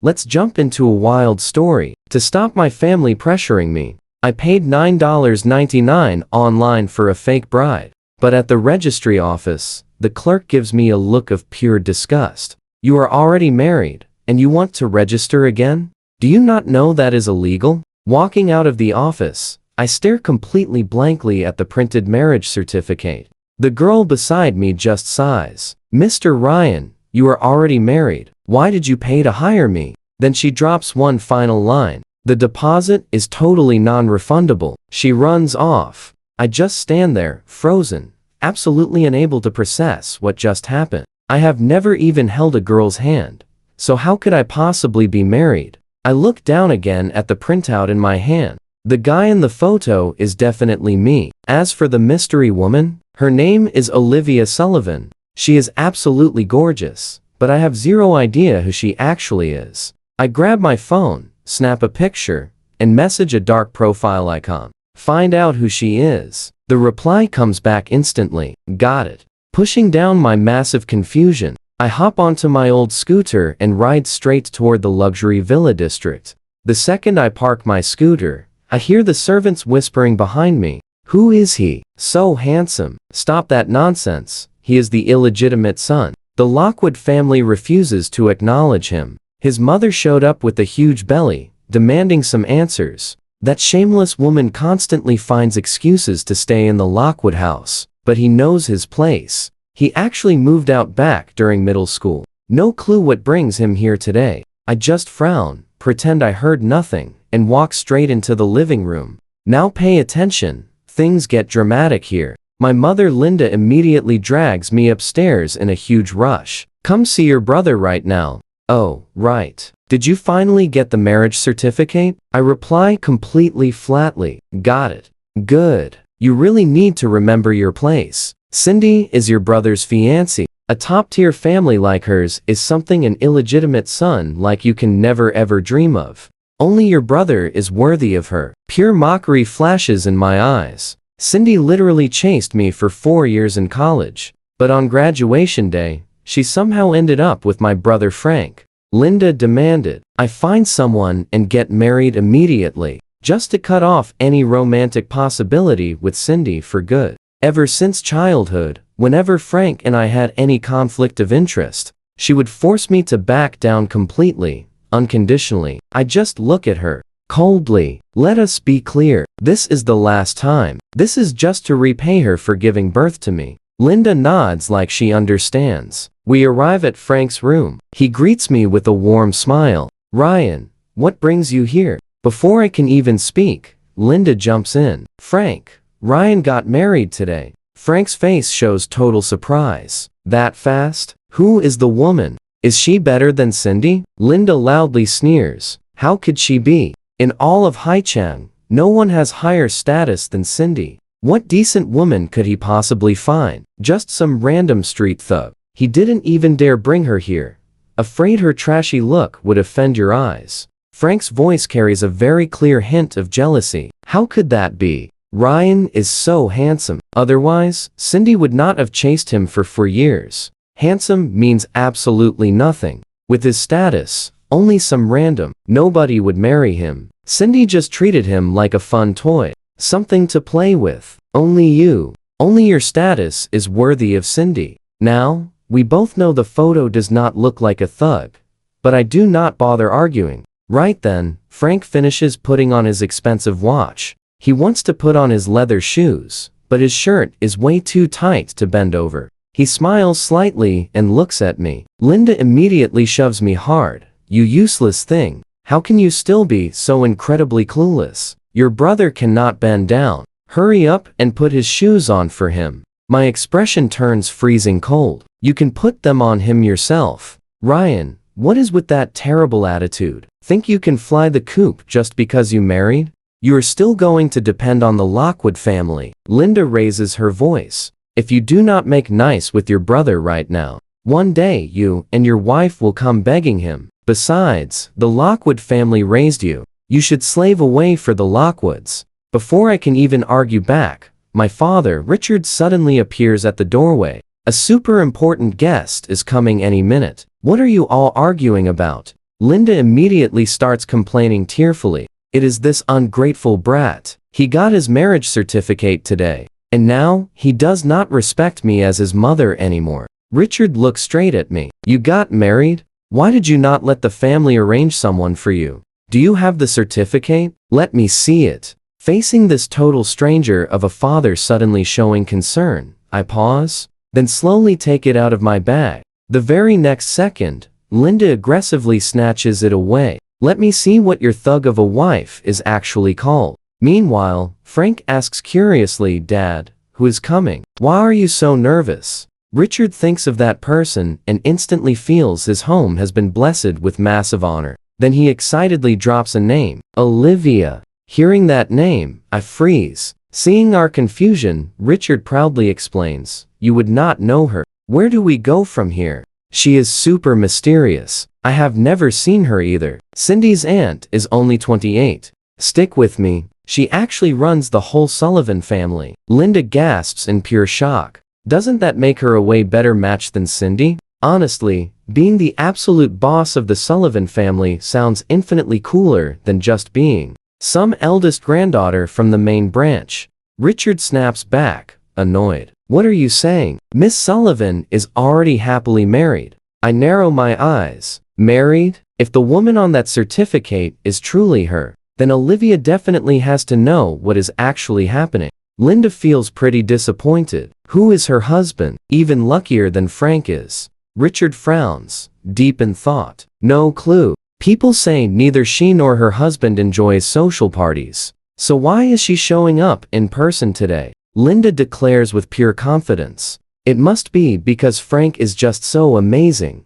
Let's jump into a wild story. To stop my family pressuring me, I paid $9.99 online for a fake bride. But at the registry office, the clerk gives me a look of pure disgust. You are already married, and you want to register again? Do you not know that is illegal? Walking out of the office, I stare completely blankly at the printed marriage certificate. The girl beside me just sighs. Mr. Ryan, you are already married. Why did you pay to hire me? Then she drops one final line. The deposit is totally non-refundable. She runs off. I just stand there, frozen, absolutely unable to process what just happened. I have never even held a girl's hand. So how could I possibly be married? I look down again at the printout in my hand. The guy in the photo is definitely me. As for the mystery woman, her name is Olivia Sullivan. She is absolutely gorgeous, but I have zero idea who she actually is. I grab my phone, snap a picture, and message a dark profile icon. Find out who she is. The reply comes back instantly. Got it. Pushing down my massive confusion, I hop onto my old scooter and ride straight toward the luxury villa district. The second I park my scooter, I hear the servants whispering behind me. Who is he? So handsome. Stop that nonsense. He is the illegitimate son. The Lockwood family refuses to acknowledge him. His mother showed up with a huge belly, demanding some answers. That shameless woman constantly finds excuses to stay in the Lockwood house, but he knows his place. He actually moved out back during middle school. No clue what brings him here today. I just frown, pretend I heard nothing, and walk straight into the living room. Now pay attention. Things get dramatic here. My mother Linda immediately drags me upstairs in a huge rush. Come see your brother right now. Oh, right. Did you finally get the marriage certificate? I reply completely flatly. Got it. Good. You really need to remember your place. Cindy is your brother's fiancée. A top-tier family like hers is something an illegitimate son like you can never ever dream of. Only your brother is worthy of her. Pure mockery flashes in my eyes. Cindy literally chased me for 4 years in college. But on graduation day, she somehow ended up with my brother Frank. Linda demanded I find someone and get married immediately, just to cut off any romantic possibility with Cindy for good. Ever since childhood, whenever Frank and I had any conflict of interest, she would force me to back down completely, unconditionally. I just look at her coldly. Let us be clear. This is the last time. This is just to repay her for giving birth to me. Linda nods like she understands. We arrive at Frank's room. He greets me with a warm smile. Ryan, what brings you here? Before I can even speak, Linda jumps in. Frank, Ryan got married today. Frank's face shows total surprise. That fast? Who is the woman? Is she better than Cindy? Linda loudly sneers. How could she be? In all of Haichang, no one has higher status than Cindy. What decent woman could he possibly find? Just some random street thug. He didn't even dare bring her here, afraid her trashy look would offend your eyes. Frank's voice carries a very clear hint of jealousy. How could that be? Ryan is so handsome. Otherwise, Cindy would not have chased him for 4 years. Handsome means absolutely nothing. With his status, only some random nobody would marry him. Cindy just treated him like a fun toy, something to play with. Only your status is worthy of Cindy. Now, we both know the photo does not look like a thug, but I do not bother arguing. Right then, Frank finishes putting on his expensive watch. He wants to put on his leather shoes, but his shirt is way too tight to bend over. He smiles slightly and looks at me. Linda immediately shoves me hard. You useless thing. How can you still be so incredibly clueless? Your brother cannot bend down. Hurry up and put his shoes on for him. My expression turns freezing cold. You can put them on him yourself. Ryan, what is with that terrible attitude? Think you can fly the coop just because you married? You are still going to depend on the Lockwood family. Linda raises her voice. If you do not make nice with your brother right now, one day you and your wife will come begging him. Besides, the Lockwood family raised you. You should slave away for the Lockwoods. Before I can even argue back, my father, Richard, suddenly appears at the doorway. A super important guest is coming any minute. What are you all arguing about? Linda immediately starts complaining tearfully. It is this ungrateful brat. He got his marriage certificate today, and now he does not respect me as his mother anymore. Richard looks straight at me. You got married? Why did you not let the family arrange someone for you? Do you have the certificate? Let me see it. Facing this total stranger of a father suddenly showing concern, I pause, then slowly take it out of my bag. The very next second, Linda aggressively snatches it away. Let me see what your thug of a wife is actually called. Meanwhile, Frank asks curiously, Dad, who is coming? Why are you so nervous? Richard thinks of that person and instantly feels his home has been blessed with massive honor. Then he excitedly drops a name, Olivia. Hearing that name, I freeze. Seeing our confusion, Richard proudly explains, you would not know her. Where do we go from here? She is super mysterious. I have never seen her either. Cindy's aunt is only 28. Stick with me. She actually runs the whole Sullivan family. Linda gasps in pure shock. Doesn't that make her a way better match than Cindy? Honestly, being the absolute boss of the Sullivan family sounds infinitely cooler than just being some eldest granddaughter from the main branch. Richard snaps back, annoyed. What are you saying? Miss Sullivan is already happily married. I narrow my eyes. Married? If the woman on that certificate is truly her, then Olivia definitely has to know what is actually happening. Linda feels pretty disappointed. Who is her husband? Even luckier than Frank is. Richard frowns, deep in thought. No clue. People say neither she nor her husband enjoys social parties. So why is she showing up in person today? Linda declares with pure confidence. It must be because Frank is just so amazing,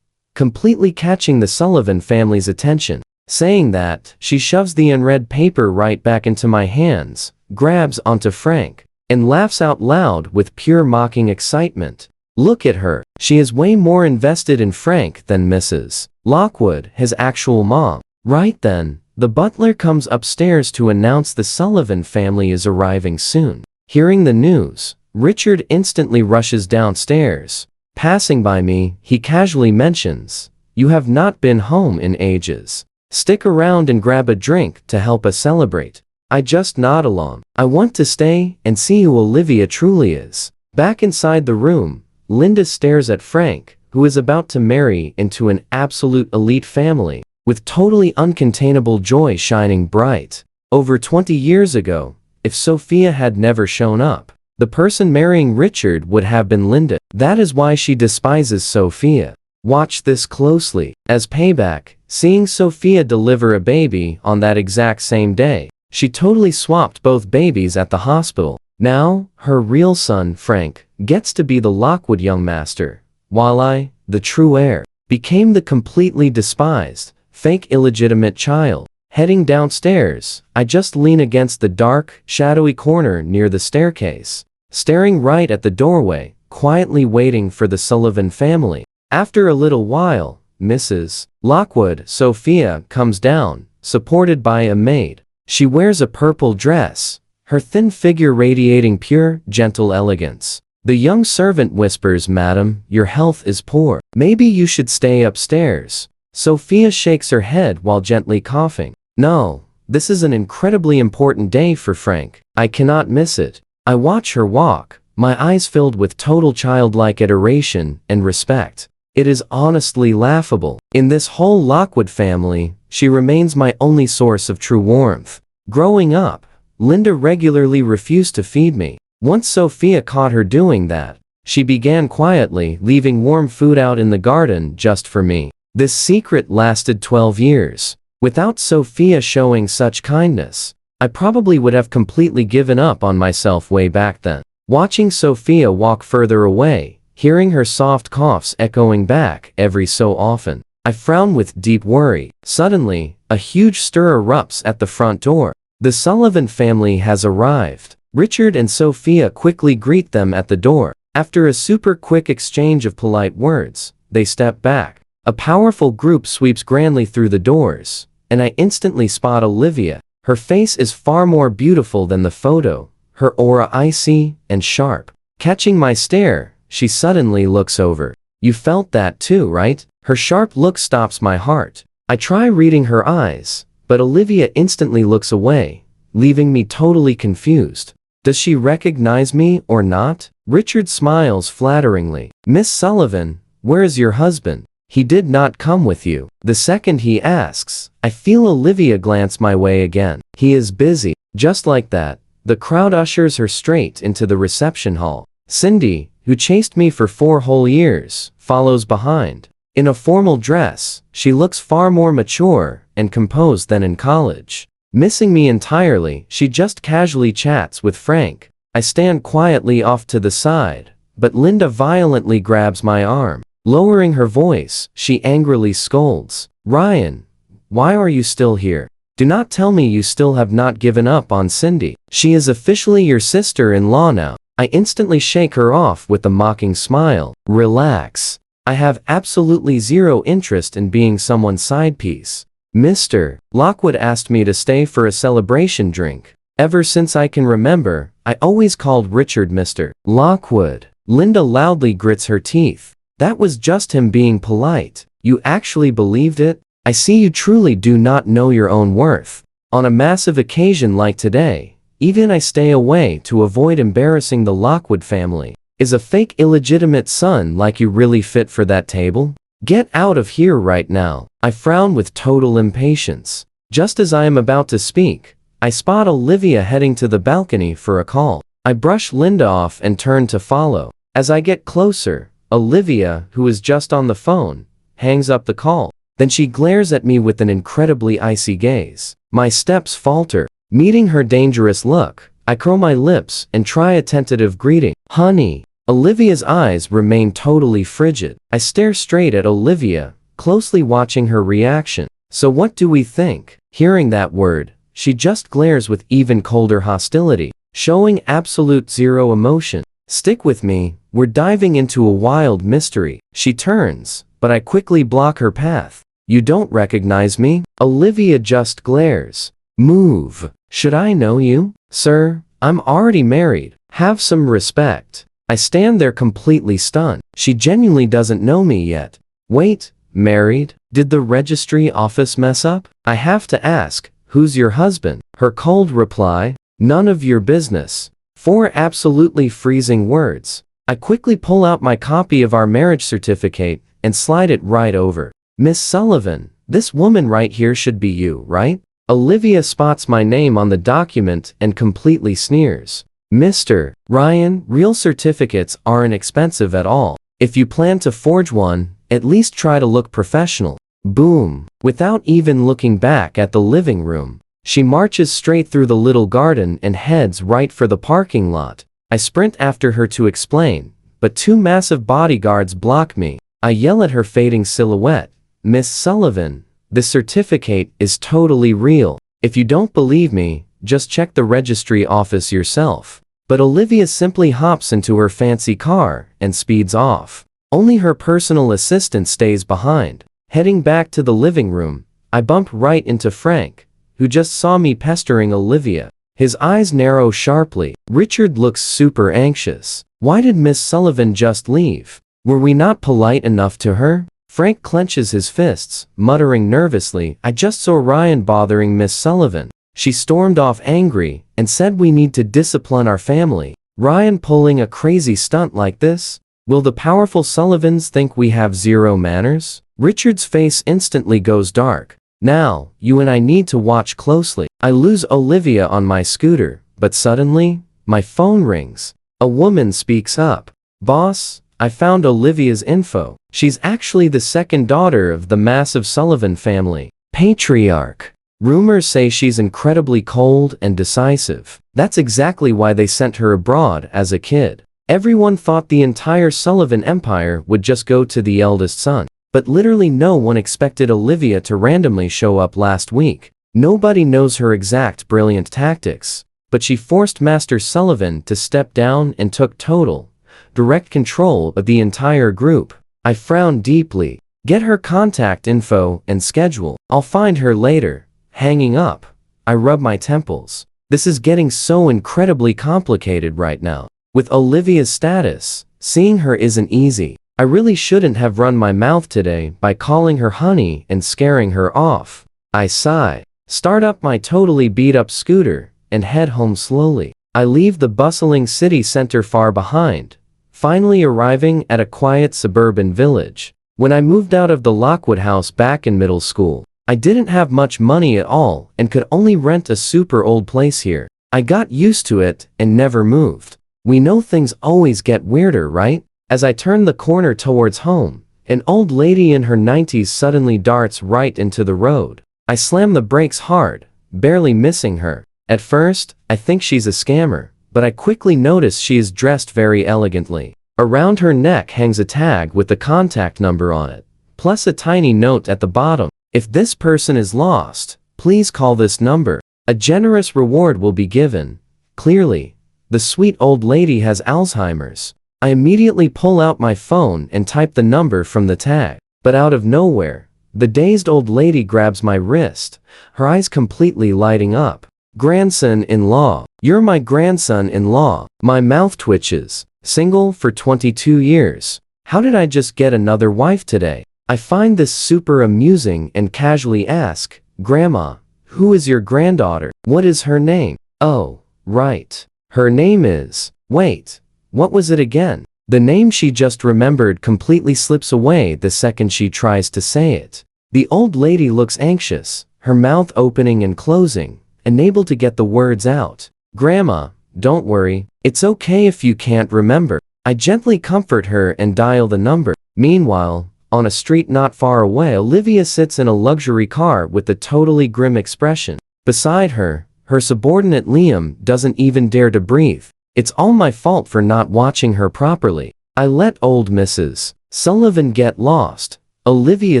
completely catching the Sullivan family's attention. Saying that, she shoves the unread paper right back into my hands, grabs onto Frank, and laughs out loud with pure mocking excitement. Look at her. She is way more invested in Frank than Mrs. Lockwood, his actual mom. Right then, the butler comes upstairs to announce the Sullivan family is arriving soon. Hearing the news, Richard instantly rushes downstairs. Passing by me, he casually mentions, you have not been home in ages. Stick around and grab a drink to help us celebrate. I just nod along. I want to stay and see who Olivia truly is. Back inside the room, Linda stares at Frank, who is about to marry into an absolute elite family, with totally uncontainable joy shining bright. Over 20 years ago, if Sophia had never shown up, the person marrying Richard would have been Linda. That is why she despises Sophia. Watch this closely. As payback, seeing Sophia deliver a baby on that exact same day, she totally swapped both babies at the hospital. Now, her real son, Frank, gets to be the Lockwood young master, while I, the true heir, became the completely despised, fake illegitimate child. Heading downstairs, I just lean against the dark, shadowy corner near the staircase, staring right at the doorway, quietly waiting for the Sullivan family. After a little while, Mrs. Lockwood, Sophia, comes down, supported by a maid. She wears a purple dress, her thin figure radiating pure, gentle elegance. The young servant whispers, Madam, your health is poor. Maybe you should stay upstairs. Sophia shakes her head while gently coughing. No, this is an incredibly important day for Frank. I cannot miss it. I watch her walk, my eyes filled with total childlike adoration and respect. It is honestly laughable. In this whole Lockwood family, she remains my only source of true warmth. Growing up, Linda regularly refused to feed me. Once Sophia caught her doing that, she began quietly leaving warm food out in the garden just for me. This secret lasted 12 years. Without Sophia showing such kindness, I probably would have completely given up on myself way back then. Watching Sophia walk further away, hearing her soft coughs echoing back every so often, I frown with deep worry. Suddenly, a huge stir erupts at the front door. The Sullivan family has arrived. Richard and Sophia quickly greet them at the door. After a super quick exchange of polite words, they step back. A powerful group sweeps grandly through the doors, and I instantly spot Olivia. Her face is far more beautiful than the photo, her aura icy and sharp. Catching my stare, she suddenly looks over. You felt that too, right? Her sharp look stops my heart. I try reading her eyes, but Olivia instantly looks away, leaving me totally confused. Does she recognize me or not? Richard smiles flatteringly. Miss Sullivan, where is your husband? He did not come with you. The second he asks, I feel Olivia glance my way again. He is busy. Just like that, the crowd ushers her straight into the reception hall. Cindy, who chased me for 4 whole years, follows behind. In a formal dress, she looks far more mature and composed than in college. Missing me entirely, she just casually chats with Frank. I stand quietly off to the side, but Linda violently grabs my arm. Lowering her voice, she angrily scolds. Ryan, why are you still here? Do not tell me you still have not given up on Cindy. She is officially your sister-in-law now. I instantly shake her off with a mocking smile. Relax. I have absolutely zero interest in being someone's side piece. Mr. Lockwood asked me to stay for a celebration drink. Ever since I can remember, I always called Richard Mr. Lockwood. Linda loudly grits her teeth. That was just him being polite. You actually believed it? I see you truly do not know your own worth. On a massive occasion like today, even I stay away to avoid embarrassing the Lockwood family. Is a fake illegitimate son like you really fit for that table? Get out of here right now. I frown with total impatience. Just as I am about to speak, I spot Olivia heading to the balcony for a call. I brush Linda off and turn to follow. As I get closer, Olivia, who is just on the phone, hangs up the call. Then she glares at me with an incredibly icy gaze. My steps falter. Meeting her dangerous look, I curl my lips and try a tentative greeting. Honey. Olivia's eyes remain totally frigid. I stare straight at Olivia, closely watching her reaction. So what do we think? Hearing that word, she just glares with even colder hostility, showing absolute zero emotion. Stick with me, we're diving into a wild mystery. She turns, but I quickly block her path. You don't recognize me? Olivia just glares. Move. Should I know you? Sir, I'm already married. Have some respect. I stand there completely stunned. She genuinely doesn't know me yet. Wait, married? Did the registry office mess up? I have to ask, who's your husband? Her cold reply, none of your business. 4 absolutely freezing words. I quickly pull out my copy of our marriage certificate and slide it right over. Miss Sullivan, this woman right here should be you, right? Olivia spots my name on the document and completely sneers. Mr. Ryan, real certificates aren't expensive at all. If you plan to forge one, at least try to look professional. Boom. Without even looking back at the living room, she marches straight through the little garden and heads right for the parking lot. I sprint after her to explain, but 2 massive bodyguards block me. I yell at her fading silhouette. Miss Sullivan, this certificate is totally real. If you don't believe me, just check the registry office yourself. But Olivia simply hops into her fancy car and speeds off. Only her personal assistant stays behind. Heading back to the living room, I bump right into Frank, who just saw me pestering Olivia. His eyes narrow sharply. Richard looks super anxious. Why did Miss Sullivan just leave? Were we not polite enough to her? Frank clenches his fists, muttering nervously, I just saw Ryan bothering Miss Sullivan. She stormed off angry and said we need to discipline our family. Ryan pulling a crazy stunt like this? Will the powerful Sullivans think we have zero manners? Richard's face instantly goes dark. Now, you and I need to watch closely. I lose Olivia on my scooter, but suddenly, my phone rings. A woman speaks up. Boss, I found Olivia's info. She's actually the second daughter of the massive Sullivan family. Patriarch. Rumors say she's incredibly cold and decisive. That's exactly why they sent her abroad as a kid. Everyone thought the entire Sullivan empire would just go to the eldest son. But literally no one expected Olivia to randomly show up last week. Nobody knows her exact brilliant tactics. But she forced Master Sullivan to step down and took total, direct control of the entire group. I frown deeply. Get her contact info and schedule. I'll find her later. Hanging up, I rub my temples. This is getting so incredibly complicated right now. With Olivia's status, seeing her isn't easy. I really shouldn't have run my mouth today by calling her honey and scaring her off. I sigh, start up my totally beat-up scooter, and head home slowly. I leave the bustling city center far behind, finally arriving at a quiet suburban village. When I moved out of the Lockwood house back in middle school, I didn't have much money at all and could only rent a super old place here. I got used to it and never moved. We know things always get weirder, right? As I turn the corner towards home, an old lady in her 90s suddenly darts right into the road. I slam the brakes hard, barely missing her. At first, I think she's a scammer, but I quickly notice she is dressed very elegantly. Around her neck hangs a tag with the contact number on it, plus a tiny note at the bottom. If this person is lost, please call this number. A generous reward will be given. Clearly, the sweet old lady has Alzheimer's. I immediately pull out my phone and type the number from the tag. But out of nowhere, the dazed old lady grabs my wrist, her eyes completely lighting up. Grandson-in-law. You're my grandson-in-law. My mouth twitches. Single for 22 years. How did I just get another wife today? I find this super amusing and casually ask, Grandma, who is your granddaughter? What is her name? Oh, right. Her name is... Wait, what was it again? The name she just remembered completely slips away the second she tries to say it. The old lady looks anxious, her mouth opening and closing, unable to get the words out. Grandma, don't worry, it's okay if you can't remember. I gently comfort her and dial the number. Meanwhile, on a street not far away, Olivia sits in a luxury car with a totally grim expression. Beside her, her subordinate Liam doesn't even dare to breathe. It's all my fault for not watching her properly. I let old Mrs. Sullivan get lost. Olivia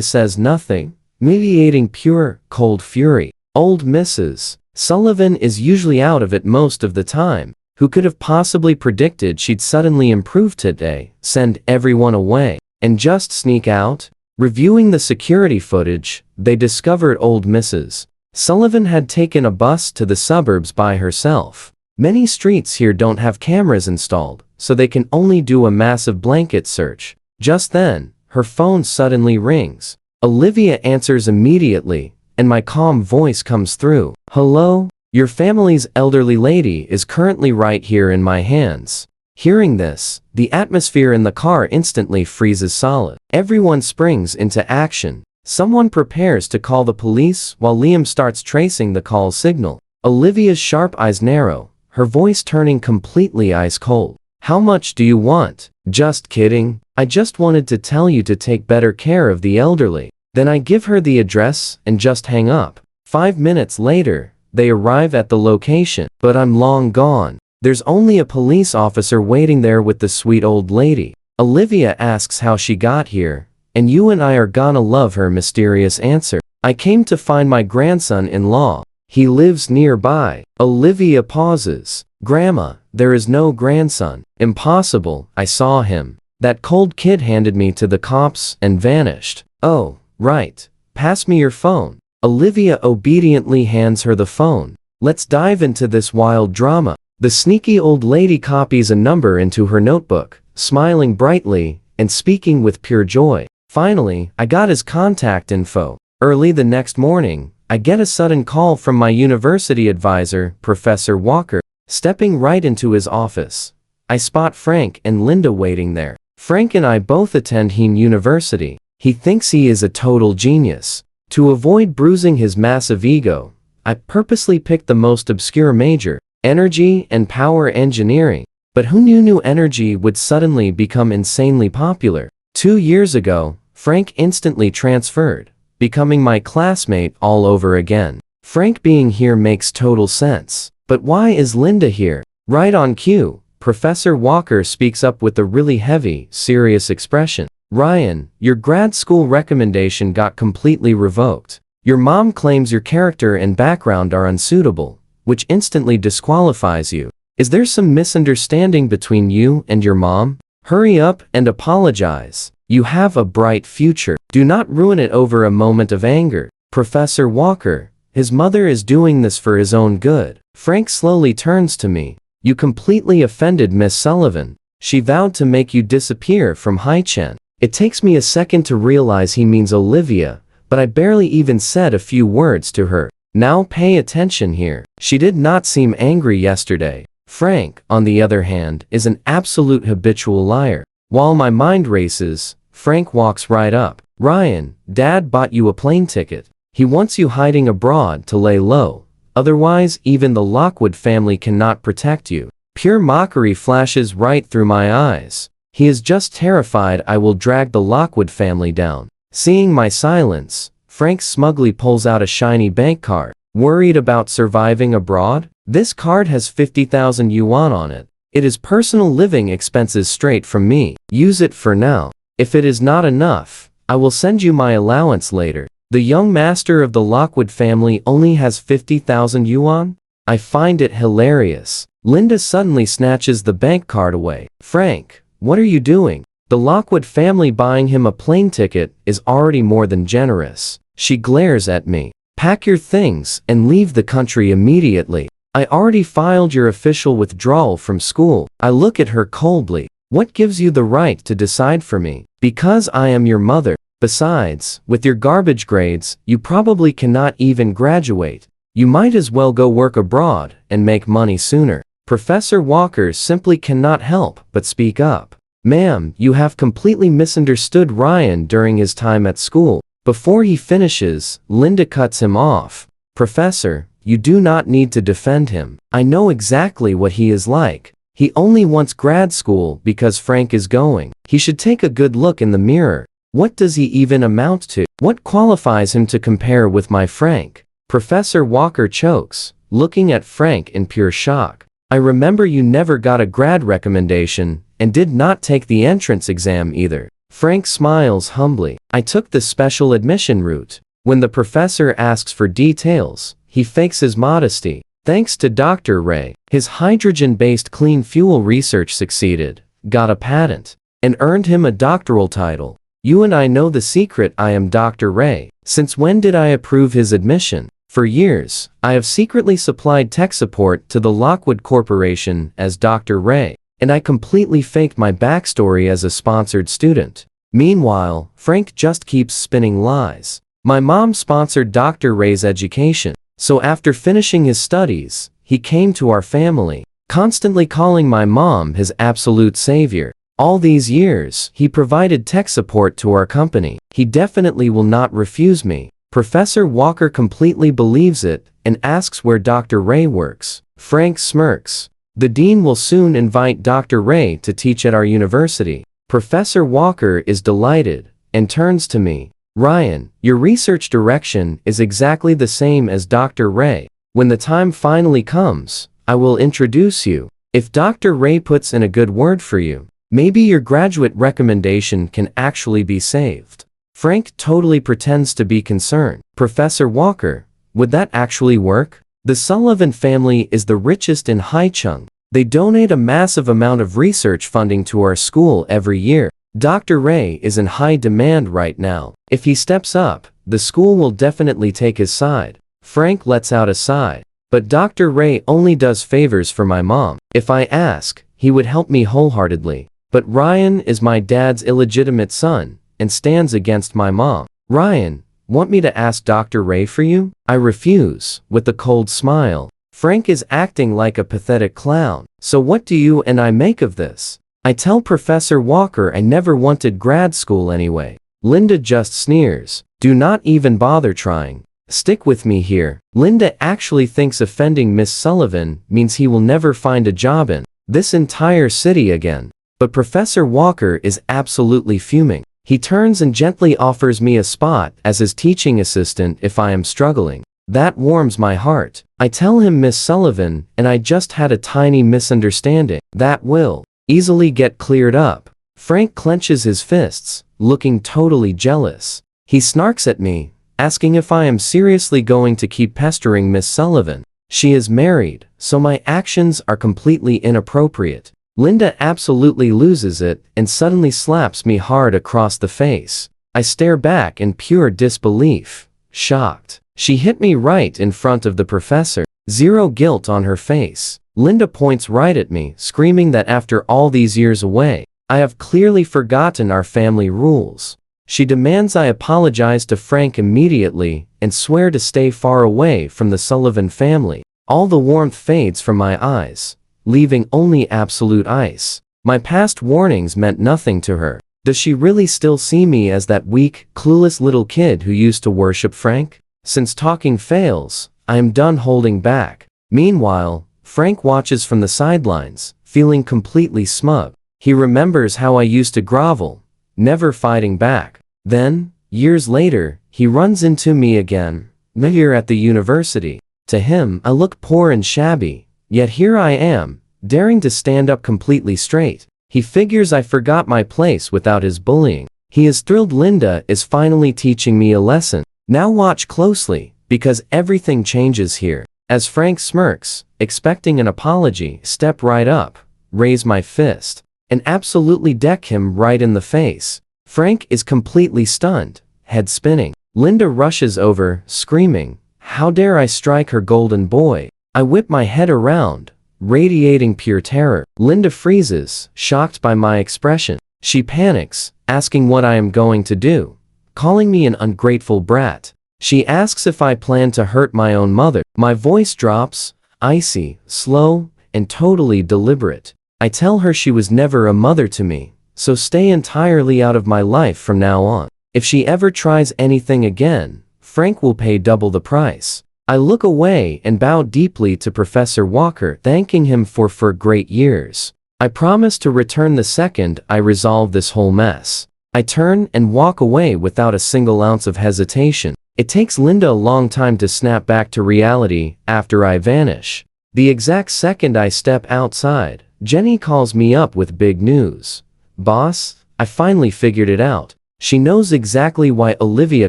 says nothing, mediating pure, cold fury. Old Mrs. Sullivan is usually out of it most of the time. Who could have possibly predicted she'd suddenly improve today, send everyone away, and just sneak out? Reviewing the security footage, they discovered old Mrs. Sullivan had taken a bus to the suburbs by herself. Many streets here don't have cameras installed, so they can only do a massive blanket search. Just then, her phone suddenly rings. Olivia answers immediately, and my calm voice comes through. Hello? Your family's elderly lady is currently right here in my hands. Hearing this, the atmosphere in the car instantly freezes solid. Everyone springs into action. Someone prepares to call the police while Liam starts tracing the call signal. Olivia's sharp eyes narrow, her voice turning completely ice cold. How much do you want? Just kidding. I just wanted to tell you to take better care of the elderly. Then I give her the address and just hang up. 5 minutes later, they arrive at the location, but I'm long gone. There's only a police officer waiting there with the sweet old lady. Olivia asks how she got here, and you and I are gonna love her mysterious answer. I came to find my grandson-in-law. He lives nearby. Olivia pauses. Grandma, there is no grandson. Impossible, I saw him. That cold kid handed me to the cops and vanished. Oh, right. Pass me your phone. Olivia obediently hands her the phone. Let's dive into this wild drama. The sneaky old lady copies a number into her notebook, smiling brightly and speaking with pure joy. Finally, I got his contact info. Early the next morning, I get a sudden call from my university advisor, Professor Walker. Stepping right into his office, I spot Frank and Linda waiting there. Frank and I both attend Heen University. He thinks he is a total genius. To avoid bruising his massive ego, I purposely picked the most obscure major, energy and power engineering. But who knew energy would suddenly become insanely popular? 2 years ago, Frank instantly transferred, becoming my classmate all over again. Frank being here makes total sense. But why is Linda here? Right on cue, Professor Walker speaks up with a really heavy, serious expression. Ryan, your grad school recommendation got completely revoked. Your mom claims your character and background are unsuitable, which instantly disqualifies you. Is there some misunderstanding between you and your mom? Hurry up and apologize. You have a bright future. Do not ruin it over a moment of anger. Professor Walker, his mother is doing this for his own good. Frank slowly turns to me. You completely offended Miss Sullivan. She vowed to make you disappear from Haichen. It takes me a second to realize he means Olivia, but I barely even said a few words to her. Now pay attention here. She did not seem angry yesterday. Frank, on the other hand, is an absolute habitual liar. While my mind races, Frank walks right up. Ryan, Dad bought you a plane ticket. He wants you hiding abroad to lay low. Otherwise, even the Lockwood family cannot protect you. Pure mockery flashes right through my eyes. He is just terrified I will drag the Lockwood family down. Seeing my silence, Frank smugly pulls out a shiny bank card. Worried about surviving abroad? This card has 50,000 yuan on it. It is personal living expenses straight from me. Use it for now. If it is not enough, I will send you my allowance later. The young master of the Lockwood family only has 50,000 yuan? I find it hilarious. Linda suddenly snatches the bank card away. Frank, what are you doing? The Lockwood family buying him a plane ticket is already more than generous. She glares at me. Pack your things and leave the country immediately. I already filed your official withdrawal from school. I look at her coldly. What gives you the right to decide for me? Because I am your mother. Besides, with your garbage grades, you probably cannot even graduate. You might as well go work abroad and make money sooner. Professor Walker simply cannot help but speak up. Ma'am, you have completely misunderstood Ryan during his time at school. Before he finishes, Linda cuts him off. Professor, you do not need to defend him. I know exactly what he is like. He only wants grad school because Frank is going. He should take a good look in the mirror. What does he even amount to? What qualifies him to compare with my Frank? Professor Walker chokes, looking at Frank in pure shock. I remember you never got a grad recommendation and did not take the entrance exam either. Frank smiles humbly. I took the special admission route. When the professor asks for details, he fakes his modesty. Thanks to Dr. Ray, his hydrogen-based clean fuel research succeeded, got a patent, and earned him a doctoral title. You and I know the secret. I am Dr. Ray. Since when did I approve his admission? For years, I have secretly supplied tech support to the Lockwood Corporation as Dr. Ray, and I completely faked my backstory as a sponsored student. Meanwhile, Frank just keeps spinning lies. My mom sponsored Dr. Ray's education, so after finishing his studies, he came to our family, constantly calling my mom his absolute savior. All these years, he provided tech support to our company. He definitely will not refuse me. Professor Walker completely believes it and asks where Dr. Ray works. Frank smirks. The dean will soon invite Dr. Ray to teach at our university. Professor Walker is delighted and turns to me. Ryan, your research direction is exactly the same as Dr. Ray. When the time finally comes, I will introduce you. If Dr. Ray puts in a good word for you, maybe your graduate recommendation can actually be saved. Frank totally pretends to be concerned. Professor Walker, would that actually work? The Sullivan family is the richest in Haicheng. They donate a massive amount of research funding to our school every year. Dr. Ray is in high demand right now. If he steps up, the school will definitely take his side. Frank lets out a sigh. But Dr. Ray only does favors for my mom. If I ask, he would help me wholeheartedly. But Ryan is my dad's illegitimate son and stands against my mom. Ryan, want me to ask Dr. Ray for you? I refuse, with a cold smile. Frank is acting like a pathetic clown. So what do you and I make of this? I tell Professor Walker I never wanted grad school anyway. Linda just sneers. Do not even bother trying. Stick with me here. Linda actually thinks offending Miss Sullivan means he will never find a job in this entire city again. But Professor Walker is absolutely fuming. He turns and gently offers me a spot as his teaching assistant if I am struggling. That warms my heart. I tell him Miss Sullivan and I just had a tiny misunderstanding. That will easily get cleared up. Frank clenches his fists, looking totally jealous. He snarks at me, asking if I am seriously going to keep pestering Miss Sullivan. She is married, so my actions are completely inappropriate. Linda absolutely loses it and suddenly slaps me hard across the face. I stare back in pure disbelief, shocked. She hit me right in front of the professor. Zero guilt on her face. Linda points right at me, screaming that after all these years away, I have clearly forgotten our family rules. She demands I apologize to Frank immediately and swear to stay far away from the Sullivan family. All the warmth fades from my eyes, leaving only absolute ice. My past warnings meant nothing to her. Does she really still see me as that weak, clueless little kid who used to worship Frank? Since talking fails, I am done holding back. Meanwhile, Frank watches from the sidelines, feeling completely smug. He remembers how I used to grovel, never fighting back. Then, years later, he runs into me again, here at the university. To him, I look poor and shabby, yet here I am, daring to stand up completely straight. He figures I forgot my place without his bullying. He is thrilled Linda is finally teaching me a lesson. Now watch closely, because everything changes here. As Frank smirks, expecting an apology, step right up, raise my fist, and absolutely deck him right in the face. Frank is completely stunned, head spinning. Linda rushes over, screaming, "How dare I strike her golden boy?" I whip my head around, radiating pure terror. Linda freezes, shocked by my expression. She panics, asking what I am going to do, calling me an ungrateful brat. She asks if I plan to hurt my own mother. My voice drops, icy, slow, and totally deliberate. I tell her she was never a mother to me, so stay entirely out of my life from now on. If she ever tries anything again, Frank will pay double the price. I look away and bow deeply to Professor Walker, thanking him for 4 great years. I promise to return the second I resolve this whole mess. I turn and walk away without a single ounce of hesitation. It takes Linda a long time to snap back to reality after I vanish. The exact second I step outside, Jenny calls me up with big news. "Boss, I finally figured it out." She knows exactly why Olivia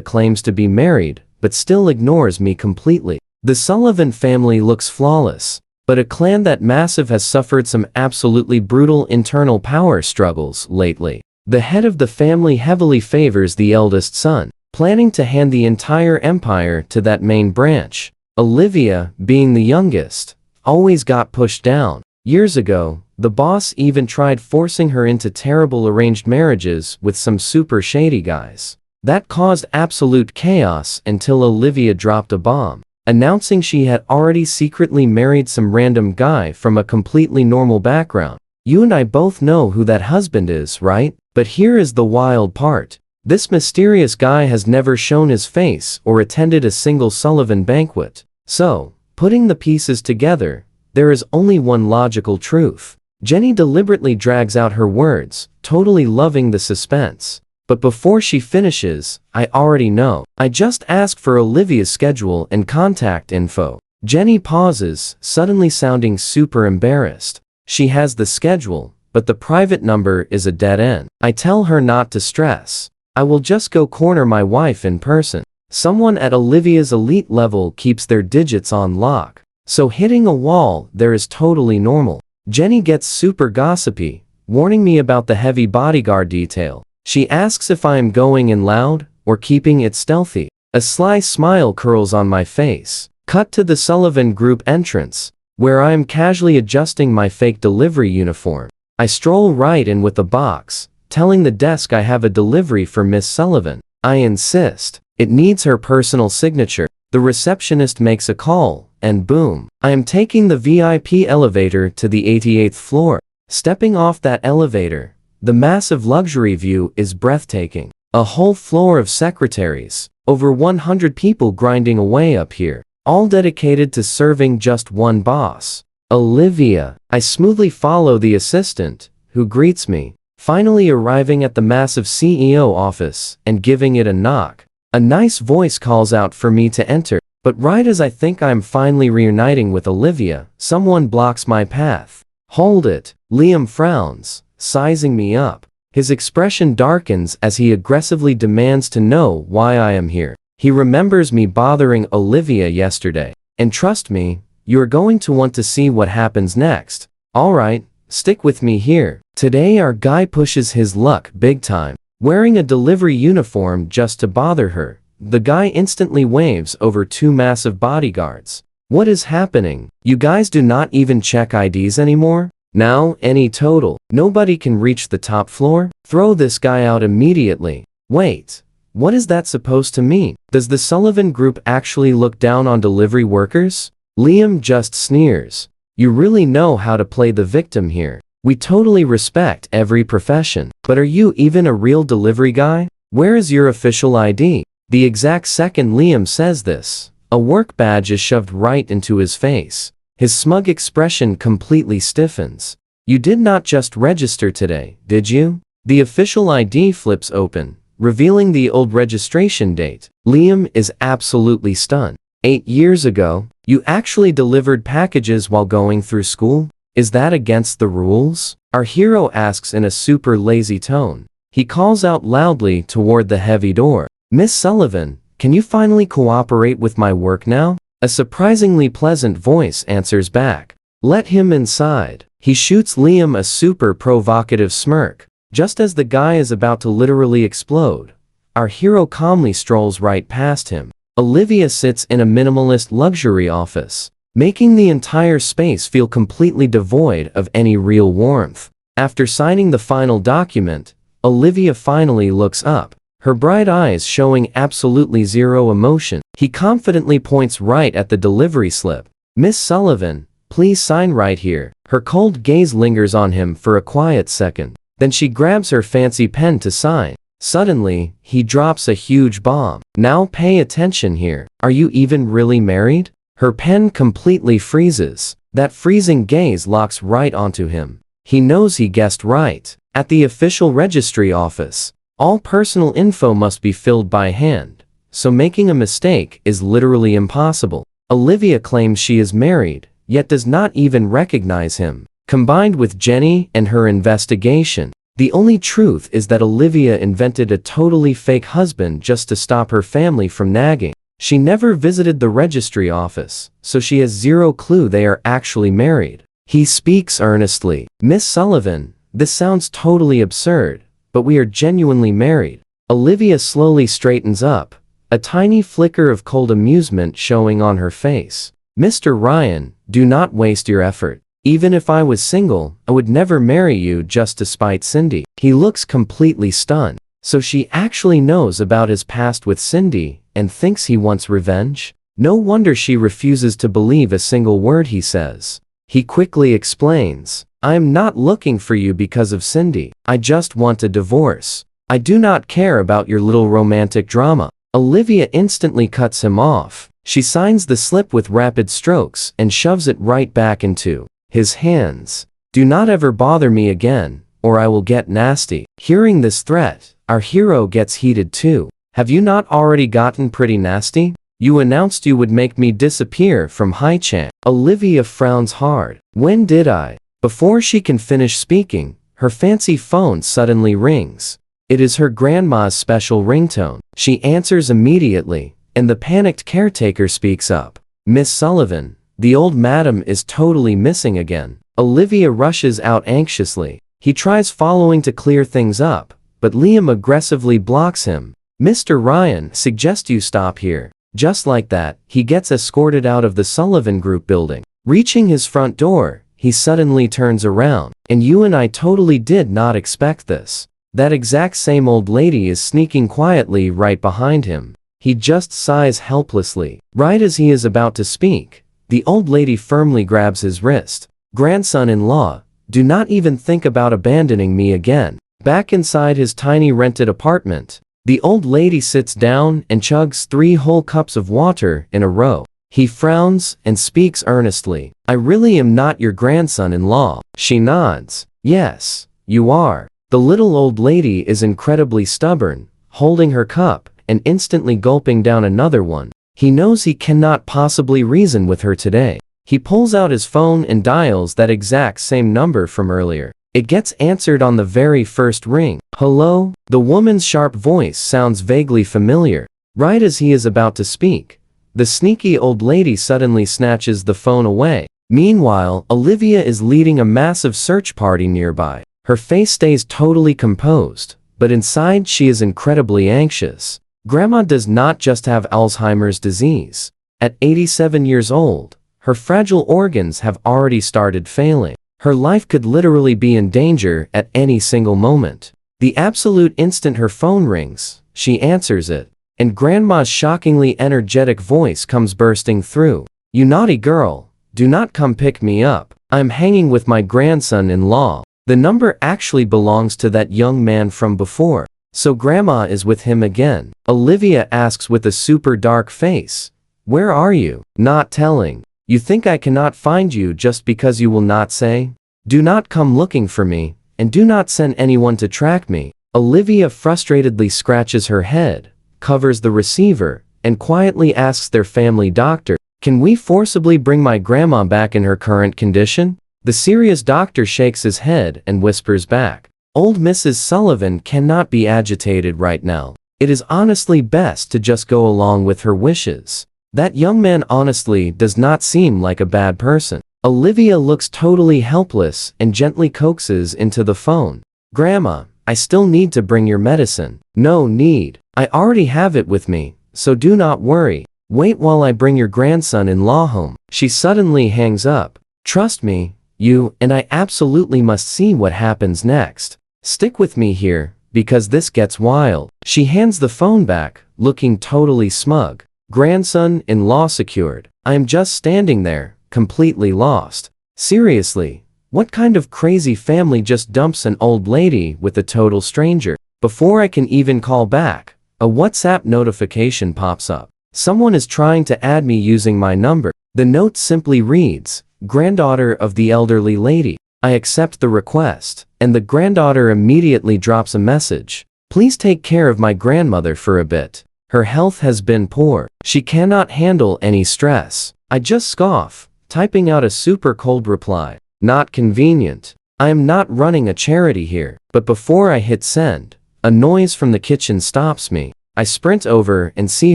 claims to be married, but still ignores me completely. The Sullivan family looks flawless, but a clan that massive has suffered some absolutely brutal internal power struggles lately. The head of the family heavily favors the eldest son, planning to hand the entire empire to that main branch. Olivia, being the youngest, always got pushed down. Years ago, the boss even tried forcing her into terrible arranged marriages with some super shady guys. That caused absolute chaos until Olivia dropped a bomb, announcing she had already secretly married some random guy from a completely normal background. You and I both know who that husband is, right? But here is the wild part. This mysterious guy has never shown his face or attended a single Sullivan banquet. So, putting the pieces together, there is only one logical truth. Jenny deliberately drags out her words, totally loving the suspense. But before she finishes, I already know. I just ask for Olivia's schedule and contact info. Jenny pauses, suddenly sounding super embarrassed. She has the schedule, but the private number is a dead end. I tell her not to stress. I will just go corner my wife in person. Someone at Olivia's elite level keeps their digits on lock. So hitting a wall there is totally normal. Jenny gets super gossipy, warning me about the heavy bodyguard detail. She asks if I am going in loud or keeping it stealthy. A sly smile curls on my face. Cut to the Sullivan Group entrance, where I am casually adjusting my fake delivery uniform. I stroll right in with a box, telling the desk I have a delivery for Miss Sullivan. I insist. It needs her personal signature. The receptionist makes a call, and boom, I am taking the VIP elevator to the 88th floor. Stepping off that elevator, the massive luxury view is breathtaking. A whole floor of secretaries, over 100 people grinding away up here, all dedicated to serving just one boss, Olivia. I smoothly follow the assistant, who greets me, finally arriving at the massive CEO office and giving it a knock. A nice voice calls out for me to enter, but right as I think I'm finally reuniting with Olivia, someone blocks my path. Hold it. Liam frowns, sizing me up. His expression darkens as he aggressively demands to know why I am here. He remembers me bothering Olivia yesterday. And trust me, you're going to want to see what happens next. Alright, stick with me here. Today our guy pushes his luck big time. Wearing a delivery uniform just to bother her, the guy instantly waves over 2 massive bodyguards. What is happening? You guys do not even check IDs anymore? Now, any total. Nobody can reach the top floor? Throw this guy out immediately. Wait. What is that supposed to mean? Does the Sullivan Group actually look down on delivery workers? Liam just sneers. You really know how to play the victim here. We totally respect every profession. But are you even a real delivery guy? Where is your official ID? The exact second Liam says this, a work badge is shoved right into his face. His smug expression completely stiffens. You did not just register today, did you? The official ID flips open, revealing the old registration date. Liam is absolutely stunned. 8 years ago, you actually delivered packages while going through school? Is that against the rules? Our hero asks in a super lazy tone. He calls out loudly toward the heavy door. Miss Sullivan, can you finally cooperate with my work now? A surprisingly pleasant voice answers back. Let him inside. He shoots Liam a super provocative smirk. Just as the guy is about to literally explode, our hero calmly strolls right past him. Olivia sits in a minimalist luxury office, making the entire space feel completely devoid of any real warmth. After signing the final document, Olivia finally looks up, her bright eyes showing absolutely zero emotion. He confidently points right at the delivery slip. Miss Sullivan, please sign right here. Her cold gaze lingers on him for a quiet second. Then she grabs her fancy pen to sign. Suddenly, he drops a huge bomb. Now pay attention here. Are you even really married? Her pen completely freezes. That freezing gaze locks right onto him. He knows he guessed right. At the official registry office, all personal info must be filled by hand, so making a mistake is literally impossible. Olivia claims she is married, yet does not even recognize him. Combined with Jenny and her investigation, the only truth is that Olivia invented a totally fake husband just to stop her family from nagging. She never visited the registry office, so she has zero clue they are actually married. He speaks earnestly. Miss Sullivan, this sounds totally absurd, but we are genuinely married. Olivia slowly straightens up, a tiny flicker of cold amusement showing on her face. Mr. Ryan, do not waste your effort. Even if I was single, I would never marry you just to spite Cindy. He looks completely stunned. So she actually knows about his past with Cindy and thinks he wants revenge? No wonder she refuses to believe a single word he says. He quickly explains, I am not looking for you because of Cindy. I just want a divorce. I do not care about your little romantic drama. Olivia instantly cuts him off. She signs the slip with rapid strokes and shoves it right back into his hands. Do not ever bother me again, or I will get nasty. Hearing this threat, our hero gets heated too. Have you not already gotten pretty nasty? You announced you would make me disappear from Hai-chan. Olivia frowns hard. When did I? Before she can finish speaking, her fancy phone suddenly rings. It is her grandma's special ringtone. She answers immediately, and the panicked caretaker speaks up. Miss Sullivan, the old madam is totally missing again. Olivia rushes out anxiously. He tries following to clear things up, but Liam aggressively blocks him. Mr. Ryan, suggest you stop here. Just like that, he gets escorted out of the Sullivan Group building. Reaching his front door, he suddenly turns around. And you and I totally did not expect this. That exact same old lady is sneaking quietly right behind him. He just sighs helplessly. Right as he is about to speak, the old lady firmly grabs his wrist. Grandson-in-law, do not even think about abandoning me again. Back inside his tiny rented apartment, the old lady sits down and chugs 3 whole cups of water in a row. He frowns and speaks earnestly. I really am not your grandson-in-law. She nods. Yes, you are. The little old lady is incredibly stubborn, holding her cup and instantly gulping down another one. He knows he cannot possibly reason with her today. He pulls out his phone and dials that exact same number from earlier. It gets answered on the very first ring. Hello? The woman's sharp voice sounds vaguely familiar. Right as he is about to speak, the sneaky old lady suddenly snatches the phone away. Meanwhile, Olivia is leading a massive search party nearby. Her face stays totally composed, but inside she is incredibly anxious. Grandma does not just have Alzheimer's disease. At 87 years old, her fragile organs have already started failing. Her life could literally be in danger at any single moment. The absolute instant her phone rings, she answers it, and Grandma's shockingly energetic voice comes bursting through. "You naughty girl, do not come pick me up. I'm hanging with my grandson-in-law." The number actually belongs to that young man from before. So Grandma is with him again. Olivia asks with a super dark face, "Where are you?" "Not telling. You think I cannot find you just because you will not say? Do not come looking for me, and do not send anyone to track me." Olivia frustratedly scratches her head, covers the receiver, and quietly asks their family doctor, "Can we forcibly bring my grandma back in her current condition?" The serious doctor shakes his head and whispers back, "Old Mrs. Sullivan cannot be agitated right now. It is honestly best to just go along with her wishes. That young man honestly does not seem like a bad person." Olivia looks totally helpless and gently coaxes into the phone. "Grandma, I still need to bring your medicine." "No need. I already have it with me, so do not worry. Wait while I bring your grandson-in-law home." She suddenly hangs up. "Trust me, you and I absolutely must see what happens next. Stick with me here, because this gets wild." She hands the phone back, looking totally smug. "Grandson-in-law secured." I am just standing there, completely lost. Seriously, what kind of crazy family just dumps an old lady with a total stranger? Before I can even call back, a WhatsApp notification pops up. Someone is trying to add me using my number. The note simply reads, "Granddaughter of the elderly lady." I accept the request, and the granddaughter immediately drops a message. "Please take care of my grandmother for a bit. Her health has been poor. She cannot handle any stress." I just scoff, typing out a super cold reply. Not convenient. I am not running a charity here. But before I hit send, a noise from the kitchen stops me. I sprint over and see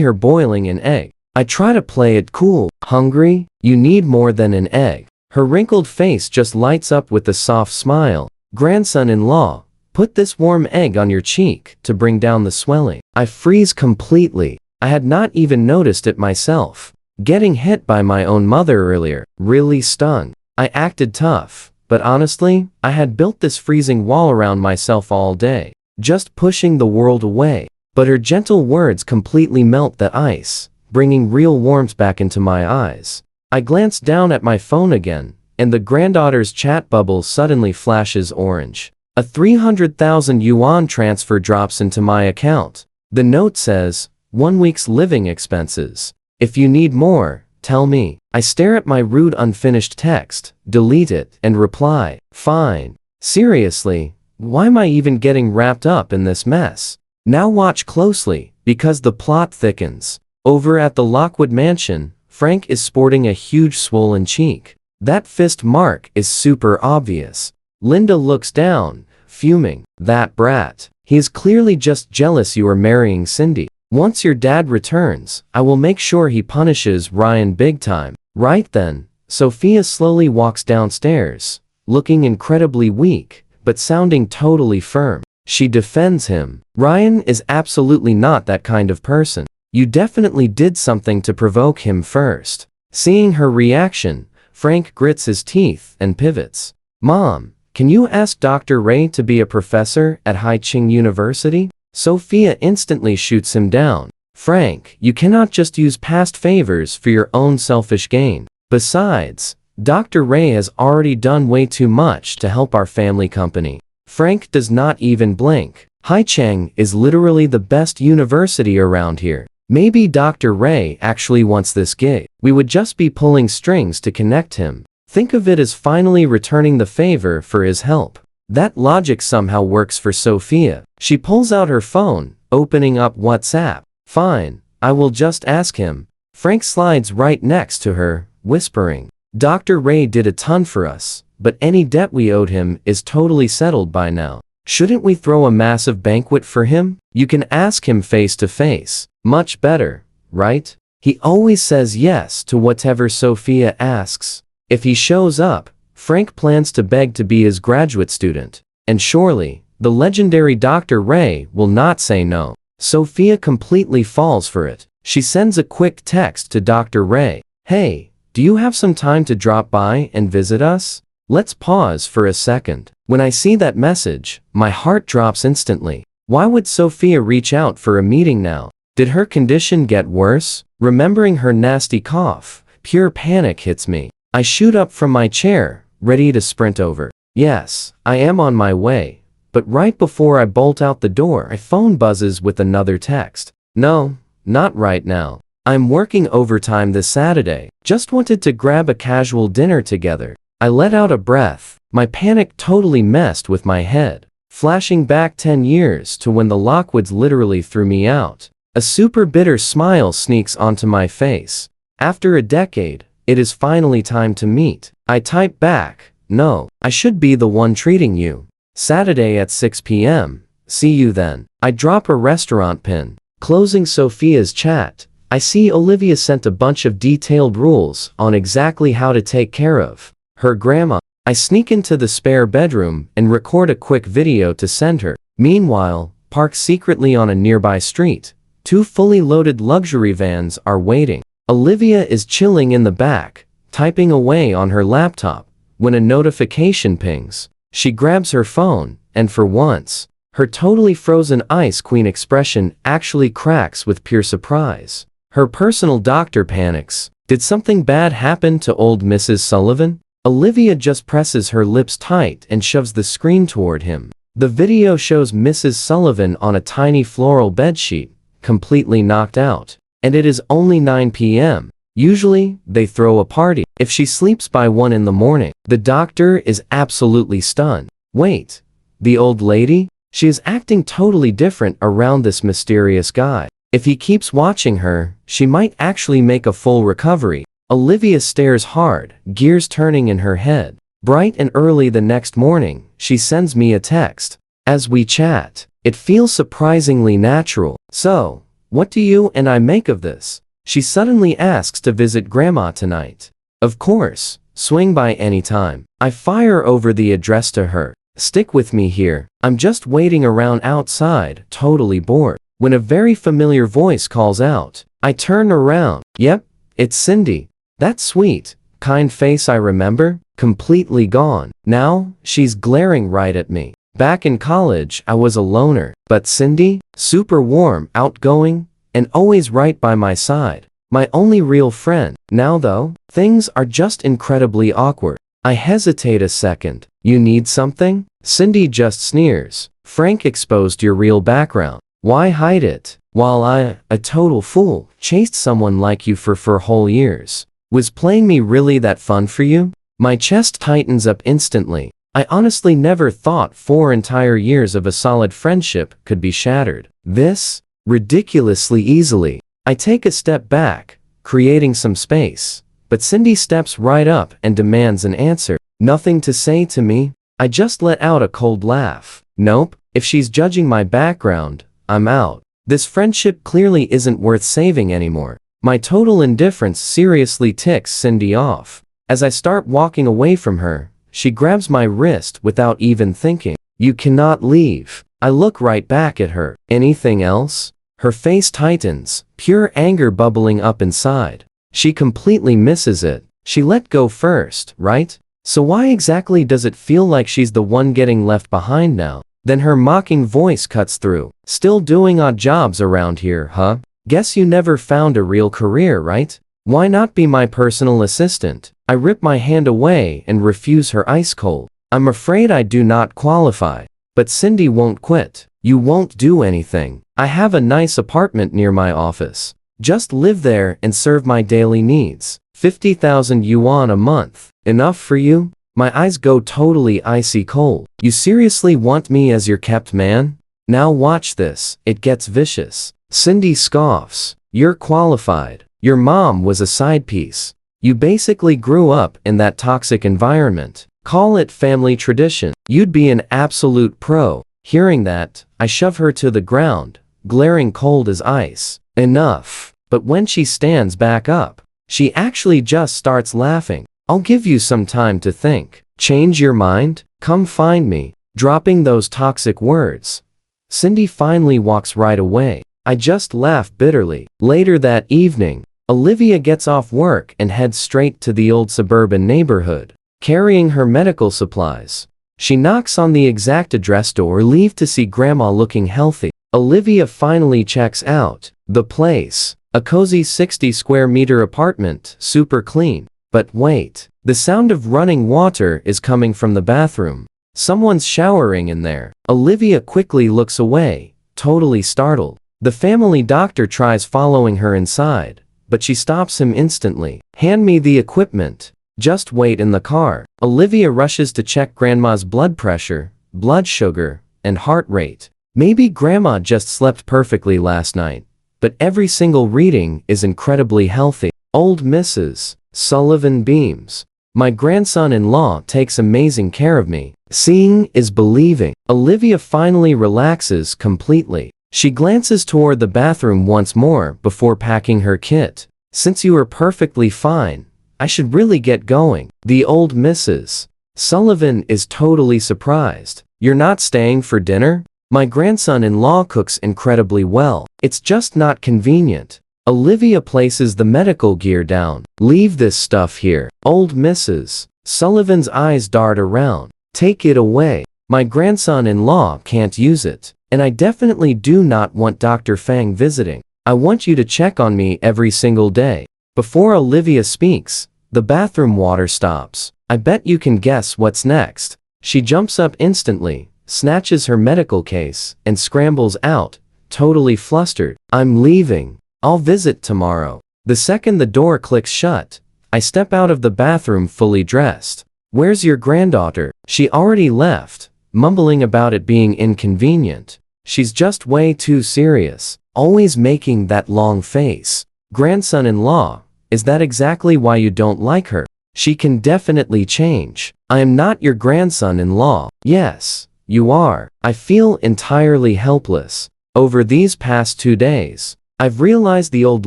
her boiling an egg. I try to play it cool. "Hungry? You need more than an egg." Her wrinkled face just lights up with a soft smile. "Grandson-in-law, put this warm egg on your cheek to bring down the swelling." I freeze completely. I had not even noticed it myself. Getting hit by my own mother earlier really stung. I acted tough, but honestly, I had built this freezing wall around myself all day, just pushing the world away. But her gentle words completely melt the ice, bringing real warmth back into my eyes. I glance down at my phone again, and the granddaughter's chat bubble suddenly flashes orange. A 300,000 yuan transfer drops into my account. The note says, "1 week's living expenses. If you need more, tell me." I stare at my rude unfinished text, delete it, and reply, "Fine." Seriously, why am I even getting wrapped up in this mess? Now watch closely, because the plot thickens. Over at the Lockwood mansion, Frank is sporting a huge swollen cheek. That fist mark is super obvious. Linda looks down, fuming. "That brat. He is clearly just jealous you are marrying Cindy. Once your dad returns, I will make sure he punishes Ryan big time." Right then, Sophia slowly walks downstairs, looking incredibly weak, but sounding totally firm. She defends him. "Ryan is absolutely not that kind of person. You definitely did something to provoke him first." Seeing her reaction, Frank grits his teeth and pivots. "Mom, can you ask Dr. Ray to be a professor at Haiching University?" Sophia instantly shoots him down. "Frank, you cannot just use past favors for your own selfish gain. Besides, Dr. Ray has already done way too much to help our family company." Frank does not even blink. "Haicheng is literally the best university around here. Maybe Dr. Ray actually wants this gig. We would just be pulling strings to connect him. Think of it as finally returning the favor for his help." That logic somehow works for Sophia. She pulls out her phone, opening up WhatsApp. "Fine, I will just ask him." Frank slides right next to her, whispering, "Dr. Ray did a ton for us, but any debt we owed him is totally settled by now. Shouldn't we throw a massive banquet for him? You can ask him face to face. Much better, right?" He always says yes to whatever Sophia asks. If he shows up, Frank plans to beg to be his graduate student. And surely, the legendary Dr. Ray will not say no. Sophia completely falls for it. She sends a quick text to Dr. Ray. "Hey, do you have some time to drop by and visit us? Let's pause for a second. When I see that message, my heart drops instantly. Why would Sophia reach out for a meeting now? Did her condition get worse? Remembering her nasty cough, pure panic hits me. I shoot up from my chair, ready to sprint over. Yes, I am on my way. But right before I bolt out the door, my phone buzzes with another text. No, not right now. I'm working overtime this Saturday. Just wanted to grab a casual dinner together. I let out a breath. My panic totally messed with my head. Flashing back 10 years to when the Lockwoods literally threw me out. A super bitter smile sneaks onto my face. After a decade, it is finally time to meet. I type back, no, I should be the one treating you. Saturday at 6 p.m. See you then. I drop a restaurant pin. Closing Sophia's chat, I see Olivia sent a bunch of detailed rules on exactly how to take care of her grandma. I sneak into the spare bedroom and record a quick video to send her. Meanwhile, parked secretly on a nearby street, 2 fully loaded luxury vans are waiting. Olivia is chilling in the back, typing away on her laptop, when a notification pings. She grabs her phone, and for once, her totally frozen ice queen expression actually cracks with pure surprise. Her personal doctor panics. Did something bad happen to old Mrs. Sullivan? Olivia just presses her lips tight and shoves the screen toward him. The video shows Mrs. Sullivan on a tiny floral bedsheet, completely knocked out. And it is only 9 p.m. Usually, they throw a party if she sleeps by 1 in the morning. The doctor is absolutely stunned. Wait, the old lady? She is acting totally different around this mysterious guy. If he keeps watching her, she might actually make a full recovery. Olivia stares hard, gears turning in her head. Bright and early the next morning, she sends me a text. As we chat, it feels surprisingly natural. So, what do you and I make of this? She suddenly asks to visit Grandma tonight. Of course, swing by anytime. I fire over the address to her. Stick with me here. I'm just waiting around outside, totally bored. When a very familiar voice calls out, I turn around. Yep, it's Cindy. That sweet, kind face I remember, completely gone. Now, she's glaring right at me. Back in college, I was a loner, but Cindy, super warm, outgoing, and always right by my side. My only real friend. Now though, things are just incredibly awkward. I hesitate a second. You need something? Cindy just sneers. Frank exposed your real background. Why hide it? While I, a total fool, chased someone like you for 4 whole years. Was playing me really that fun for you? My chest tightens up instantly. I honestly never thought 4 entire years of a solid friendship could be shattered this ridiculously easily. I take a step back, creating some space. But Cindy steps right up and demands an answer. Nothing to say to me? I just let out a cold laugh. Nope, if she's judging my background, I'm out. This friendship clearly isn't worth saving anymore. My total indifference seriously ticks Cindy off. As I start walking away from her, she grabs my wrist without even thinking. You cannot leave. I look right back at her. Anything else? Her face tightens, pure anger bubbling up inside. She completely misses it. She let go first, right? So why exactly does it feel like she's the one getting left behind now? Then her mocking voice cuts through. Still doing odd jobs around here, huh? Guess you never found a real career, right? Why not be my personal assistant? I rip my hand away and refuse her ice cold. I'm afraid I do not qualify. But Cindy won't quit. You won't do anything. I have a nice apartment near my office. Just live there and serve my daily needs. 50,000 yuan a month. Enough for you? My eyes go totally icy cold. You seriously want me as your kept man? Now watch this. It gets vicious. Cindy scoffs. You're qualified. Your mom was a side piece. You basically grew up in that toxic environment. Call it family tradition. You'd be an absolute pro. Hearing that, I shove her to the ground, glaring cold as ice. Enough. But when she stands back up, she actually just starts laughing. I'll give you some time to think. Change your mind? Come find me. Dropping those toxic words, Cindy finally walks right away. I just laugh bitterly. Later that evening, Olivia gets off work and heads straight to the old suburban neighborhood. carrying her medical supplies. She knocks on the exact address door, leave to see Grandma looking healthy. Olivia finally checks out. The place. A cozy 60 square meter apartment, super clean. But wait. The sound of running water is coming from the bathroom. Someone's showering in there. Olivia quickly looks away, totally startled. The family doctor tries following her inside, but she stops him instantly. Hand me the equipment. Just wait in the car. Olivia rushes to check Grandma's blood pressure, blood sugar, and heart rate. Maybe Grandma just slept perfectly last night, but every single reading is incredibly healthy. Old Mrs. Sullivan beams. My grandson-in-law takes amazing care of me. Seeing is believing. Olivia finally relaxes completely. She glances toward the bathroom once more before packing her kit. Since you are perfectly fine, I should really get going. The old Mrs. Sullivan is totally surprised. You're not staying for dinner? My grandson-in-law cooks incredibly well. It's just not convenient. Olivia places the medical gear down. Leave this stuff here. Old Mrs. Sullivan's eyes dart around. Take it away. My grandson-in-law can't use it. And I definitely do not want Dr. Fang visiting. I want you to check on me every single day. Before Olivia speaks, the bathroom water stops. I bet you can guess what's next. She jumps up instantly, snatches her medical case, and scrambles out, totally flustered. I'm leaving. I'll visit tomorrow. The second the door clicks shut, I step out of the bathroom fully dressed. Where's your granddaughter? She already left, mumbling about it being inconvenient. She's just way too serious, always making that long face. Grandson-in-law, is that exactly why you don't like her? She can definitely change. I am not your grandson-in-law. Yes, you are. I feel entirely helpless. Over these past 2 days, I've realized the old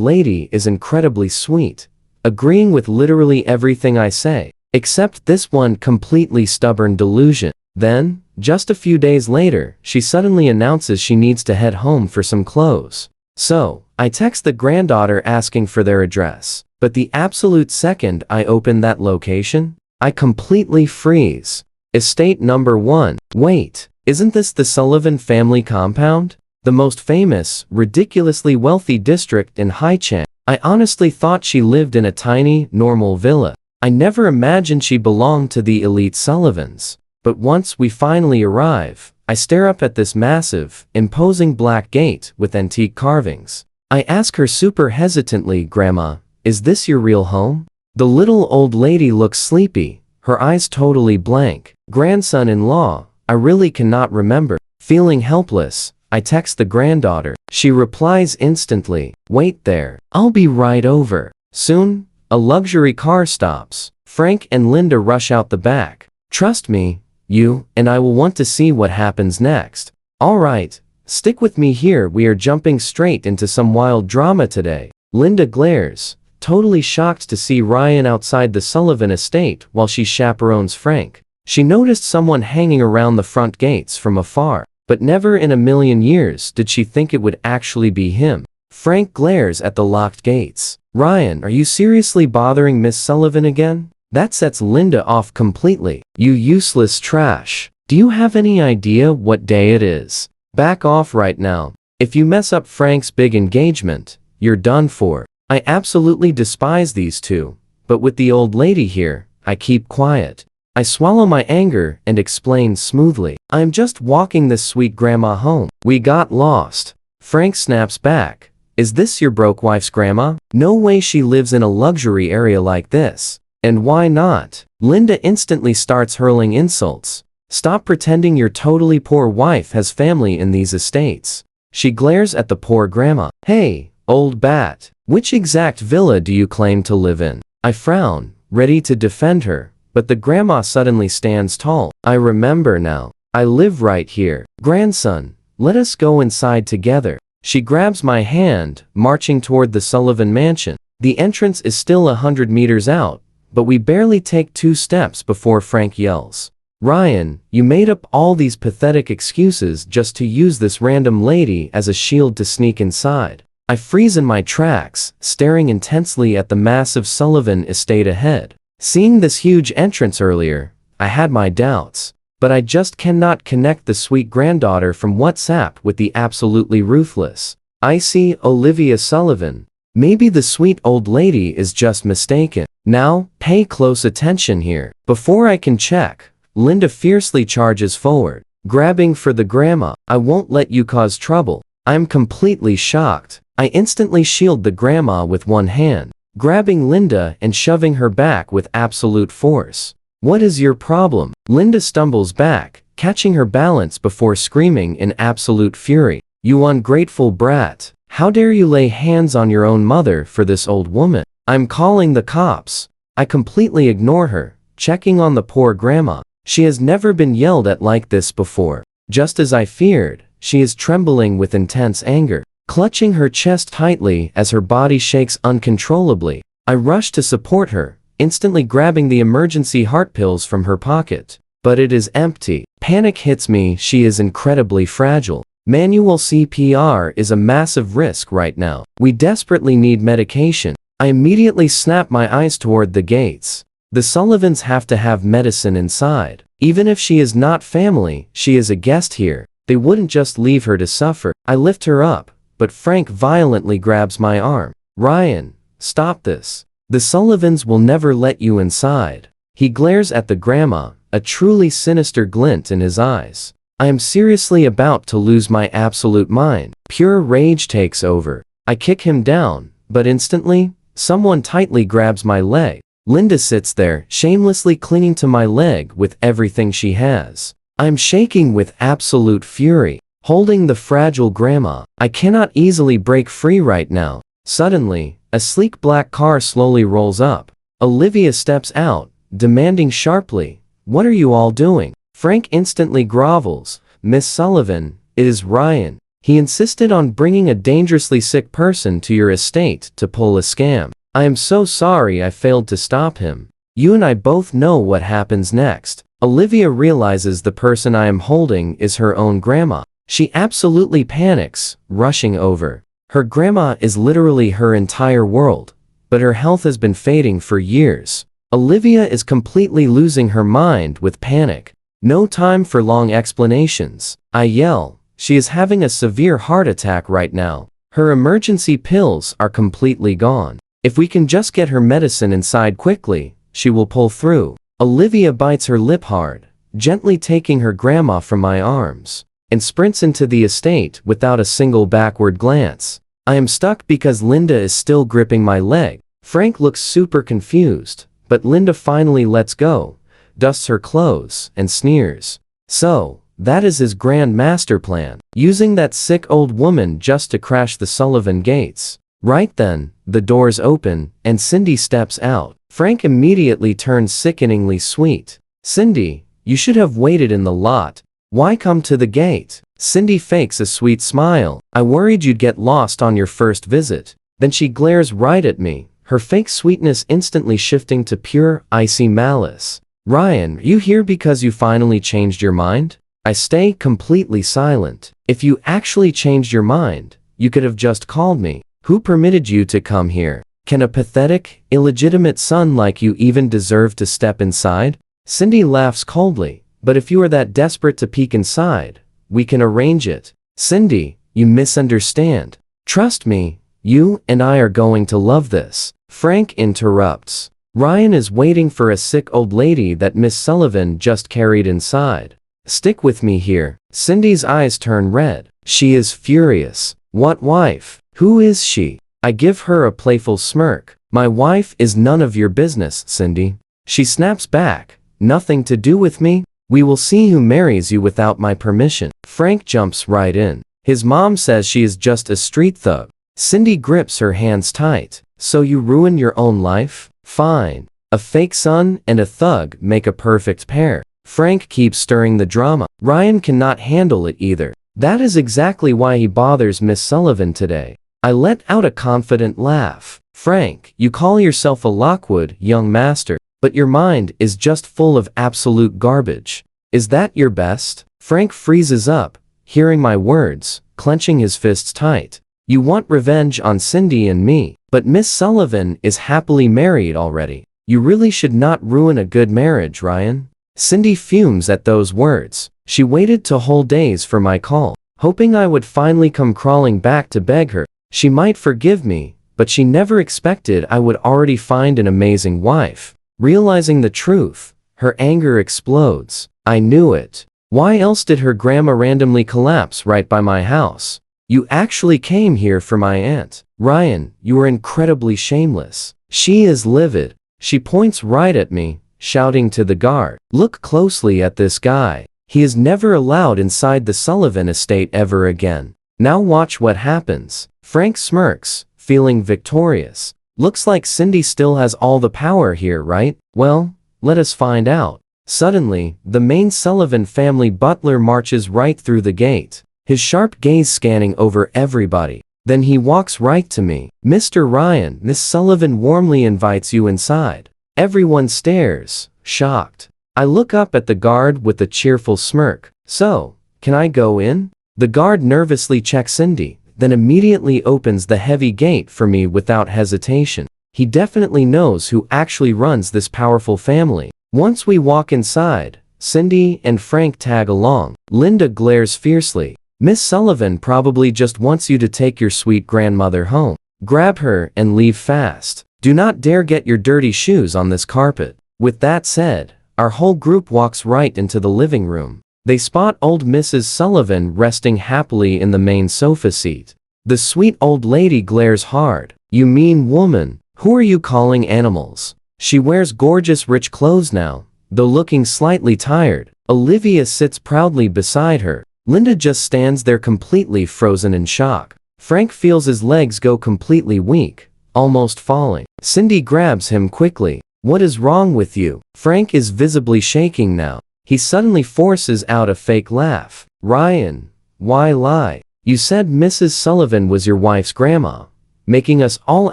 lady is incredibly sweet, agreeing with literally everything I say, except this one completely stubborn delusion. Then, just a few days later, she suddenly announces she needs to head home for some clothes. So, I text the granddaughter asking for their address, but the absolute second I open that location, I completely freeze. Estate number 1. Wait, isn't this the Sullivan family compound? The most famous, ridiculously wealthy district in Haichang. I honestly thought she lived in a tiny, normal villa. I never imagined she belonged to the elite Sullivans. But once we finally arrive, I stare up at this massive, imposing black gate with antique carvings. I ask her super hesitantly, Grandma, is this your real home? The little old lady looks sleepy, her eyes totally blank. Grandson-in-law, I really cannot remember. Feeling helpless, I text the granddaughter. She replies instantly, wait there, I'll be right over. Soon, a luxury car stops. Frank and Linda rush out the back. Trust me, you and I will want to see what happens next. Alright, stick with me here, we are jumping straight into some wild drama today. Linda glares, totally shocked to see Ryan outside the Sullivan estate while she chaperones Frank. She noticed someone hanging around the front gates from afar. But never in a million years did she think it would actually be him. Frank glares at the locked gates. Ryan, are you seriously bothering Miss Sullivan again? That sets Linda off completely. You useless trash. Do you have any idea what day it is? Back off right now. If you mess up Frank's big engagement, you're done for. I absolutely despise these two, but with the old lady here, I keep quiet. I swallow my anger and explain smoothly. I'm just walking this sweet grandma home. We got lost. Frank snaps back. Is this your broke wife's grandma? No way, she lives in a luxury area like this. And why not? Linda instantly starts hurling insults. Stop pretending your totally poor wife has family in these estates. She glares at the poor grandma. Hey, old bat, which exact villa do you claim to live in? I frown, ready to defend her. But the grandma suddenly stands tall. I remember now. I live right here. Grandson, let us go inside together. She grabs my hand, marching toward the Sullivan mansion. The entrance is still 100 meters out, but we barely take 2 steps before Frank yells. Ryan, you made up all these pathetic excuses just to use this random lady as a shield to sneak inside. I freeze in my tracks, staring intensely at the massive Sullivan estate ahead. Seeing this huge entrance earlier, I had my doubts. But I just cannot connect the sweet granddaughter from WhatsApp with the absolutely ruthless, icy Olivia Sullivan. Maybe the sweet old lady is just mistaken. Now, pay close attention here. Before I can check, Linda fiercely charges forward, grabbing for the grandma. I won't let you cause trouble. I'm completely shocked. I instantly shield the grandma with one hand, grabbing Linda and shoving her back with absolute force. What is your problem? Linda stumbles back, catching her balance before screaming in absolute fury. You ungrateful brat. How dare you lay hands on your own mother for this old woman? I'm calling the cops. I completely ignore her, checking on the poor grandma. She has never been yelled at like this before. Just as I feared, she is trembling with intense anger, clutching her chest tightly as her body shakes uncontrollably. I rush to support her, instantly grabbing the emergency heart pills from her pocket. But it is empty. Panic hits me. She is incredibly fragile. Manual CPR is a massive risk right now. We desperately need medication. I immediately snap my eyes toward the gates. The Sullivans have to have medicine inside. Even if she is not family, she is a guest here. They wouldn't just leave her to suffer. I lift her up, but Frank violently grabs my arm. Ryan, stop this. The Sullivans will never let you inside. He glares at the grandma, a truly sinister glint in his eyes. I am seriously about to lose my absolute mind. Pure rage takes over. I kick him down, but instantly, someone tightly grabs my leg. Linda sits there, shamelessly clinging to my leg with everything she has. I'm shaking with absolute fury, holding the fragile grandma. I cannot easily break free right now. Suddenly, a sleek black car slowly rolls up. Olivia steps out, demanding sharply, "What are you all doing?" Frank instantly grovels. "Miss Sullivan, it is Ryan. He insisted on bringing a dangerously sick person to your estate to pull a scam. I am so sorry I failed to stop him. You and I both know what happens next." Olivia realizes the person I am holding is her own grandma. She absolutely panics, rushing over. Her grandma is literally her entire world, but her health has been fading for years. Olivia is completely losing her mind with panic. No time for long explanations. I yell, "She is having a severe heart attack right now. Her emergency pills are completely gone. If we can just get her medicine inside quickly, she will pull through." Olivia bites her lip hard, gently taking her grandma from my arms, and sprints into the estate without a single backward glance. I am stuck because Linda is still gripping my leg. Frank looks super confused, but Linda finally lets go, dusts her clothes, and sneers. So, that is his grand master plan, using that sick old woman just to crash the Sullivan gates. Right then, the doors open, and Cindy steps out. Frank immediately turns sickeningly sweet. "Cindy, you should have waited in the lot. Why come to the gate?" Cindy fakes a sweet smile. "I worried you'd get lost on your first visit." Then she glares right at me, her fake sweetness instantly shifting to pure, icy malice. "Ryan, are you here because you finally changed your mind?" I stay completely silent. "If you actually changed your mind, you could have just called me. Who permitted you to come here? Can a pathetic, illegitimate son like you even deserve to step inside?" Cindy laughs coldly. "But if you are that desperate to peek inside, we can arrange it." "Cindy, you misunderstand. Trust me, you and I are going to love this." Frank interrupts. "Ryan is waiting for a sick old lady that Miss Sullivan just carried inside. Stick with me here." Cindy's eyes turn red. She is furious. "What wife? Who is she?" I give her a playful smirk. "My wife is none of your business, Cindy." She snaps back. "Nothing to do with me? We will see who marries you without my permission." Frank jumps right in. His mom says she is just a street thug. Cindy grips her hands tight. "So you ruin your own life? Fine. A fake son and a thug make a perfect pair." Frank keeps stirring the drama. Ryan cannot handle it either. That is exactly why he bothers Miss Sullivan today. I let out a confident laugh. "Frank, you call yourself a Lockwood, young master, but your mind is just full of absolute garbage. Is that your best?" Frank freezes up, hearing my words, clenching his fists tight. "You want revenge on Cindy and me, but Miss Sullivan is happily married already. You really should not ruin a good marriage, Ryan. Cindy fumes at those words. She waited till whole days for my call, hoping I would finally come crawling back to beg her. She might forgive me, but she never expected I would already find an amazing wife. Realizing the truth, her anger explodes. I knew it. Why else did her grandma randomly collapse right by my house? You actually came here for my aunt. Ryan, you are incredibly shameless. She is livid. She points right at me, shouting to the guard, "Look closely at this guy. He is never allowed inside the Sullivan estate ever again. Now watch what happens." Frank smirks, feeling victorious. Looks like Cindy still has all the power here, right? Well, let us find out. Suddenly, the main Sullivan family butler marches right through the gate, his sharp gaze scanning over everybody. Then he walks right to me. "Mr. Ryan, Miss Sullivan warmly invites you inside." Everyone stares, shocked. I look up at the guard with a cheerful smirk. "So, can I go in?" The guard nervously checks Cindy, then immediately opens the heavy gate for me without hesitation. He definitely knows who actually runs this powerful family. Once we walk inside, Cindy and Frank tag along. Linda glares fiercely. "Miss Sullivan probably just wants you to take your sweet grandmother home. Grab her and leave fast. Do not dare get your dirty shoes on this carpet." With that said, our whole group walks right into the living room. They spot old Mrs. Sullivan resting happily in the main sofa seat. The sweet old lady glares hard. "You mean woman, who are you calling animals?" She wears gorgeous rich clothes now, though looking slightly tired. Olivia sits proudly beside her. Linda just stands there completely frozen in shock. Frank feels his legs go completely weak, almost falling. Cindy grabs him quickly. "What is wrong with you?" Frank is visibly shaking now. He suddenly forces out a fake laugh. "Ryan, why lie? You said Mrs. Sullivan was your wife's grandma, making us all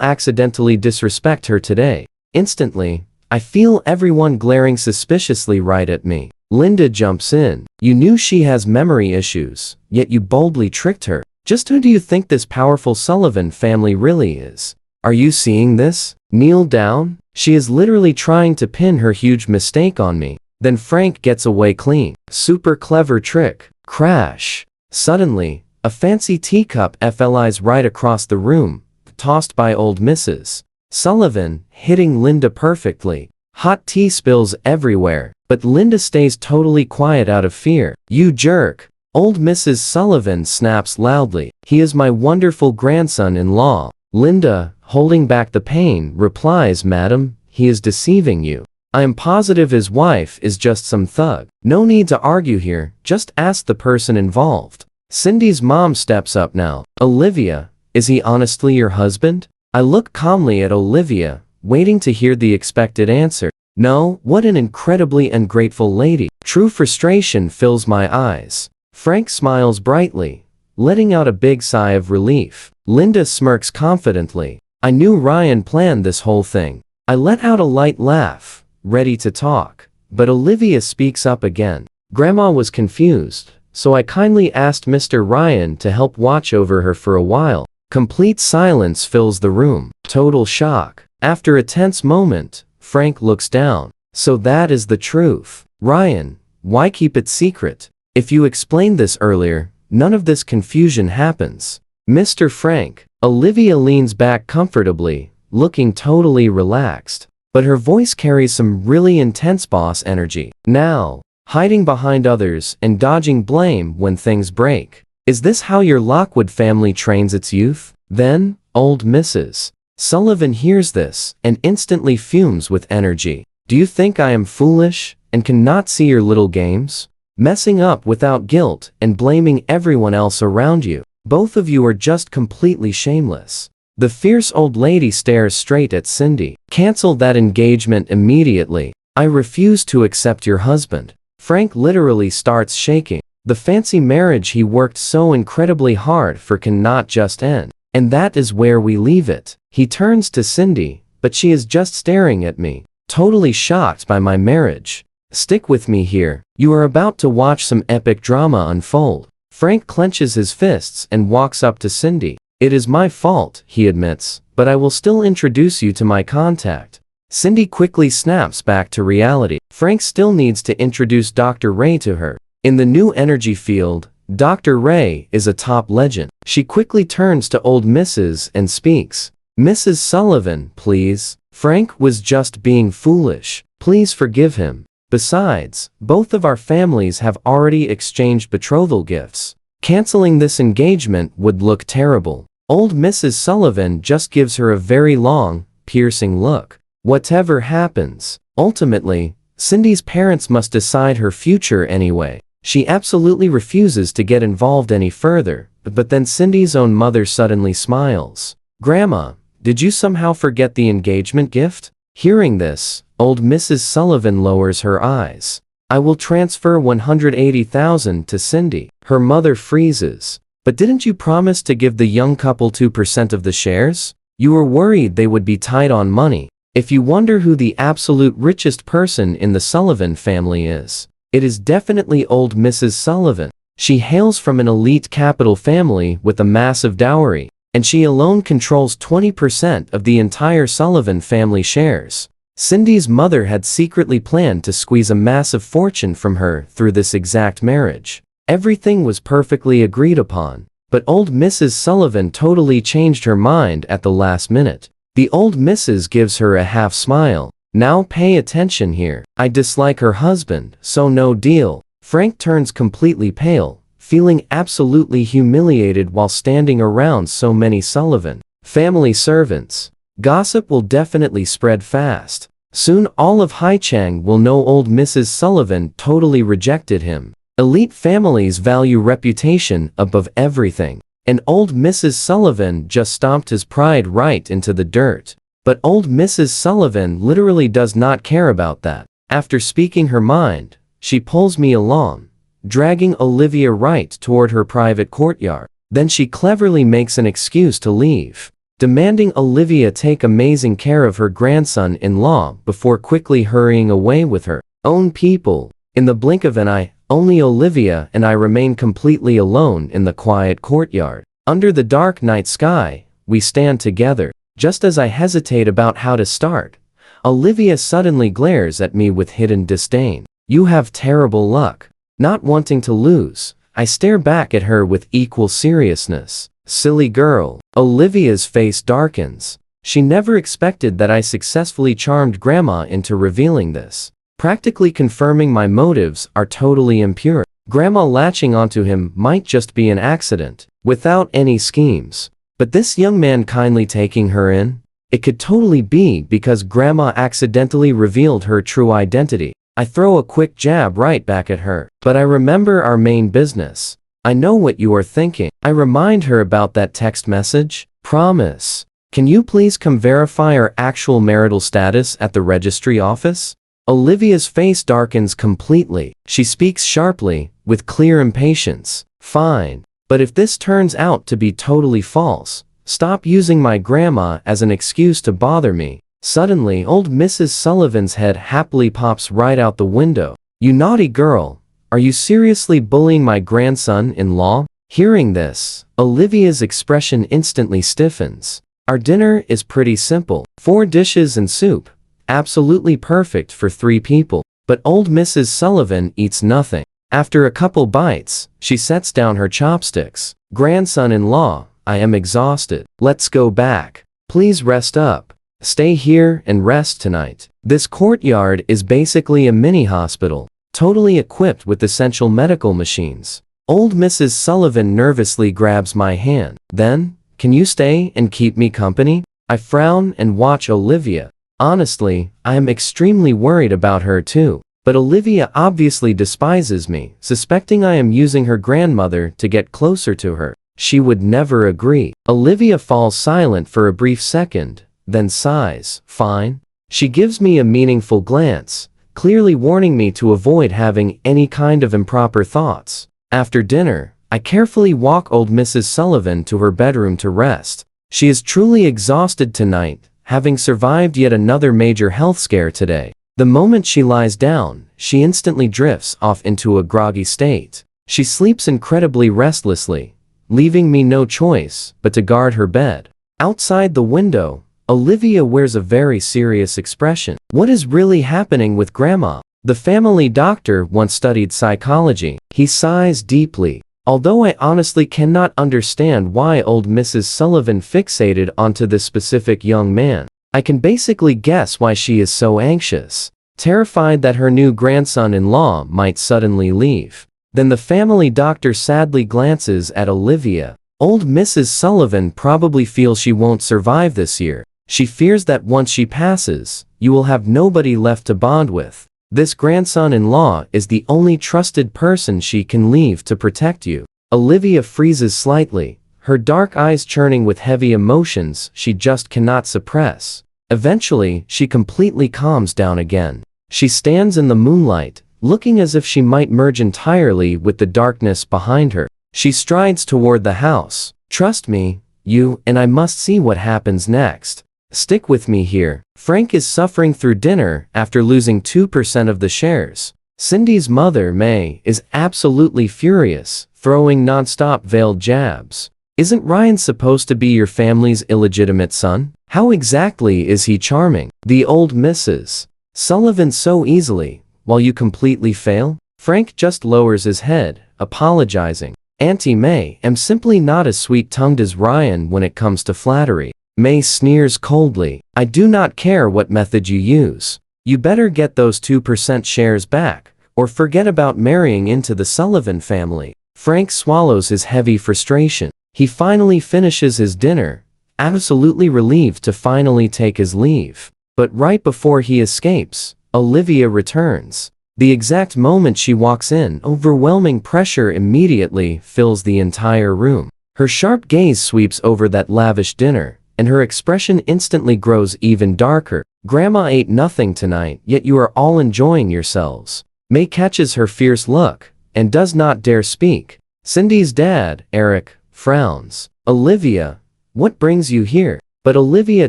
accidentally disrespect her today." Instantly, I feel everyone glaring suspiciously right at me. Linda jumps in. "You knew she has memory issues, yet you boldly tricked her. Just who do you think this powerful Sullivan family really is? Are you seeing this? Kneel down." She is literally trying to pin her huge mistake on me. Then Frank gets away clean. Super clever trick. Crash. Suddenly, a fancy teacup flies right across the room, tossed by old Mrs. Sullivan, hitting Linda perfectly. Hot tea spills everywhere, but Linda stays totally quiet out of fear. "You jerk." Old Mrs. Sullivan snaps loudly. "He is my wonderful grandson-in-law." Linda, holding back the pain, replies, "Madam, he is deceiving you. I am positive his wife is just some thug. No need to argue here, just ask the person involved." Cindy's mom steps up now. "Olivia, is he honestly your husband?" I look calmly at Olivia, waiting to hear the expected answer. "No." What an incredibly ungrateful lady. True frustration fills my eyes. Frank smiles brightly, letting out a big sigh of relief. Linda smirks confidently. I knew Ryan planned this whole thing. I let out a light laugh, ready to talk, but Olivia speaks up again. "Grandma was confused, so I kindly asked Mr. Ryan to help watch over her for a while." Complete silence fills the room. Total shock. After a tense moment, Frank looks down. "So that is the truth. Ryan, why keep it secret? If you explained this earlier, none of this confusion happens." "Mr. Frank." Olivia leans back comfortably, looking totally relaxed, but her voice carries some really intense boss energy. "Now, hiding behind others and dodging blame when things break. Is this how your Lockwood family trains its youth?" Then, old Mrs. Sullivan hears this and instantly fumes with energy. "Do you think I am foolish and cannot see your little games? Messing up without guilt and blaming everyone else around you. Both of you are just completely shameless." The fierce old lady stares straight at Cindy. "Cancel that engagement immediately. I refuse to accept your husband." Frank literally starts shaking. The fancy marriage he worked so incredibly hard for cannot just end. And that is where we leave it. He turns to Cindy, but she is just staring at me, totally shocked by my marriage. "Stick with me here. You are about to watch some epic drama unfold." Frank clenches his fists and walks up to Cindy. "It is my fault," he admits, "but I will still introduce you to my contact. Cindy quickly snaps back to reality. Frank still needs to introduce Dr. Ray to her. In the new energy field, Dr. Ray is a top legend. She quickly turns to old Mrs. and speaks. Mrs. Sullivan, please. Frank was just being foolish. Please forgive him. Besides, both of our families have already exchanged betrothal gifts. Canceling this engagement would look terrible. Old Mrs. Sullivan just gives her a very long, piercing look. Whatever happens, ultimately, Cindy's parents must decide her future anyway. She absolutely refuses to get involved any further, but then Cindy's own mother suddenly smiles. Grandma, did you somehow forget the engagement gift? Hearing this, old Mrs. Sullivan lowers her eyes. I will transfer $180,000 to Cindy. Her mother freezes. But didn't you promise to give the young couple 2% of the shares? You were worried they would be tight on money. If you wonder who the absolute richest person in the Sullivan family is, it is definitely old Mrs. Sullivan. She hails from an elite capital family with a massive dowry, and she alone controls 20% of the entire Sullivan family shares. Cindy's mother had secretly planned to squeeze a massive fortune from her through this exact marriage. Everything was perfectly agreed upon, but old Mrs. Sullivan totally changed her mind at the last minute. The old Mrs. gives her a half smile. Now pay attention here. I dislike her husband, so no deal. Frank turns completely pale, feeling absolutely humiliated while standing around so many Sullivan family servants. Gossip will definitely spread fast. Soon all of Haichang will know old Mrs. Sullivan totally rejected him. Elite families value reputation above everything, and old Mrs. Sullivan just stomped his pride right into the dirt. But old Mrs. Sullivan literally does not care about that. After speaking her mind, she pulls me along, dragging Olivia right toward her private courtyard. Then she cleverly makes an excuse to leave, demanding Olivia take amazing care of her grandson-in-law before quickly hurrying away with her own people. In the blink of an eye, only Olivia and I remain completely alone in the quiet courtyard. Under the dark night sky, we stand together. Just as I hesitate about how to start, Olivia suddenly glares at me with hidden disdain. You have terrible luck. Not wanting to lose, I stare back at her with equal seriousness. Silly girl. Olivia's face darkens. She never expected that I successfully charmed Grandma into revealing this, practically confirming my motives are totally impure. Grandma latching onto him might just be an accident, without any schemes. But this young man kindly taking her in? It could totally be because Grandma accidentally revealed her true identity. I throw a quick jab right back at her. But I remember our main business. I know what you are thinking. I remind her about that text message. Promise. Can you please come verify our actual marital status at the registry office? Olivia's face darkens completely. She speaks sharply, with clear impatience. Fine. But if this turns out to be totally false, stop using my grandma as an excuse to bother me. Suddenly, old Mrs. Sullivan's head happily pops right out the window. You naughty girl, are you seriously bullying my grandson-in-law? Hearing this, Olivia's expression instantly stiffens. Our dinner is pretty simple. 4 dishes and soup. Absolutely perfect for 3 people. But old Mrs. Sullivan eats nothing. After a couple bites, she sets down her chopsticks. Grandson-in-law, I am exhausted. Let's go back. Please rest up. Stay here and rest tonight. This courtyard is basically a mini hospital, totally equipped with essential medical machines. Old Mrs. Sullivan nervously grabs my hand. Then, can you stay and keep me company? I frown and watch Olivia. Honestly, I am extremely worried about her too. But Olivia obviously despises me, suspecting I am using her grandmother to get closer to her. She would never agree. Olivia falls silent for a brief second, then sighs. Fine. She gives me a meaningful glance, clearly warning me to avoid having any kind of improper thoughts. After dinner, I carefully walk old Mrs. Sullivan to her bedroom to rest. She is truly exhausted tonight, having survived yet another major health scare today. The moment she lies down, she instantly drifts off into a groggy state. She sleeps incredibly restlessly, leaving me no choice but to guard her bed. Outside the window, Olivia wears a very serious expression. What is really happening with Grandma? The family doctor once studied psychology. He sighs deeply. Although I honestly cannot understand why old Mrs. Sullivan fixated onto this specific young man, I can basically guess why she is so anxious, terrified that her new grandson-in-law might suddenly leave. Then the family doctor sadly glances at Olivia. Old Mrs. Sullivan probably feels she won't survive this year. She fears that once she passes, you will have nobody left to bond with. This grandson-in-law is the only trusted person she can leave to protect you. Olivia freezes slightly, her dark eyes churning with heavy emotions she just cannot suppress. Eventually, she completely calms down again. She stands in the moonlight, looking as if she might merge entirely with the darkness behind her. She strides toward the house. Trust me, you and I must see what happens next. Stick with me here. Frank is suffering through dinner after losing 2% of the shares. Cindy's mother, May, is absolutely furious, throwing non-stop veiled jabs. Isn't Ryan supposed to be your family's illegitimate son? How exactly is he charming? The old Mrs. Sullivan so easily, while you completely fail? Frank just lowers his head, apologizing. Auntie May, I'm simply not as sweet-tongued as Ryan when it comes to flattery. May sneers coldly. I do not care what method you use. You better get those 2% shares back, or forget about marrying into the Sullivan family. Frank swallows his heavy frustration. He finally finishes his dinner, absolutely relieved to finally take his leave. But right before he escapes, Olivia returns. The exact moment she walks in, overwhelming pressure immediately fills the entire room. Her sharp gaze sweeps over that lavish dinner, and her expression instantly grows even darker. Grandma ate nothing tonight, yet you are all enjoying yourselves. May catches her fierce look, and does not dare speak. Cindy's dad, Eric, frowns. Olivia, what brings you here? But Olivia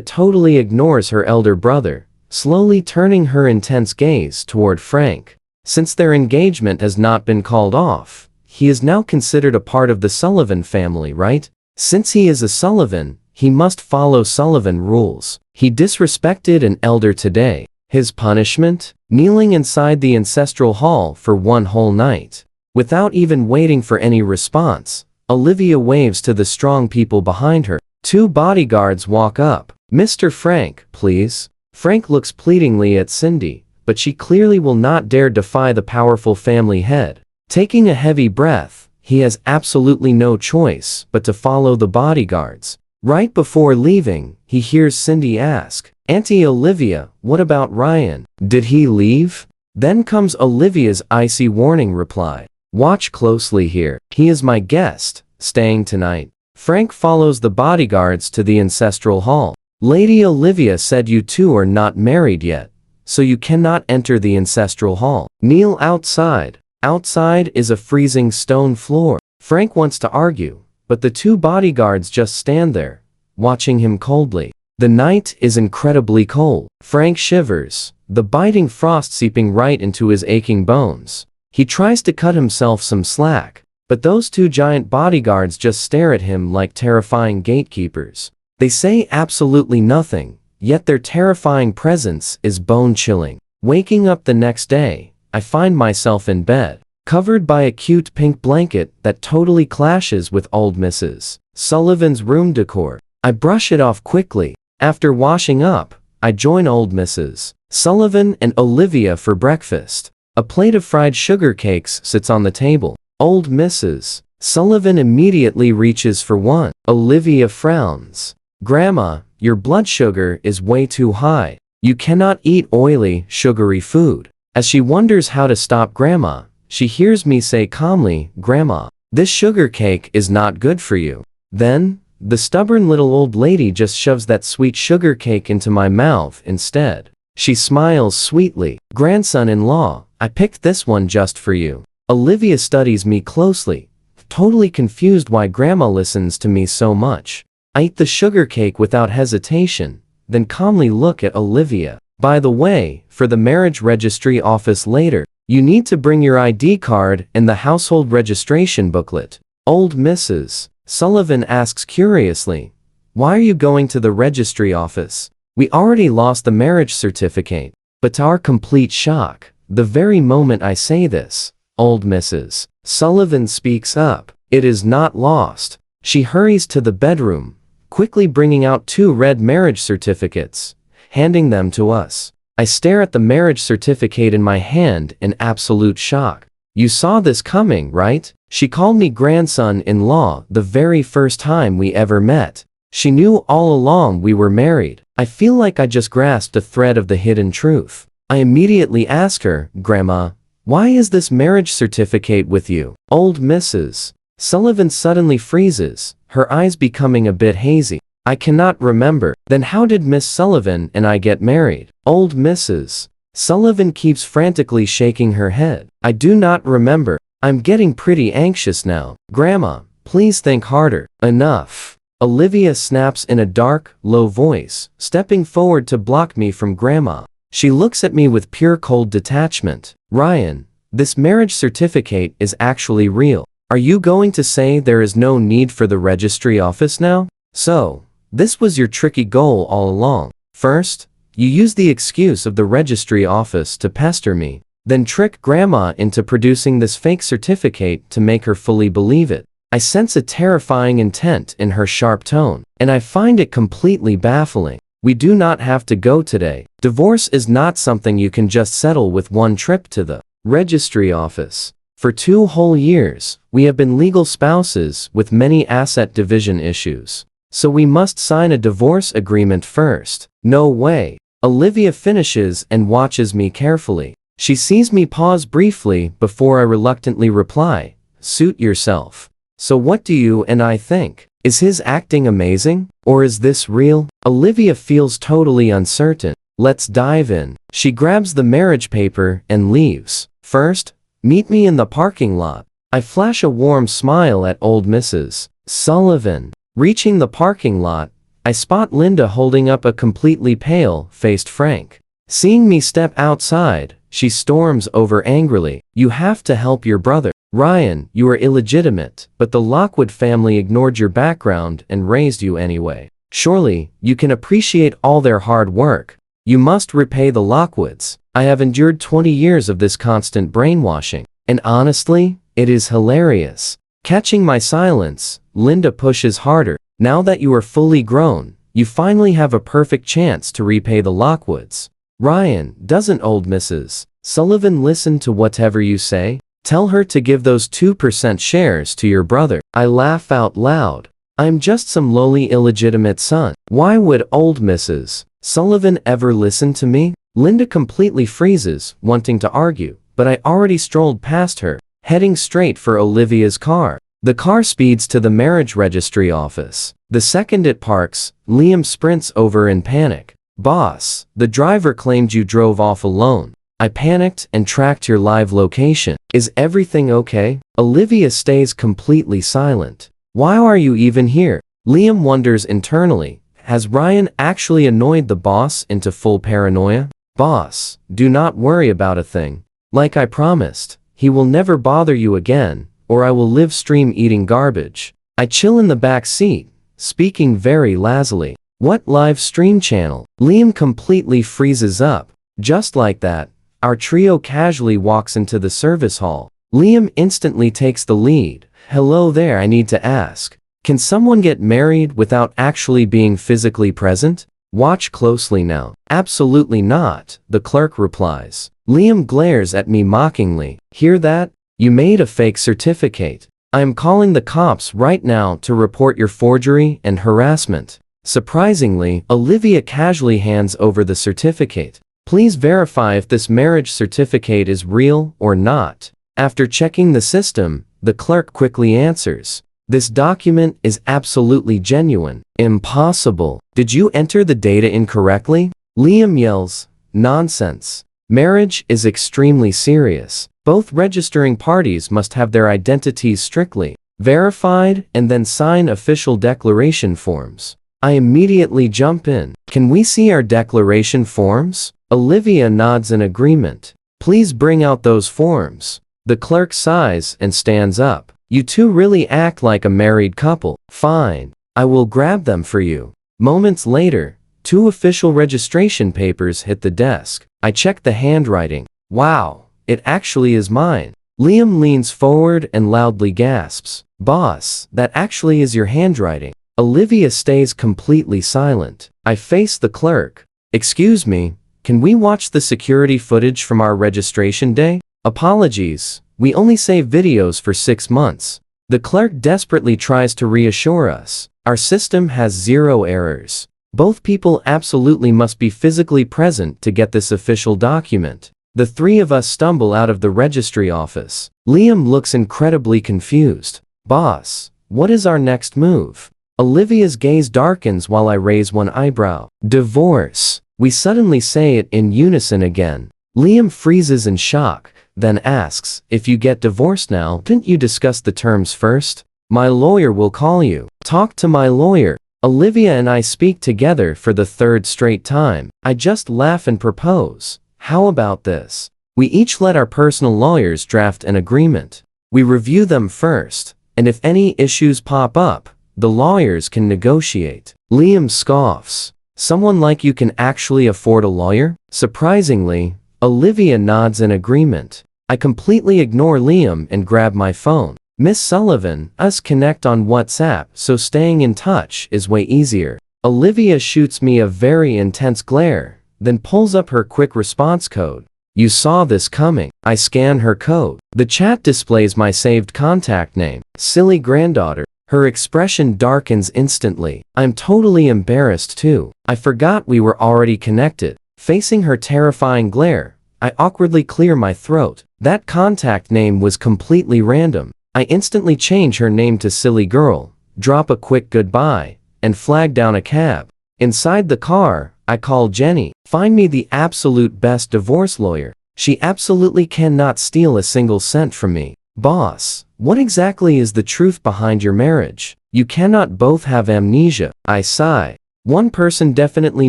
totally ignores her elder brother, slowly turning her intense gaze toward Frank. Since their engagement has not been called off, he is now considered a part of the Sullivan family, right? Since he is a Sullivan, he must follow Sullivan rules. He disrespected an elder today. His punishment? Kneeling inside the ancestral hall for one whole night. Without even waiting for any response, Olivia waves to the strong people behind her. Two bodyguards walk up. Mr. Frank, please. Frank looks pleadingly at Cindy, but she clearly will not dare defy the powerful family head. Taking a heavy breath, he has absolutely no choice but to follow the bodyguards. Right before leaving, he hears Cindy ask, Auntie Olivia, what about Ryan? Did he leave? Then comes Olivia's icy warning reply. Watch closely here. He is my guest, staying tonight. Frank follows the bodyguards to the ancestral hall. Lady Olivia said you two are not married yet, so you cannot enter the ancestral hall. Kneel outside. Outside is a freezing stone floor. Frank wants to argue, but the two bodyguards just stand there, watching him coldly. The night is incredibly cold. Frank shivers, the biting frost seeping right into his aching bones. He tries to cut himself some slack, but those two giant bodyguards just stare at him like terrifying gatekeepers. They say absolutely nothing, yet their terrifying presence is bone-chilling. Waking up the next day, I find myself in bed, covered by a cute pink blanket that totally clashes with old Mrs. Sullivan's room decor. I brush it off quickly. After washing up, I join old Mrs. Sullivan and Olivia for breakfast. A plate of fried sugar cakes sits on the table. Old Mrs. Sullivan immediately reaches for one. Olivia frowns. Grandma, your blood sugar is way too high. You cannot eat oily, sugary food. As she wonders how to stop Grandma, she hears me say calmly, Grandma, this sugar cake is not good for you. Then, the stubborn little old lady just shoves that sweet sugar cake into my mouth instead. She smiles sweetly. Grandson-in-law, I picked this one just for you. Olivia studies me closely, totally confused why Grandma listens to me so much. I eat the sugar cake without hesitation, then calmly look at Olivia. By the way, for the marriage registry office later, you need to bring your ID card and the household registration booklet. Old Mrs. Sullivan asks curiously, why are you going to the registry office? We already lost the marriage certificate. But to our complete shock, the very moment I say this, old Mrs. Sullivan speaks up. It is not lost. She hurries to the bedroom, quickly bringing out 2 red marriage certificates, handing them to us. I stare at the marriage certificate in my hand in absolute shock. You saw this coming, right? She called me grandson-in-law the very first time we ever met. She knew all along we were married. I feel like I just grasped a thread of the hidden truth. I immediately ask her, Grandma, why is this marriage certificate with you? Old Mrs. Sullivan suddenly freezes, her eyes becoming a bit hazy. I cannot remember. Then how did Miss Sullivan and I get married? Old Mrs. Sullivan keeps frantically shaking her head. I do not remember. I'm getting pretty anxious now. Grandma, please think harder. Enough. Olivia snaps in a dark, low voice, stepping forward to block me from Grandma. She looks at me with pure cold detachment. Ryan, this marriage certificate is actually real. Are you going to say there is no need for the registry office now? So, this was your tricky goal all along. First, you used the excuse of the registry office to pester me, then trick Grandma into producing this fake certificate to make her fully believe it. I sense a terrifying intent in her sharp tone, and I find it completely baffling. We do not have to go today. Divorce is not something you can just settle with one trip to the registry office. For 2 whole years, we have been legal spouses with many asset division issues. So we must sign a divorce agreement first. No way. Olivia finishes and watches me carefully. She sees me pause briefly before I reluctantly reply, suit yourself. So what do you and I think? Is his acting amazing? Or is this real? Olivia feels totally uncertain. Let's dive in. She grabs the marriage paper and leaves. First, meet me in the parking lot. I flash a warm smile at old Mrs. Sullivan. Reaching the parking lot, I spot Linda holding up a completely pale-faced Frank. Seeing me step outside, she storms over angrily. You have to help your brother. Ryan, you are illegitimate, but the Lockwood family ignored your background and raised you anyway. Surely, you can appreciate all their hard work. You must repay the Lockwoods. I have endured 20 years of this constant brainwashing, and honestly, it is hilarious. Catching my silence, Linda pushes harder. Now that you are fully grown, you finally have a perfect chance to repay the Lockwoods. Ryan, doesn't old Mrs. Sullivan listen to whatever you say? Tell her to give those 2% shares to your brother. I laugh out loud. I'm just some lowly illegitimate son. Why would old Mrs. Sullivan ever listen to me? Linda completely freezes, wanting to argue, but I already strolled past her, heading straight for Olivia's car. The car speeds to the marriage registry office. The second it parks, Liam sprints over in panic. Boss, the driver claimed you drove off alone. I panicked and tracked your live location. Is everything okay? Olivia stays completely silent. Why are you even here? Liam wonders internally. Has Ryan actually annoyed the boss into full paranoia? Boss, do not worry about a thing. Like I promised, he will never bother you again, or I will live stream eating garbage. I chill in the back seat, speaking very lazily. What live stream channel? Liam completely freezes up. Just like that, our trio casually walks into the service hall. Liam instantly takes the lead. Hello there, I need to ask. Can someone get married without actually being physically present? Watch closely now. Absolutely not, the clerk replies. Liam glares at me mockingly. Hear that? You made a fake certificate. I am calling the cops right now to report your forgery and harassment. Surprisingly, Olivia casually hands over the certificate. Please verify if this marriage certificate is real or not. After checking the system, the clerk quickly answers. This document is absolutely genuine. Impossible. Did you enter the data incorrectly? Liam yells, nonsense. Marriage is extremely serious. Both registering parties must have their identities strictly verified and then sign official declaration forms. I immediately jump in. Can we see our declaration forms? Olivia nods in agreement. Please bring out those forms. The clerk sighs and stands up. You two really act like a married couple. Fine. I will grab them for you. Moments later, 2 official registration papers hit the desk. I check the handwriting. Wow, it actually is mine. Liam leans forward and loudly gasps. Boss, that actually is your handwriting. Olivia stays completely silent. I face the clerk. Excuse me, can we watch the security footage from our registration day? Apologies, we only save videos for 6 months. The clerk desperately tries to reassure us. Our system has 0 errors. Both people absolutely must be physically present to get this official document. The 3 of us stumble out of the registry office. Liam looks incredibly confused. Boss, what is our next move? Olivia's gaze darkens while I raise one eyebrow. Divorce. We suddenly say it in unison again. Liam freezes in shock, then asks, if you get divorced now, didn't you discuss the terms first? My lawyer will call you. Talk to my lawyer. Olivia and I speak together for the 3rd straight time. I just laugh and propose. How about this? We each let our personal lawyers draft an agreement. We review them first, and if any issues pop up, the lawyers can negotiate. Liam scoffs. Someone like you can actually afford a lawyer? Surprisingly, Olivia nods in agreement. I completely ignore Liam and grab my phone. Miss Sullivan, us connect on WhatsApp, so staying in touch is way easier. Olivia shoots me a very intense glare, then pulls up her quick response code. You saw this coming. I scan her code. The chat displays my saved contact name, silly granddaughter. Her expression darkens instantly. I'm totally embarrassed too. I forgot we were already connected. Facing her terrifying glare, I awkwardly clear my throat. That contact name was completely random. I instantly change her name to Silly Girl, drop a quick goodbye, and flag down a cab. Inside the car, I call Jenny. Find me the absolute best divorce lawyer. She absolutely cannot steal a single cent from me. Boss, what exactly is the truth behind your marriage? You cannot both have amnesia. I sigh. One person definitely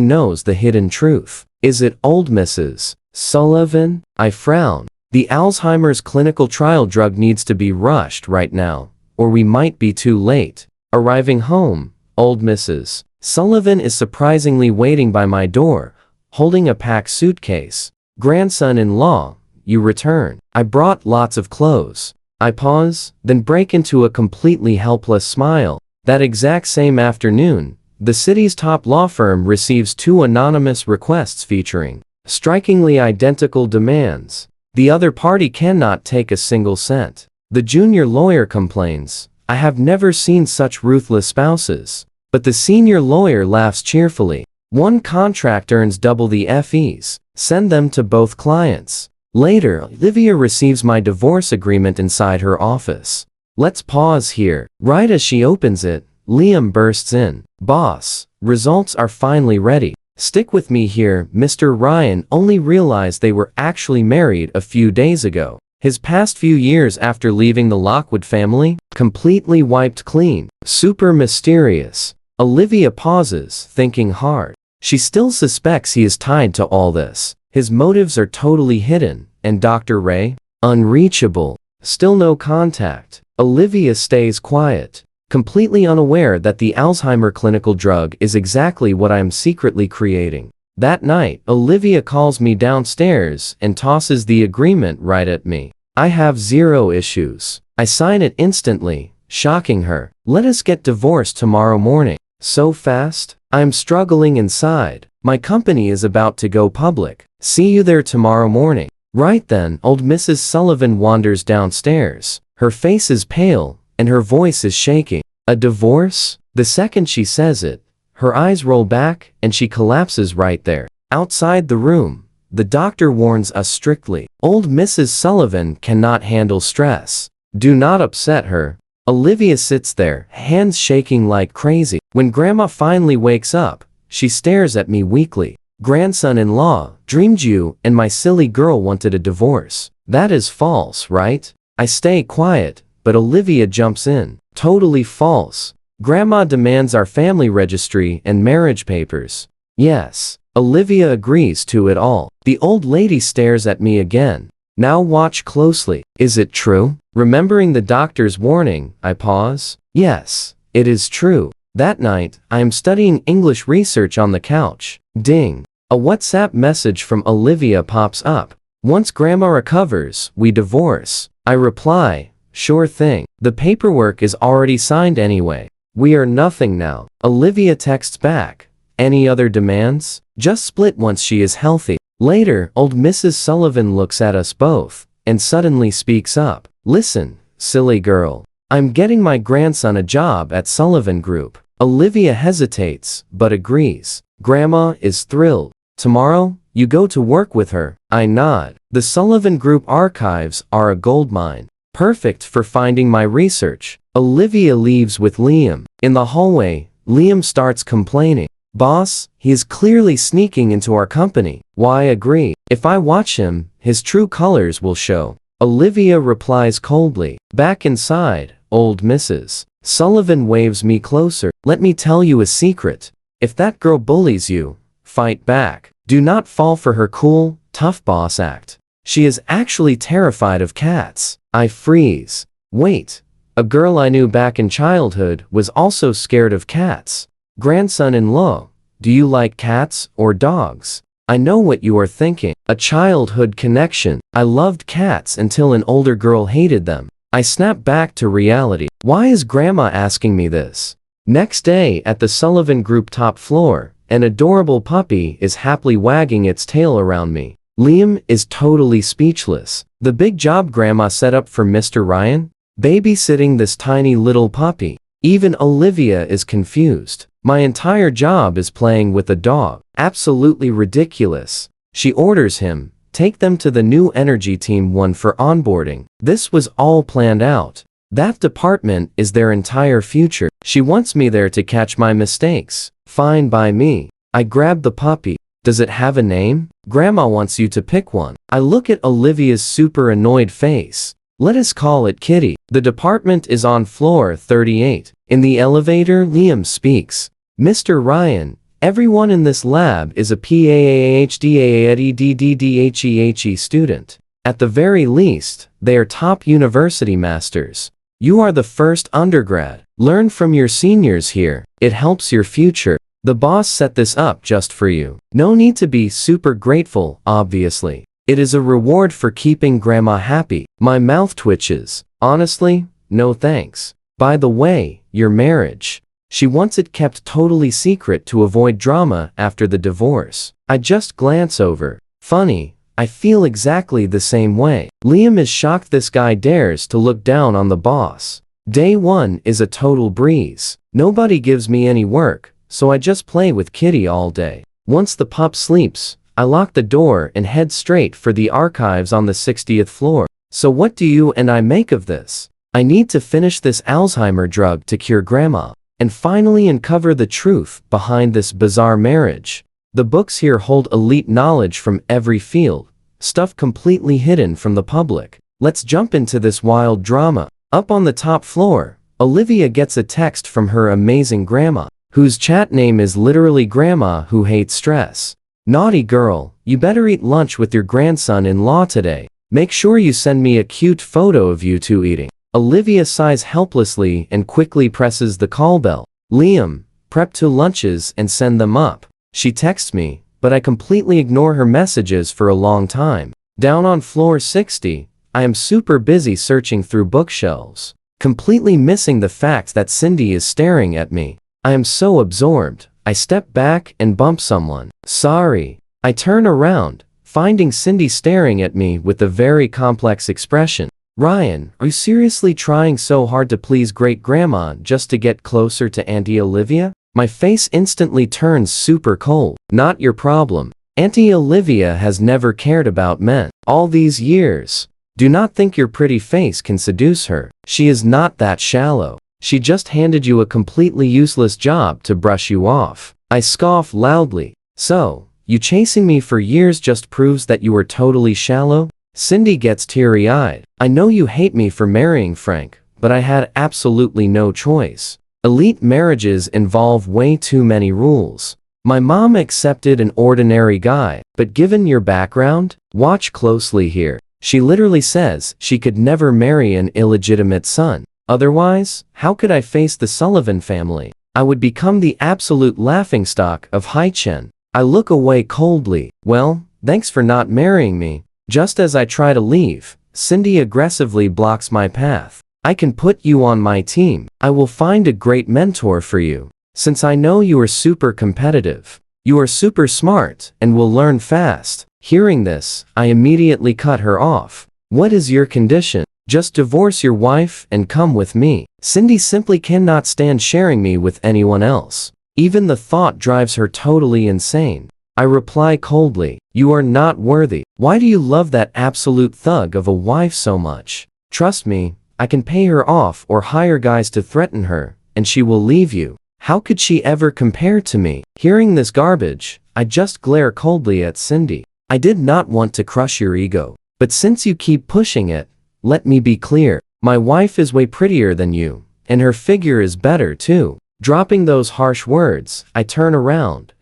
knows the hidden truth. Is it old Mrs. Sullivan? I frown. The Alzheimer's clinical trial drug needs to be rushed right now, or we might be too late. Arriving home, old Mrs. Sullivan is surprisingly waiting by my door, holding a packed suitcase. Grandson-in-law, you return. I brought lots of clothes. I pause, then break into a completely helpless smile. That exact same afternoon, the city's top law firm receives 2 anonymous requests featuring strikingly identical demands. The other party cannot take a single cent. The junior lawyer complains, I have never seen such ruthless spouses. But the senior lawyer laughs cheerfully. One contract earns double the fees. Send them to both clients. Later, Olivia receives my divorce agreement inside her office. Let's pause here. Right as she opens it, Liam bursts in. Boss, results are finally ready. Stick with me here. Mr. Ryan only realized they were actually married a few days ago. His past few years after leaving the Lockwood family, completely wiped clean. Super mysterious. Olivia pauses, thinking hard. She still suspects he is tied to all this. His motives are totally hidden, and Dr. Ray? Unreachable. Still no contact. Olivia stays quiet, completely unaware that the Alzheimer clinical drug is exactly what I am secretly creating. That night, Olivia calls me downstairs and tosses the agreement right at me. I have 0 issues. I sign it instantly, shocking her. Let us get divorced tomorrow morning. So fast? I'm struggling inside. My company is about to go public. See you there tomorrow morning. Right then, old Mrs. Sullivan wanders downstairs. Her face is pale, and her voice is shaking. A divorce? The second she says it, her eyes roll back, and she collapses right there. Outside the room, the doctor warns us strictly. Old Mrs. Sullivan cannot handle stress. Do not upset her. Olivia sits there, hands shaking like crazy. When Grandma finally wakes up, she stares at me weakly. Grandson-in-law, dreamed you and my silly girl wanted a divorce. That is false, right? I stay quiet, but Olivia jumps in. Totally false. Grandma demands our family registry and marriage papers. Yes. Olivia agrees to it all. The old lady stares at me again. Now watch closely. Is it true? Remembering the doctor's warning, I pause. Yes, it is true. That night, I am studying English research on the couch. Ding. A WhatsApp message from Olivia pops up. Once grandma recovers, we divorce. I reply, sure thing. The paperwork is already signed anyway. We are nothing now. Olivia texts back. Any other demands? Just split once she is healthy. Later, old Mrs. Sullivan looks at us both and suddenly speaks up. Listen, silly girl. I'm getting my grandson a job at Sullivan Group. Olivia hesitates, but agrees. Grandma is thrilled. Tomorrow, you go to work with her. I nod. The Sullivan Group archives are a goldmine. Perfect for finding my research. Olivia leaves with Liam. In the hallway, Liam starts complaining. Boss, he is clearly sneaking into our company. Why agree? If I watch him, his true colors will show. Olivia replies coldly. Back inside, old Mrs. Sullivan waves me closer. Let me tell you a secret. If that girl bullies you, fight back. Do not fall for her cool, tough boss act. She is actually terrified of cats. I freeze. Wait. A girl I knew back in childhood was also scared of cats. Grandson-in-law, do you like cats or dogs? I know what you are thinking. A childhood connection. I loved cats until an older girl hated them. I snap back to reality. Why is grandma asking me this? Next day at the Sullivan Group top floor, an adorable puppy is happily wagging its tail around me. Liam is totally speechless. The big job grandma set up for Mr. Ryan? Babysitting this tiny little puppy. Even Olivia is confused. My entire job is playing with a dog. Absolutely ridiculous. She orders him, take them to the new energy team 1 for onboarding. This was all planned out. That department is their entire future. She wants me there to catch my mistakes. Fine by me. I grab the puppy. Does it have a name? Grandma wants you to pick one. I look at Olivia's super annoyed face. Let us call it Kitty. The department is on floor 38. In the elevator, Liam speaks. Mr. Ryan, everyone in this lab is a PAAHDAADDDHEHE student. At the very least, they are top university masters. You are the first undergrad. Learn from your seniors here. It helps your future. The boss set this up just for you. No need to be super grateful, obviously. It is a reward for keeping grandma happy. My mouth twitches. Honestly, no thanks. By the way, your marriage. She wants it kept totally secret to avoid drama after the divorce. I just glance over. Funny, I feel exactly the same way. Liam is shocked this guy dares to look down on the boss. Day 1 is a total breeze. Nobody gives me any work, so I just play with Kitty all day. Once the pup sleeps, I lock the door and head straight for the archives on the 60th floor. So what do you and I make of this? I need to finish this Alzheimer drug to cure grandma, and finally uncover the truth behind this bizarre marriage. The books here hold elite knowledge from every field, stuff completely hidden from the public. Let's jump into this wild drama. Up on the top floor, Olivia gets a text from her amazing grandma, whose chat name is literally Grandma Who Hates Stress. Naughty girl, you better eat lunch with your grandson-in-law today. Make sure you send me a cute photo of you two eating. Olivia sighs helplessly and quickly presses the call bell. Liam, prep 2 lunches and send them up. She texts me, but I completely ignore her messages for a long time. Down on floor 60, I am super busy searching through bookshelves, completely missing the fact that Cindy is staring at me. I am so absorbed, I step back and bump someone. Sorry. I turn around, finding Cindy staring at me with a very complex expression. Ryan, are you seriously trying so hard to please great-grandma just to get closer to Auntie Olivia? My face instantly turns super cold. Not your problem. Auntie Olivia has never cared about men. All these years. Do not think your pretty face can seduce her. She is not that shallow. She just handed you a completely useless job to brush you off. I scoff loudly. So, you chasing me for years just proves that you are totally shallow? Cindy gets teary-eyed. I know you hate me for marrying Frank, but I had absolutely no choice. Elite marriages involve way too many rules. My mom accepted an ordinary guy, but given your background, watch closely here. She literally says she could never marry an illegitimate son. Otherwise, how could I face the Sullivan family? I would become the absolute laughingstock of Haichen. I look away coldly. Well, thanks for not marrying me. Just as I try to leave, Cindy aggressively blocks my path. I can put you on my team. I will find a great mentor for you. Since I know you are super competitive, you are super smart, and will learn fast. Hearing this, I immediately cut her off. What is your condition? Just divorce your wife and come with me. Cindy simply cannot stand sharing me with anyone else. Even the thought drives her totally insane. I reply coldly, you are not worthy. Why do you love that absolute thug of a wife so much? Trust me, I can pay her off or hire guys to threaten her, and she will leave you. How could she ever compare to me? Hearing this garbage, I just glare coldly at Cindy. I did not want to crush your ego, but since you keep pushing it, let me be clear. My wife is way prettier than you, and her figure is better too. Dropping those harsh words, I turn around,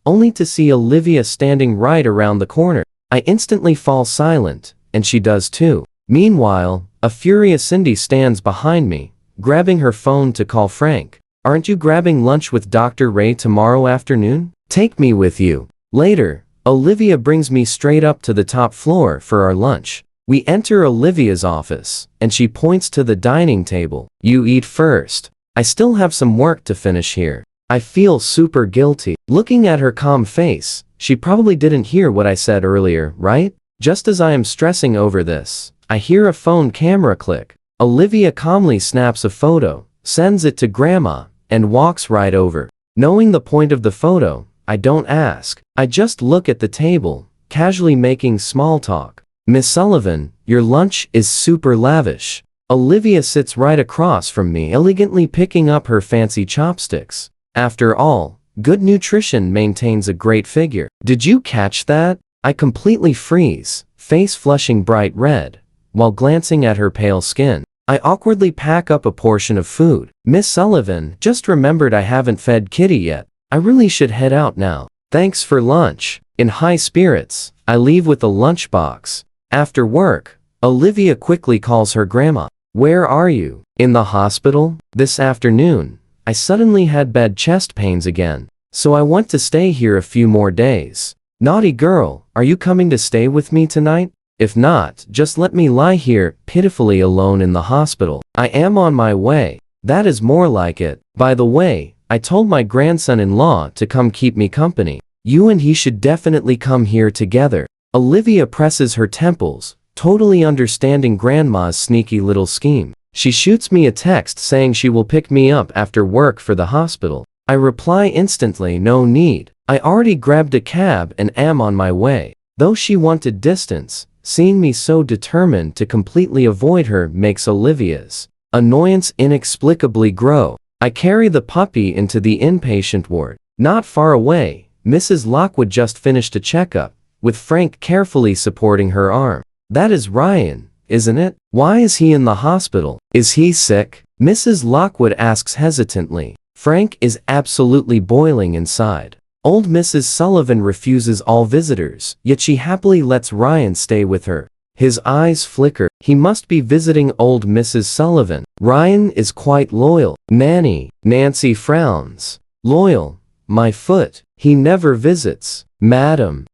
only to see Olivia standing right around the corner. I instantly fall silent, and she does too. Meanwhile, a furious Cindy stands behind me, grabbing her phone to call Frank. Aren't you grabbing lunch with Dr. Ray tomorrow afternoon? Take me with you. Later, Olivia brings me straight up to the top floor for our lunch. We enter Olivia's office, and she points to the dining table. You eat first. I still have some work to finish here. I feel super guilty. Looking at her calm face, she probably didn't hear what I said earlier, right? Just as I am stressing over this, I hear a phone camera click. Olivia calmly snaps a photo, sends it to Grandma, and walks right over. Knowing the point of the photo, I don't ask. I just look at the table, casually making small talk. Miss Sullivan, your lunch is super lavish. Olivia sits right across from me, elegantly picking up her fancy chopsticks. After all, good nutrition maintains a great figure. Did you catch that? I completely freeze, face flushing bright red, while glancing at her pale skin. I awkwardly pack up a portion of food. Miss Sullivan, just remembered I haven't fed Kitty yet. I really should head out now. Thanks for lunch. In high spirits, I leave with a lunchbox. After work, Olivia quickly calls her grandma. Where are you? In the hospital? This afternoon, I suddenly had bad chest pains again, so I want to stay here a few more days. Naughty girl, are you coming to stay with me tonight? If not, just let me lie here pitifully alone in the hospital. I am on my way. That is more like it. By the way, I told my grandson-in-law to come keep me company. You and he should definitely come here together. Olivia presses her temples, totally understanding Grandma's sneaky little scheme. She shoots me a text saying she will pick me up after work for the hospital. I reply instantly, no need. I already grabbed a cab and am on my way. Though she wanted distance, seeing me so determined to completely avoid her makes Olivia's annoyance inexplicably grow. I carry the puppy into the inpatient ward. Not far away, Mrs. Lockwood just finished a checkup, with Frank carefully supporting her arm. That is Ryan, isn't it? Why is he in the hospital? Is he sick? Mrs. Lockwood asks hesitantly. Frank is absolutely boiling inside. Old Mrs. Sullivan refuses all visitors, yet she happily lets Ryan stay with her. His eyes flicker. He must be visiting old Mrs. Sullivan. Ryan is quite loyal. Nancy frowns. Loyal? My foot. He never visits. Madam,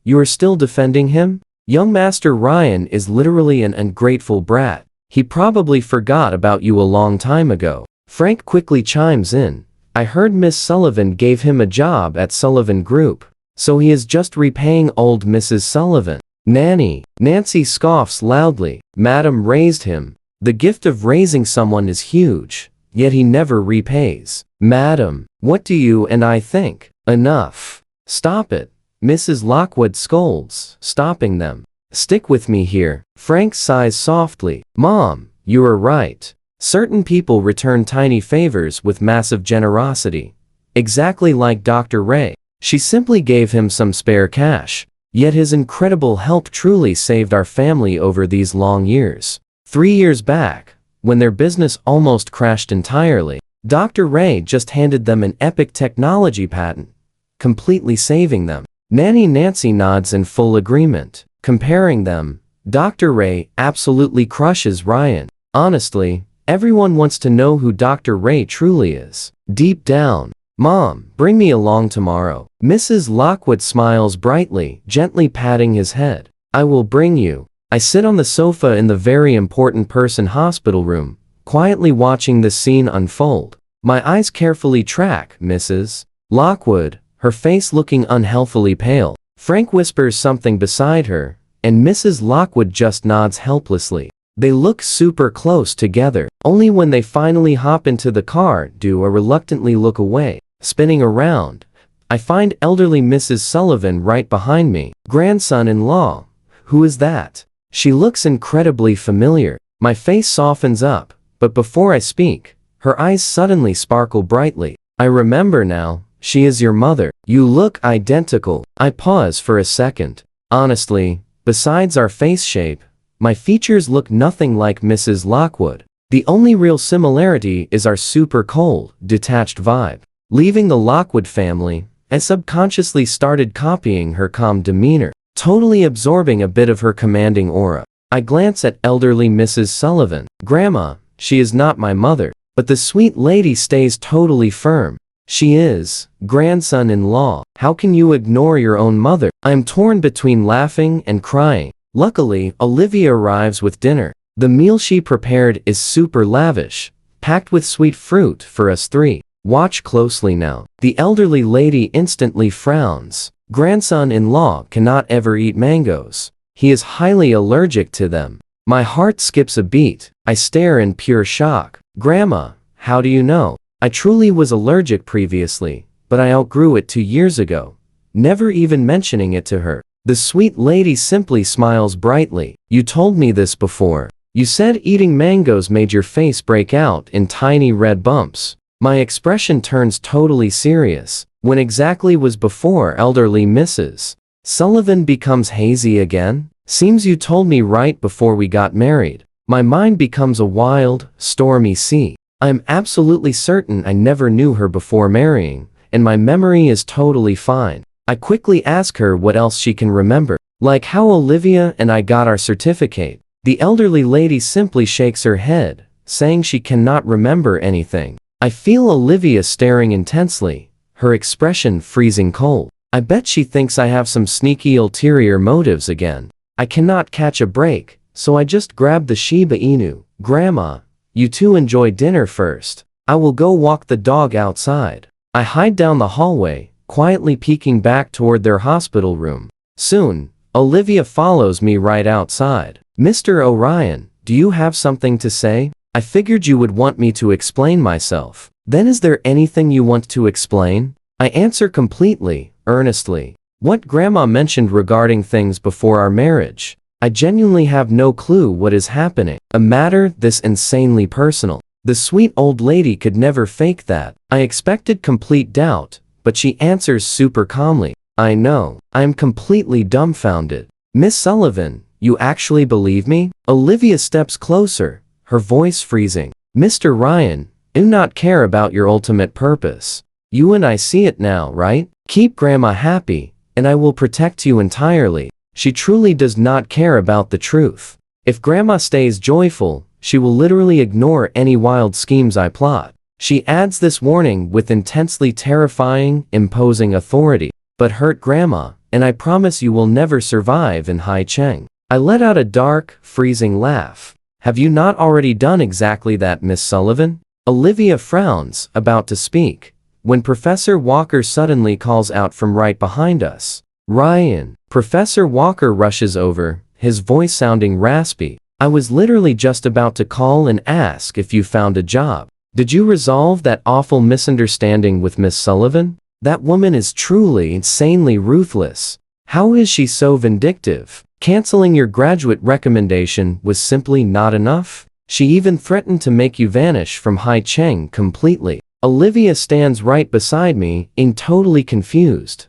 you are still defending him? Young Master Ryan is literally an ungrateful brat. He probably forgot about you a long time ago. Frank quickly chimes in. I heard Miss Sullivan gave him a job at Sullivan Group, so he is just repaying old Mrs. Sullivan. Nancy scoffs loudly. Madam raised him. The gift of raising someone is huge, yet he never repays. Madam, what do you and I think? Enough. Stop it. Mrs. Lockwood scolds, stopping them. Stick with me here. Frank sighs softly. Mom, you are right. Certain people return tiny favors with massive generosity. Exactly like Dr. Ray. She simply gave him some spare cash. Yet his incredible help truly saved our family over these long years. 3 years back, when their business almost crashed entirely, Dr. Ray just handed them an epic technology patent, completely saving them. Nancy nods in full agreement. Comparing them, Dr. Ray absolutely crushes Ryan. Honestly, Everyone wants to know who Dr. Ray truly is. Deep down. Mom, bring me along tomorrow. Mrs. Lockwood smiles brightly, gently patting his head. I will bring you. I sit on the sofa in the very important person hospital room, quietly watching the scene unfold. My eyes carefully track Mrs. Lockwood, her face looking unhealthily pale. Frank whispers something beside her, and Mrs. Lockwood just nods helplessly. They look super close together. Only when they finally hop into the car do I reluctantly look away. Spinning around, I find elderly Mrs. Sullivan right behind me. Grandson-in-law. Who is that? She looks incredibly familiar. My face softens up, but before I speak, her eyes suddenly sparkle brightly. I remember now, she is your mother. You look identical. I pause for a second. Honestly, besides our face shape, my features look nothing like Mrs. Lockwood. The only real similarity is our super cold, detached vibe. Leaving the Lockwood family, I subconsciously started copying her calm demeanor, totally absorbing a bit of her commanding aura. I glance at elderly Mrs. Sullivan. Grandma, she is not my mother, but the sweet lady stays totally firm. She is. Grandson-in-law. How can you ignore your own mother? I am torn between laughing and crying. Luckily, Olivia arrives with dinner. The meal she prepared is super lavish, packed with sweet fruit for us three. Watch closely now. The elderly lady instantly frowns. Grandson-in-law cannot ever eat mangoes. He is highly allergic to them. My heart skips a beat. I stare in pure shock. Grandma, how do you know? I truly was allergic previously, but I outgrew it 2 years ago. Never even mentioning it to her. The sweet lady simply smiles brightly. You told me this before. You said eating mangoes made your face break out in tiny red bumps. My expression turns totally serious. When exactly was before elderly Mrs. Sullivan becomes hazy again? Seems you told me right before we got married. My mind becomes a wild, stormy sea. I am absolutely certain I never knew her before marrying, and my memory is totally fine. I quickly ask her what else she can remember, like how Olivia and I got our certificate. The elderly lady simply shakes her head, saying she cannot remember anything. I feel Olivia staring intensely, her expression freezing cold. I bet she thinks I have some sneaky ulterior motives again. I cannot catch a break, so I just grab the Shiba Inu. Grandma, you two enjoy dinner first. I will go walk the dog outside. I hide down the hallway, quietly peeking back toward their hospital room. Soon, Olivia follows me right outside. Mr. Orion, do you have something to say? I figured you would want me to explain myself. Then is there anything you want to explain? I answer completely, earnestly. What Grandma mentioned regarding things before our marriage. I genuinely have no clue what is happening. A matter this insanely personal. The sweet old lady could never fake that. I expected complete doubt, but she answers super calmly. I know. I am completely dumbfounded. Miss Sullivan, you actually believe me? Olivia steps closer, her voice freezing. Mr. Ryan, do not care about your ultimate purpose. You and I see it now, right? Keep Grandma happy, and I will protect you entirely. She truly does not care about the truth. If Grandma stays joyful, she will literally ignore any wild schemes I plot. She adds this warning with intensely terrifying, imposing authority. But hurt Grandma, and I promise you will never survive in Hai Cheng. I let out a dark, freezing laugh. Have you not already done exactly that, Miss Sullivan? Olivia frowns, about to speak, when Professor Walker suddenly calls out from right behind us. Ryan. Professor Walker rushes over, his voice sounding raspy. I was literally just about to call and ask if you found a job. Did you resolve that awful misunderstanding with Miss Sullivan? That woman is truly insanely ruthless. How is she so vindictive? Canceling your graduate recommendation was simply not enough? She even threatened to make you vanish from Hai Cheng completely. Olivia stands right beside me, totally confused,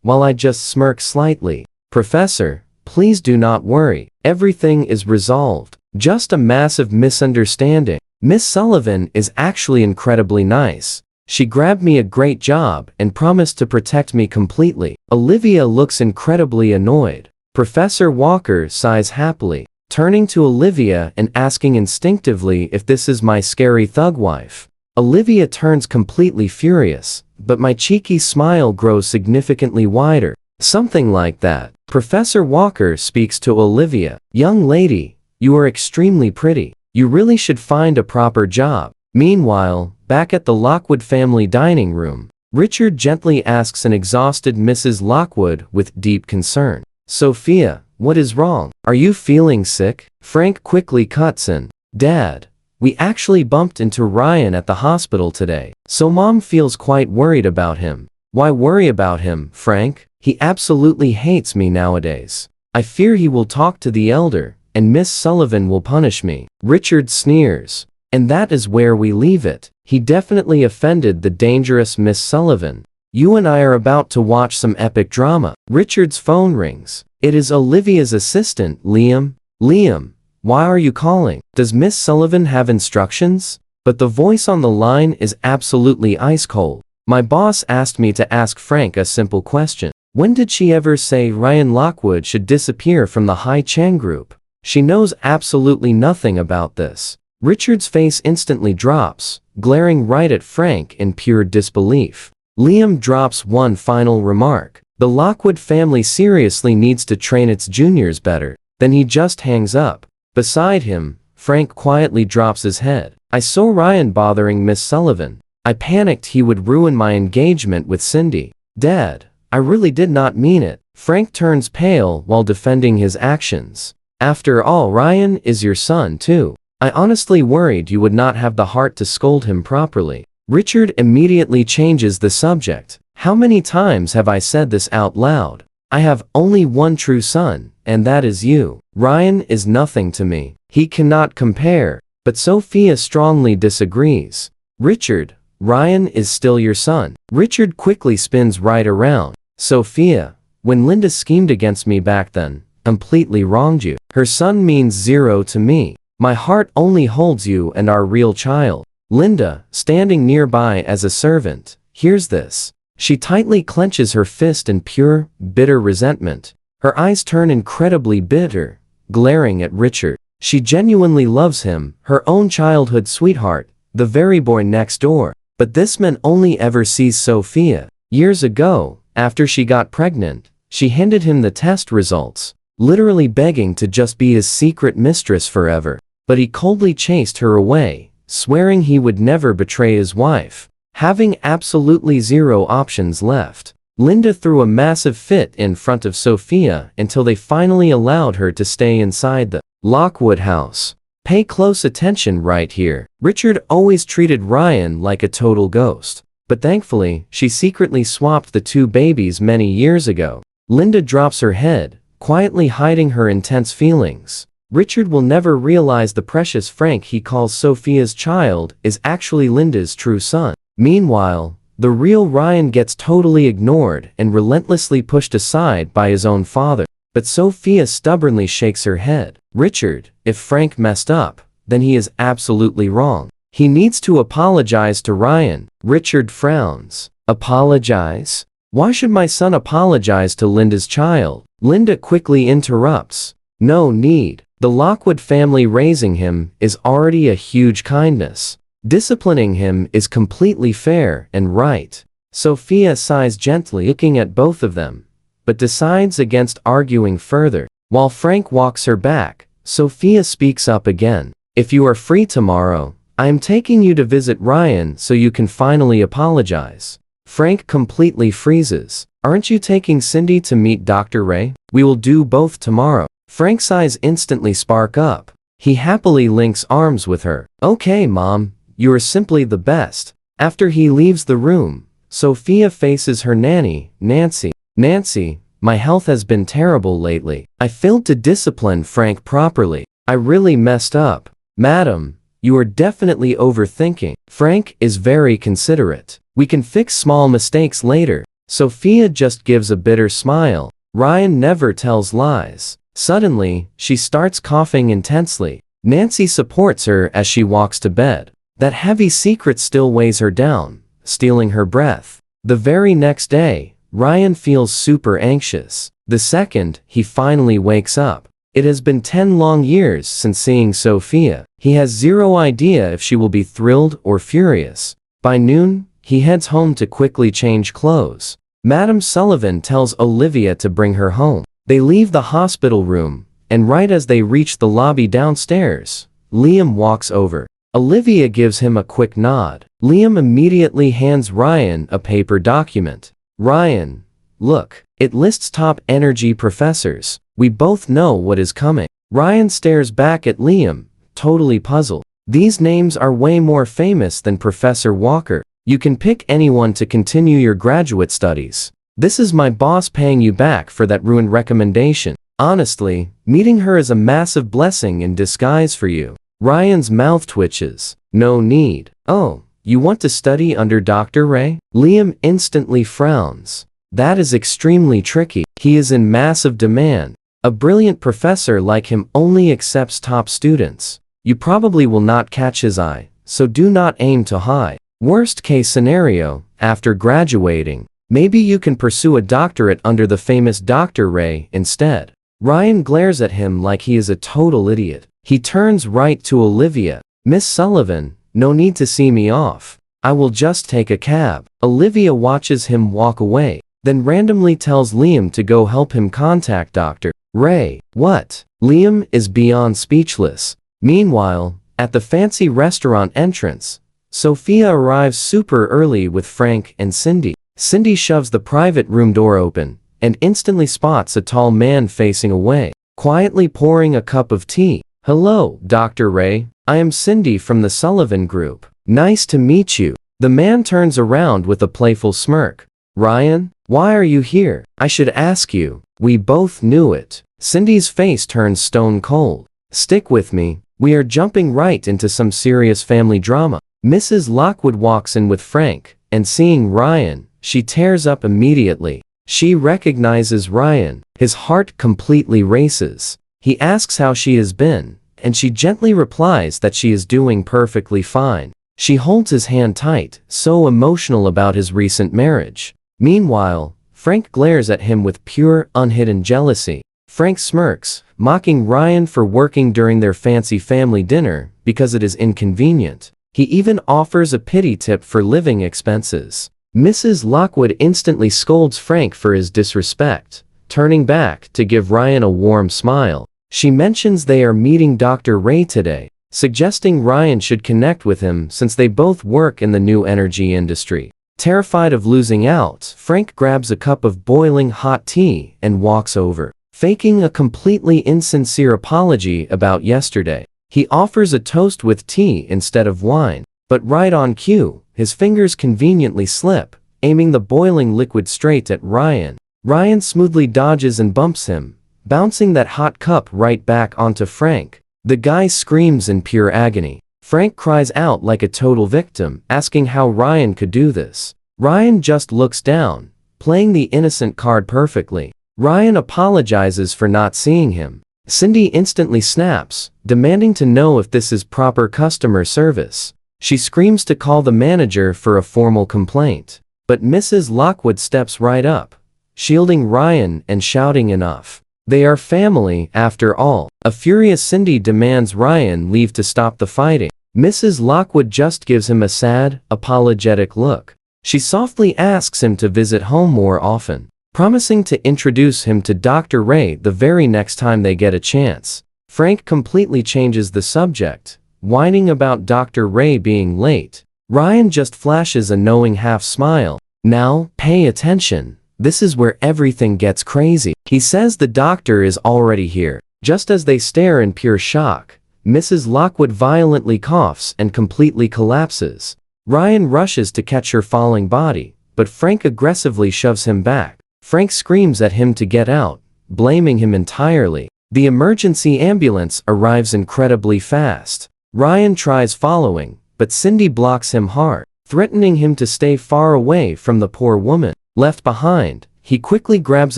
while I just smirk slightly. Professor, please do not worry. Everything is resolved. Just a massive misunderstanding. Miss Sullivan is actually incredibly nice. She grabbed me a great job and promised to protect me completely. Olivia looks incredibly annoyed. Professor Walker sighs happily. turning to Olivia and asking instinctively if this is my scary thug wife. Olivia turns completely furious, but my cheeky smile grows significantly wider. Something like that. Professor Walker speaks to Olivia. Young lady, you are extremely pretty. You really should find a proper job. Meanwhile, back at the Lockwood family dining room, Richard gently asks an exhausted Mrs. Lockwood with deep concern. Sophia, what is wrong? Are you feeling sick? Frank quickly cuts in. Dad, we actually bumped into Ryan at the hospital today, so Mom feels quite worried about him. Why worry about him, Frank? He absolutely hates me nowadays. I fear he will talk to the elder, and Miss Sullivan will punish me. Richard sneers. And that is where we leave it. He definitely offended the dangerous Miss Sullivan. You and I are about to watch some epic drama. Richard's phone rings. It is Olivia's assistant, Liam. Liam, why are you calling? Does Miss Sullivan have instructions? But the voice on the line is absolutely ice cold. My boss asked me to ask Frank a simple question. When did she ever say Ryan Lockwood should disappear from the Hai Chang group? She knows absolutely nothing about this. Richard's face instantly drops, glaring right at Frank in pure disbelief. Liam drops one final remark. The Lockwood family seriously needs to train its juniors better. Then he just hangs up. Beside him, Frank quietly drops his head. I saw Ryan bothering Miss Sullivan. I panicked he would ruin my engagement with Cindy. Dad, I really did not mean it. Frank turns pale while defending his actions. After all, Ryan is your son too. I honestly worried you would not have the heart to scold him properly. Richard immediately changes the subject. How many times have I said this out loud? I have only one true son, and that is you. Ryan is nothing to me. He cannot compare. But Sophia strongly disagrees. Richard, Ryan is still your son. Richard quickly spins right around. Sophia, when Linda schemed against me back then, completely wronged you. Her son means zero to me. My heart only holds you and our real child. Linda, standing nearby as a servant, hears this. She tightly clenches her fist in pure, bitter resentment. Her eyes turn incredibly bitter, glaring at Richard. She genuinely loves him, her own childhood sweetheart, the very boy next door. But this man only ever sees Sophia. Years ago, after she got pregnant, she handed him the test results, literally begging to just be his secret mistress forever. But he coldly chased her away, swearing he would never betray his wife. Having absolutely zero options left, Linda threw a massive fit in front of Sophia until they finally allowed her to stay inside the Lockwood house. Pay close attention right here. Richard always treated Ryan like a total ghost. But thankfully, she secretly swapped the two babies many years ago. Linda drops her head, quietly hiding her intense feelings. Richard will never realize the precious Frank he calls Sophia's child is actually Linda's true son. Meanwhile, the real Ryan gets totally ignored and relentlessly pushed aside by his own father. But Sophia stubbornly shakes her head. Richard, if Frank messed up, then he is absolutely wrong. He needs to apologize to Ryan. Richard frowns. Apologize? Why should my son apologize to Linda's child? Linda quickly interrupts. No need. The Lockwood family raising him is already a huge kindness. Disciplining him is completely fair and right. Sophia sighs gently, looking at both of them, but decides against arguing further. While Frank walks her back, Sophia speaks up again. If you are free tomorrow, I am taking you to visit Ryan so you can finally apologize. Frank completely freezes. Aren't you taking Cindy to meet Dr. Ray? We will do both tomorrow. Frank's eyes instantly spark up. He happily links arms with her. Okay, Mom, you are simply the best. After he leaves the room, Sophia faces her nanny, Nancy. Nancy, my health has been terrible lately. I failed to discipline Frank properly. I really messed up. Madam, you are definitely overthinking. Frank is very considerate. We can fix small mistakes later. Sophia just gives a bitter smile. Ryan never tells lies. Suddenly, she starts coughing intensely. Nancy supports her as she walks to bed. That heavy secret still weighs her down, stealing her breath. The very next day, Ryan feels super anxious. The second he finally wakes up, It has been 10 long years since seeing Sophia. He has zero idea if she will be thrilled or furious. By noon, he heads home to quickly change clothes. Madame Sullivan tells Olivia to bring her home. They leave the hospital room, and right as they reach the lobby downstairs, Liam walks over. Olivia gives him a quick nod. Liam immediately hands Ryan a paper document. Ryan, look, it lists top energy professors. We both know what is coming. Ryan stares back at Liam, totally puzzled. These names are way more famous than Professor Walker. You can pick anyone to continue your graduate studies. This is my boss paying you back for that ruined recommendation. Honestly, meeting her is a massive blessing in disguise for you. Ryan's mouth twitches. No need. Oh, you want to study under Dr. Ray? Liam instantly frowns. That is extremely tricky. He is in massive demand. A brilliant professor like him only accepts top students. You probably will not catch his eye, so do not aim too high. Worst case scenario, after graduating, maybe you can pursue a doctorate under the famous Dr. Ray instead. Ryan glares at him like he is a total idiot. He turns right to Olivia. Miss Sullivan, no need to see me off. I will just take a cab. Olivia watches him walk away, then randomly tells Liam to go help him contact Dr. Ray. What? Liam is beyond speechless. Meanwhile, at the fancy restaurant entrance, Sophia arrives super early with Frank and Cindy. Cindy shoves the private room door open and instantly spots a tall man facing away, quietly pouring a cup of tea. Hello, Dr. Ray. I am Cindy from the Sullivan Group. Nice to meet you. The man turns around with a playful smirk. Ryan, why are you here? I should ask you. We both knew it. Cindy's face turns stone cold. Stick with me. We are jumping right into some serious family drama. Mrs. Lockwood walks in with Frank, and seeing Ryan, she tears up immediately. She recognizes Ryan. His heart completely races. He asks how she has been, and she gently replies that she is doing perfectly fine. She holds his hand tight, so emotional about his recent marriage. Meanwhile, Frank glares at him with pure, unhidden jealousy. Frank smirks, mocking Ryan for working during their fancy family dinner because it is inconvenient. He even offers a pity tip for living expenses. Mrs. Lockwood instantly scolds Frank for his disrespect, turning back to give Ryan a warm smile. She mentions they are meeting Dr. Ray today, suggesting Ryan should connect with him since they both work in the new energy industry. Terrified of losing out, Frank grabs a cup of boiling hot tea and walks over, faking a completely insincere apology about yesterday. He offers a toast with tea instead of wine, but right on cue, his fingers conveniently slip, aiming the boiling liquid straight at Ryan. Ryan smoothly dodges and bumps him, bouncing that hot cup right back onto Frank. The guy screams in pure agony. Frank cries out like a total victim, asking how Ryan could do this. Ryan just looks down, playing the innocent card perfectly. Ryan apologizes for not seeing him. Cindy instantly snaps, demanding to know if this is proper customer service. She screams to call the manager for a formal complaint. But Mrs. Lockwood steps right up, shielding Ryan and shouting enough. They are family, after all. A furious Cindy demands Ryan leave to stop the fighting. Mrs. Lockwood just gives him a sad, apologetic look. She softly asks him to visit home more often, promising to introduce him to Dr. Ray the very next time they get a chance. Frank completely changes the subject, whining about Dr. Ray being late. Ryan just flashes a knowing half smile. Now, pay attention. This is where everything gets crazy. He says the doctor is already here. Just as they stare in pure shock, Mrs. Lockwood violently coughs and completely collapses. Ryan rushes to catch her falling body, but Frank aggressively shoves him back. Frank screams at him to get out, blaming him entirely. The emergency ambulance arrives incredibly fast. Ryan tries following, but Cindy blocks him hard, threatening him to stay far away from the poor woman. Left behind, he quickly grabs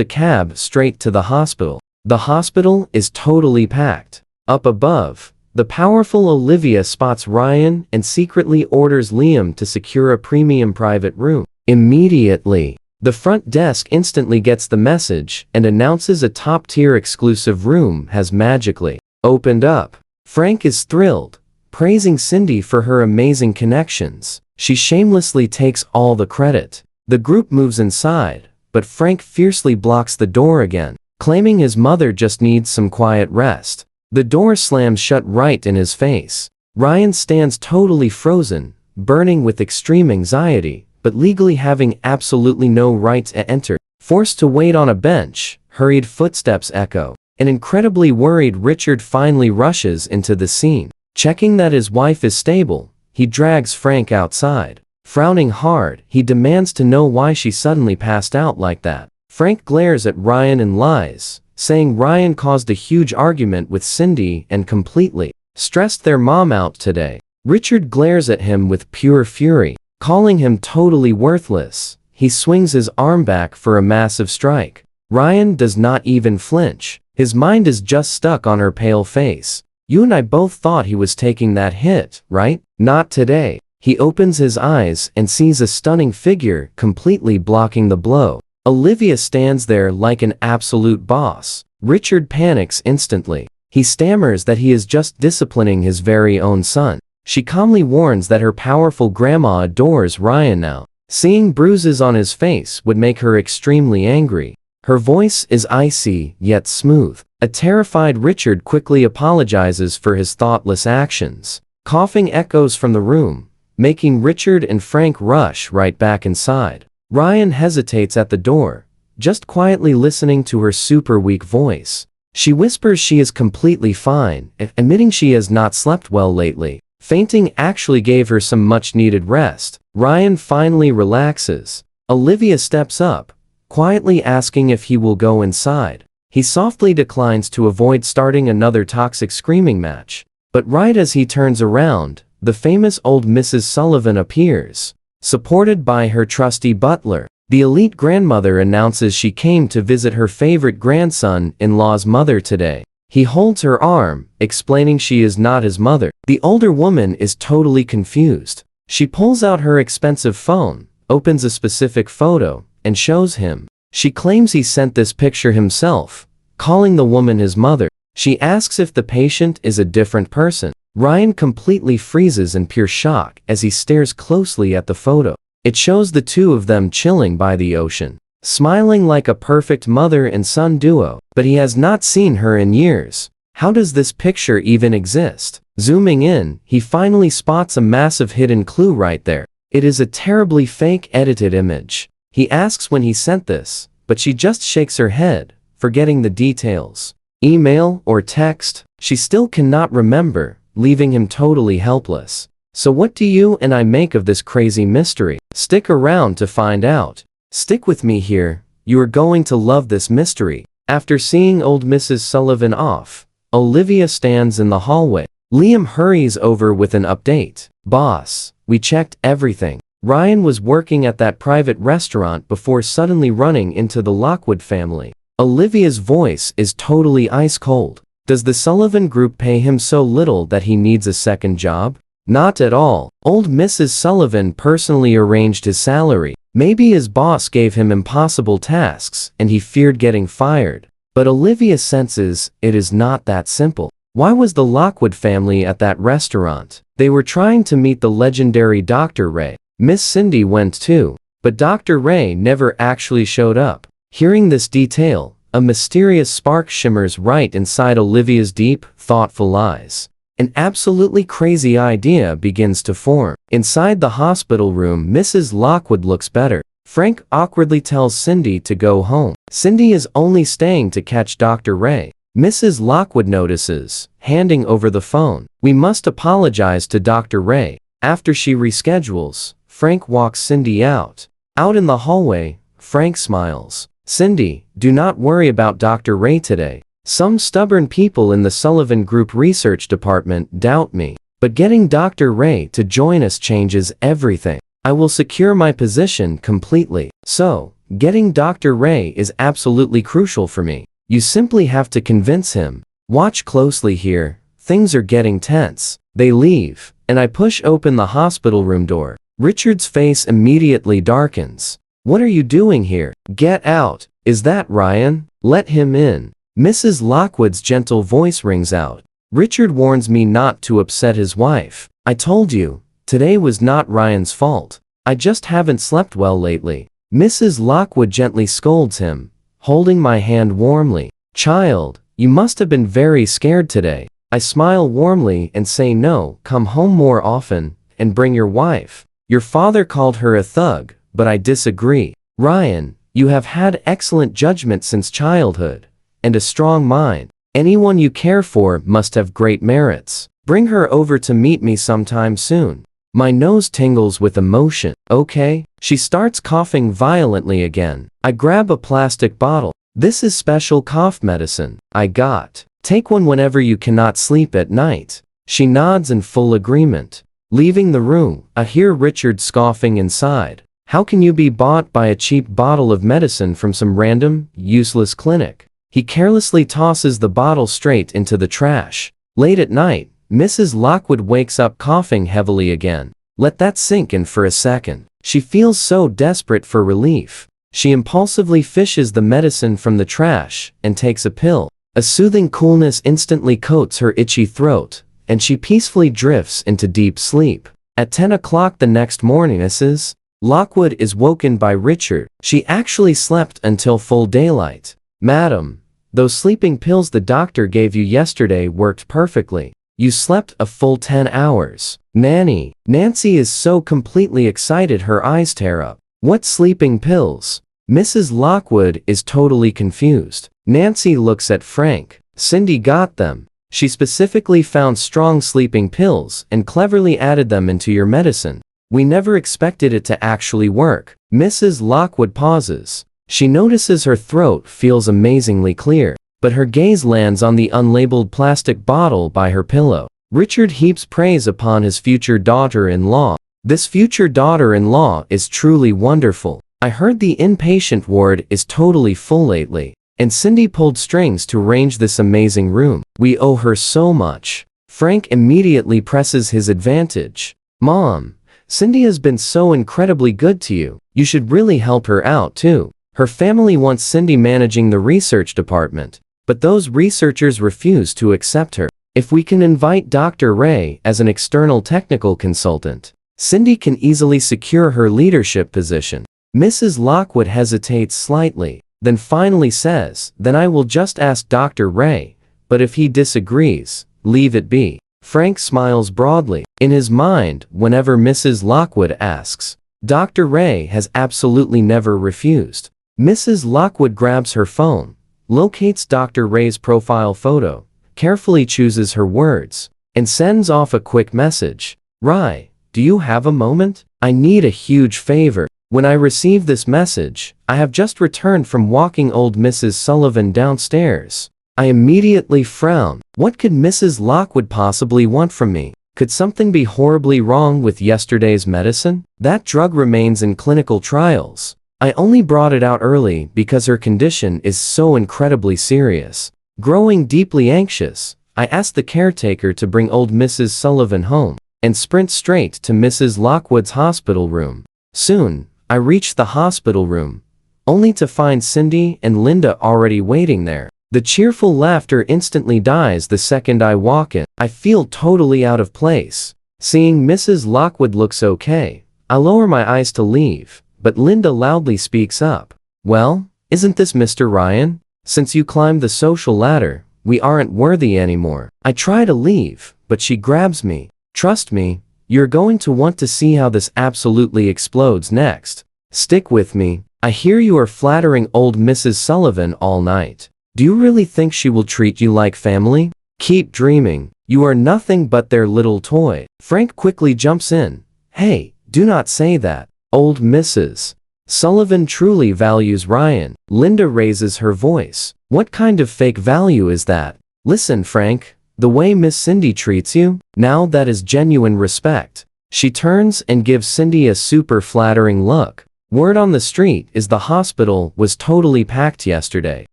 a cab straight to the hospital. The hospital is totally packed. Up above, the powerful Olivia spots Ryan and secretly orders Liam to secure a premium private room. Immediately, The front desk instantly gets the message and announces a top-tier exclusive room has magically opened up. Frank is thrilled, praising Cindy for her amazing connections. She shamelessly takes all the credit. The group moves inside, but Frank fiercely blocks the door again, claiming his mother just needs some quiet rest. The door slams shut right in his face. Ryan stands totally frozen, burning with extreme anxiety, but legally having absolutely no right to enter. Forced to wait on a bench, hurried footsteps echo. An incredibly worried Richard finally rushes into the scene. Checking that his wife is stable, he drags Frank outside. Frowning hard, he demands to know why she suddenly passed out like that. Frank glares at Ryan and lies, saying Ryan caused a huge argument with Cindy and completely stressed their mom out today. Richard glares at him with pure fury, calling him totally worthless. He swings his arm back for a massive strike. Ryan does not even flinch. His mind is just stuck on her pale face. You and I both thought he was taking that hit, right? Not today. He opens his eyes and sees a stunning figure completely blocking the blow. Olivia stands there like an absolute boss. Richard panics instantly. He stammers that he is just disciplining his very own son. She calmly warns that her powerful grandma adores Ryan now. Seeing bruises on his face would make her extremely angry. Her voice is icy, yet smooth. A terrified Richard quickly apologizes for his thoughtless actions. Coughing echoes from the room, making Richard and Frank rush right back inside. Ryan hesitates at the door, just quietly listening to her super weak voice. She whispers she is completely fine, admitting she has not slept well lately. Fainting actually gave her some much-needed rest. Ryan finally relaxes. Olivia steps up, quietly asking if he will go inside. He softly declines to avoid starting another toxic screaming match. But right as he turns around, the famous old Mrs. Sullivan appears. Supported by her trusty butler, the elite grandmother announces she came to visit her favorite grandson-in-law's mother today. He holds her arm, explaining she is not his mother. The older woman is totally confused. She pulls out her expensive phone, opens a specific photo, and shows him. She claims he sent this picture himself, calling the woman his mother. She asks if the patient is a different person. Ryan completely freezes in pure shock as he stares closely at the photo. It shows the two of them chilling by the ocean, smiling like a perfect mother and son duo, but he has not seen her in years. How does this picture even exist? Zooming in, he finally spots a massive hidden clue right there. It is a terribly fake edited image. He asks when he sent this, but she just shakes her head, forgetting the details. Email or text? She still cannot remember, leaving him totally helpless. So what do you and I make of this crazy mystery? Stick around to find out. Stick with me here, you are going to love this mystery. After seeing old Mrs. Sullivan off, Olivia stands in the hallway. Liam hurries over with an update. Boss, we checked everything. Ryan was working at that private restaurant before suddenly running into the Lockwood family. Olivia's voice is totally ice cold. Does the Sullivan group pay him so little that he needs a second job? Not at all. Old Mrs. Sullivan personally arranged his salary. Maybe his boss gave him impossible tasks and he feared getting fired. But Olivia senses it is not that simple. Why was the Lockwood family at that restaurant? They were trying to meet the legendary Dr. Ray. Miss Cindy went too, but Dr. Ray never actually showed up. Hearing this detail, a mysterious spark shimmers right inside Olivia's deep, thoughtful eyes. An absolutely crazy idea begins to form. Inside the hospital room, Mrs. Lockwood looks better. Frank awkwardly tells Cindy to go home. Cindy is only staying to catch Dr. Ray. Mrs. Lockwood notices, handing over the phone. We must apologize to Dr. Ray. After she reschedules, Frank walks Cindy out. Out in the hallway, Frank smiles. Cindy, do not worry about Dr. Ray today. Some stubborn people in the Sullivan Group research department doubt me, but getting Dr. Ray to join us changes everything. I will secure my position completely. So, getting Dr. Ray is absolutely crucial for me. You simply have to convince him. Watch closely here. Things are getting tense. They leave, and I push open the hospital room door. Richard's face immediately darkens. What are you doing here? Get out. Is that Ryan? Let him in. Mrs. Lockwood's gentle voice rings out. Richard warns me not to upset his wife. I told you, today was not Ryan's fault. I just haven't slept well lately. Mrs. Lockwood gently scolds him, holding my hand warmly. Child, you must have been very scared today. I smile warmly and say no, come home more often, and bring your wife. Your father called her a thug, but I disagree. Ryan, you have had excellent judgment since childhood, and a strong mind. Anyone you care for must have great merits. Bring her over to meet me sometime soon. My nose tingles with emotion. Okay? She starts coughing violently again. I grab a plastic bottle. This is special cough medicine I got. Take one whenever you cannot sleep at night. She nods in full agreement. Leaving the room, I hear Richard scoffing inside. How can you be bought by a cheap bottle of medicine from some random, useless clinic? He carelessly tosses the bottle straight into the trash. Late at night, Mrs. Lockwood wakes up coughing heavily again. Let that sink in for a second. She feels so desperate for relief. She impulsively fishes the medicine from the trash and takes a pill. A soothing coolness instantly coats her itchy throat, and she peacefully drifts into deep sleep. At 10 o'clock the next morning, Mrs. Lockwood is woken by Richard. She actually slept until full daylight. Madam, those sleeping pills the doctor gave you yesterday worked perfectly. You slept a full 10 hours. Nancy is so completely excited her eyes tear up. What sleeping pills? Mrs. Lockwood is totally confused. Nancy looks at Frank. Cindy got them. She specifically found strong sleeping pills and cleverly added them into your medicine. We never expected it to actually work. Mrs. Lockwood pauses. She notices her throat feels amazingly clear, but her gaze lands on the unlabeled plastic bottle by her pillow. Richard heaps praise upon his future daughter-in-law. This future daughter-in-law is truly wonderful. I heard the inpatient ward is totally full lately, and Cindy pulled strings to arrange this amazing room. We owe her so much. Frank immediately presses his advantage. Mom, Cindy has been so incredibly good to you. You should really help her out too. Her family wants Cindy managing the research department, but those researchers refuse to accept her. If we can invite Dr. Ray as an external technical consultant, Cindy can easily secure her leadership position. Mrs. Lockwood hesitates slightly, then finally says, then I will just ask Dr. Ray, but if he disagrees, leave it be. Frank smiles broadly. In his mind, whenever Mrs. Lockwood asks, Dr. Ray has absolutely never refused. Mrs. Lockwood grabs her phone, locates Dr. Ray's profile photo, carefully chooses her words, and sends off a quick message. Ray, do you have a moment? I need a huge favor. When I receive this message, I have just returned from walking old Mrs. Sullivan downstairs. I immediately frown. What could Mrs. Lockwood possibly want from me? Could something be horribly wrong with yesterday's medicine? That drug remains in clinical trials. I only brought it out early because her condition is so incredibly serious. Growing deeply anxious, I asked the caretaker to bring old Mrs. Sullivan home, and sprint straight to Mrs. Lockwood's hospital room. Soon, I reached the hospital room, only to find Cindy and Linda already waiting there. The cheerful laughter instantly dies the second I walk in. I feel totally out of place. Seeing Mrs. Lockwood looks okay, I lower my eyes to leave, but Linda loudly speaks up. Well, isn't this Mr. Ryan? Since you climbed the social ladder, we aren't worthy anymore. I try to leave, but she grabs me. Trust me, you're going to want to see how this absolutely explodes next. Stick with me. I hear you are flattering old Mrs. Sullivan all night. Do you really think she will treat you like family? Keep dreaming. You are nothing but their little toy. Frank quickly jumps in. Hey, do not say that. Old Mrs. Sullivan truly values Ryan. Linda raises her voice. What kind of fake value is that? Listen, Frank, the way Miss Cindy treats you, now that is genuine respect. She turns and gives Cindy a super flattering look. Word on the street is the hospital was totally packed yesterday.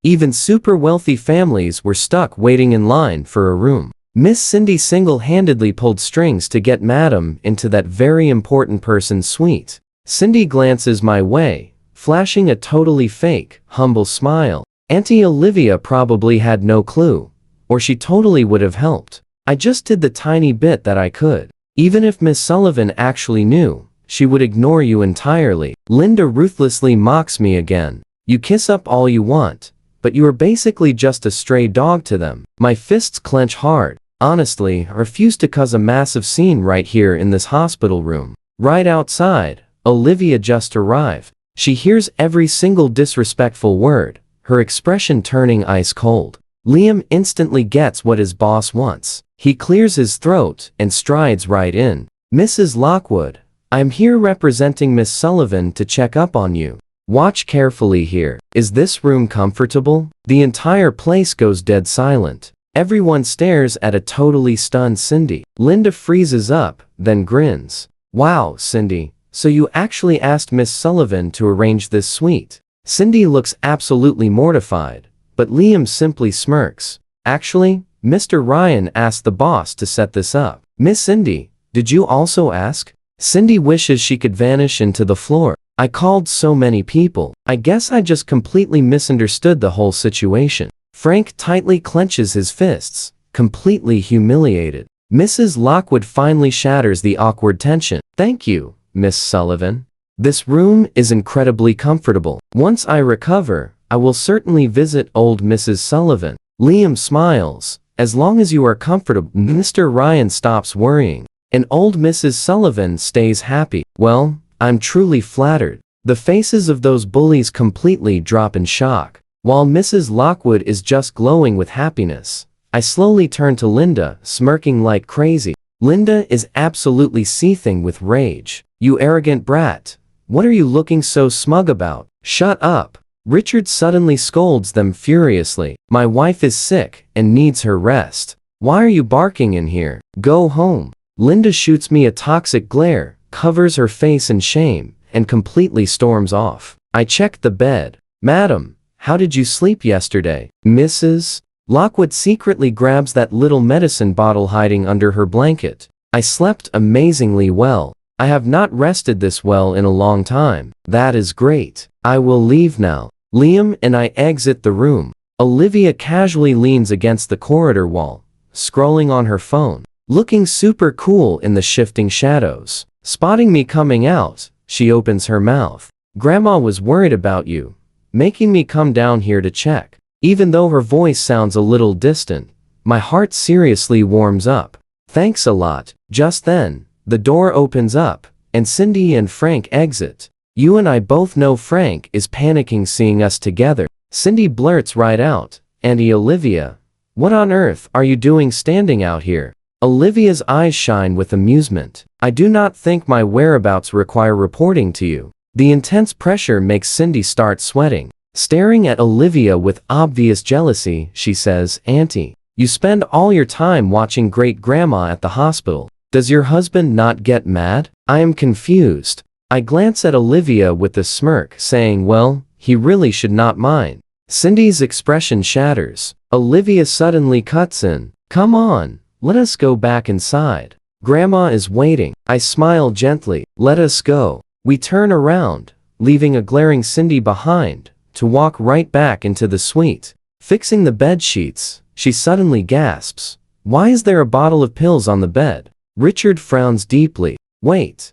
Even super wealthy families were stuck waiting in line for a room. Miss Cindy single-handedly pulled strings to get Madam into that very important person's suite. Cindy glances my way, flashing a totally fake, humble smile. Auntie Olivia probably had no clue, or she totally would have helped. I just did the tiny bit that I could. Even if Miss Sullivan actually knew, she would ignore you entirely. Linda ruthlessly mocks me again. You kiss up all you want, but you are basically just a stray dog to them. My fists clench hard. Honestly, I refuse to cause a massive scene right here in this hospital room. Right outside, Olivia just arrived. She hears every single disrespectful word, her expression turning ice cold. Liam instantly gets what his boss wants. He clears his throat and strides right in. Mrs. Lockwood, I'm here representing Miss Sullivan to check up on you. Watch carefully here. Is this room comfortable? The entire place goes dead silent. Everyone stares at a totally stunned Cindy. Linda freezes up, then grins. Wow, Cindy, so you actually asked Miss Sullivan to arrange this suite? Cindy looks absolutely mortified, but Liam simply smirks. Actually, Mr. Ryan asked the boss to set this up. Miss Cindy, did you also ask? Cindy wishes she could vanish into the floor. I called so many people. I guess I just completely misunderstood the whole situation. Frank tightly clenches his fists, completely humiliated. Mrs. Lockwood finally shatters the awkward tension. Thank you, Miss Sullivan. This room is incredibly comfortable. Once I recover, I will certainly visit old Mrs. Sullivan. Liam smiles. As long as you are comfortable, Mr. Ryan stops worrying. And old Mrs. Sullivan stays happy. Well, I'm truly flattered. The faces of those bullies completely drop in shock. While Mrs. Lockwood is just glowing with happiness, I slowly turn to Linda, smirking like crazy. Linda is absolutely seething with rage. You arrogant brat. What are you looking so smug about? Shut up. Richard suddenly scolds them furiously. My wife is sick and needs her rest. Why are you barking in here? Go home. Linda shoots me a toxic glare, covers her face in shame, and completely storms off. I check the bed. Madam, how did you sleep yesterday? Mrs. Lockwood secretly grabs that little medicine bottle hiding under her blanket. I slept amazingly well. I have not rested this well in a long time. That is great. I will leave now. Liam and I exit the room. Olivia casually leans against the corridor wall, scrolling on her phone, looking super cool in the shifting shadows. Spotting me coming out, she opens her mouth. Grandma was worried about you, making me come down here to check. Even though her voice sounds a little distant, my heart seriously warms up. Thanks a lot. Just then, the door opens up, and Cindy and Frank exit. You and I both know Frank is panicking seeing us together. Cindy blurts right out, Auntie Olivia, what on earth are you doing standing out here? Olivia's eyes shine with amusement. I do not think my whereabouts require reporting to you. The intense pressure makes Cindy start sweating. Staring at Olivia with obvious jealousy, she says, Auntie, you spend all your time watching great-grandma at the hospital. Does your husband not get mad? I am confused. I glance at Olivia with a smirk, saying, well, he really should not mind. Cindy's expression shatters. Olivia suddenly cuts in. Come on, let us go back inside. Grandma is waiting. I smile gently. Let us go. We turn around, leaving a glaring Cindy behind, to walk right back into the suite. Fixing the bed sheets, she suddenly gasps. Why is there a bottle of pills on the bed? Richard frowns deeply. Wait.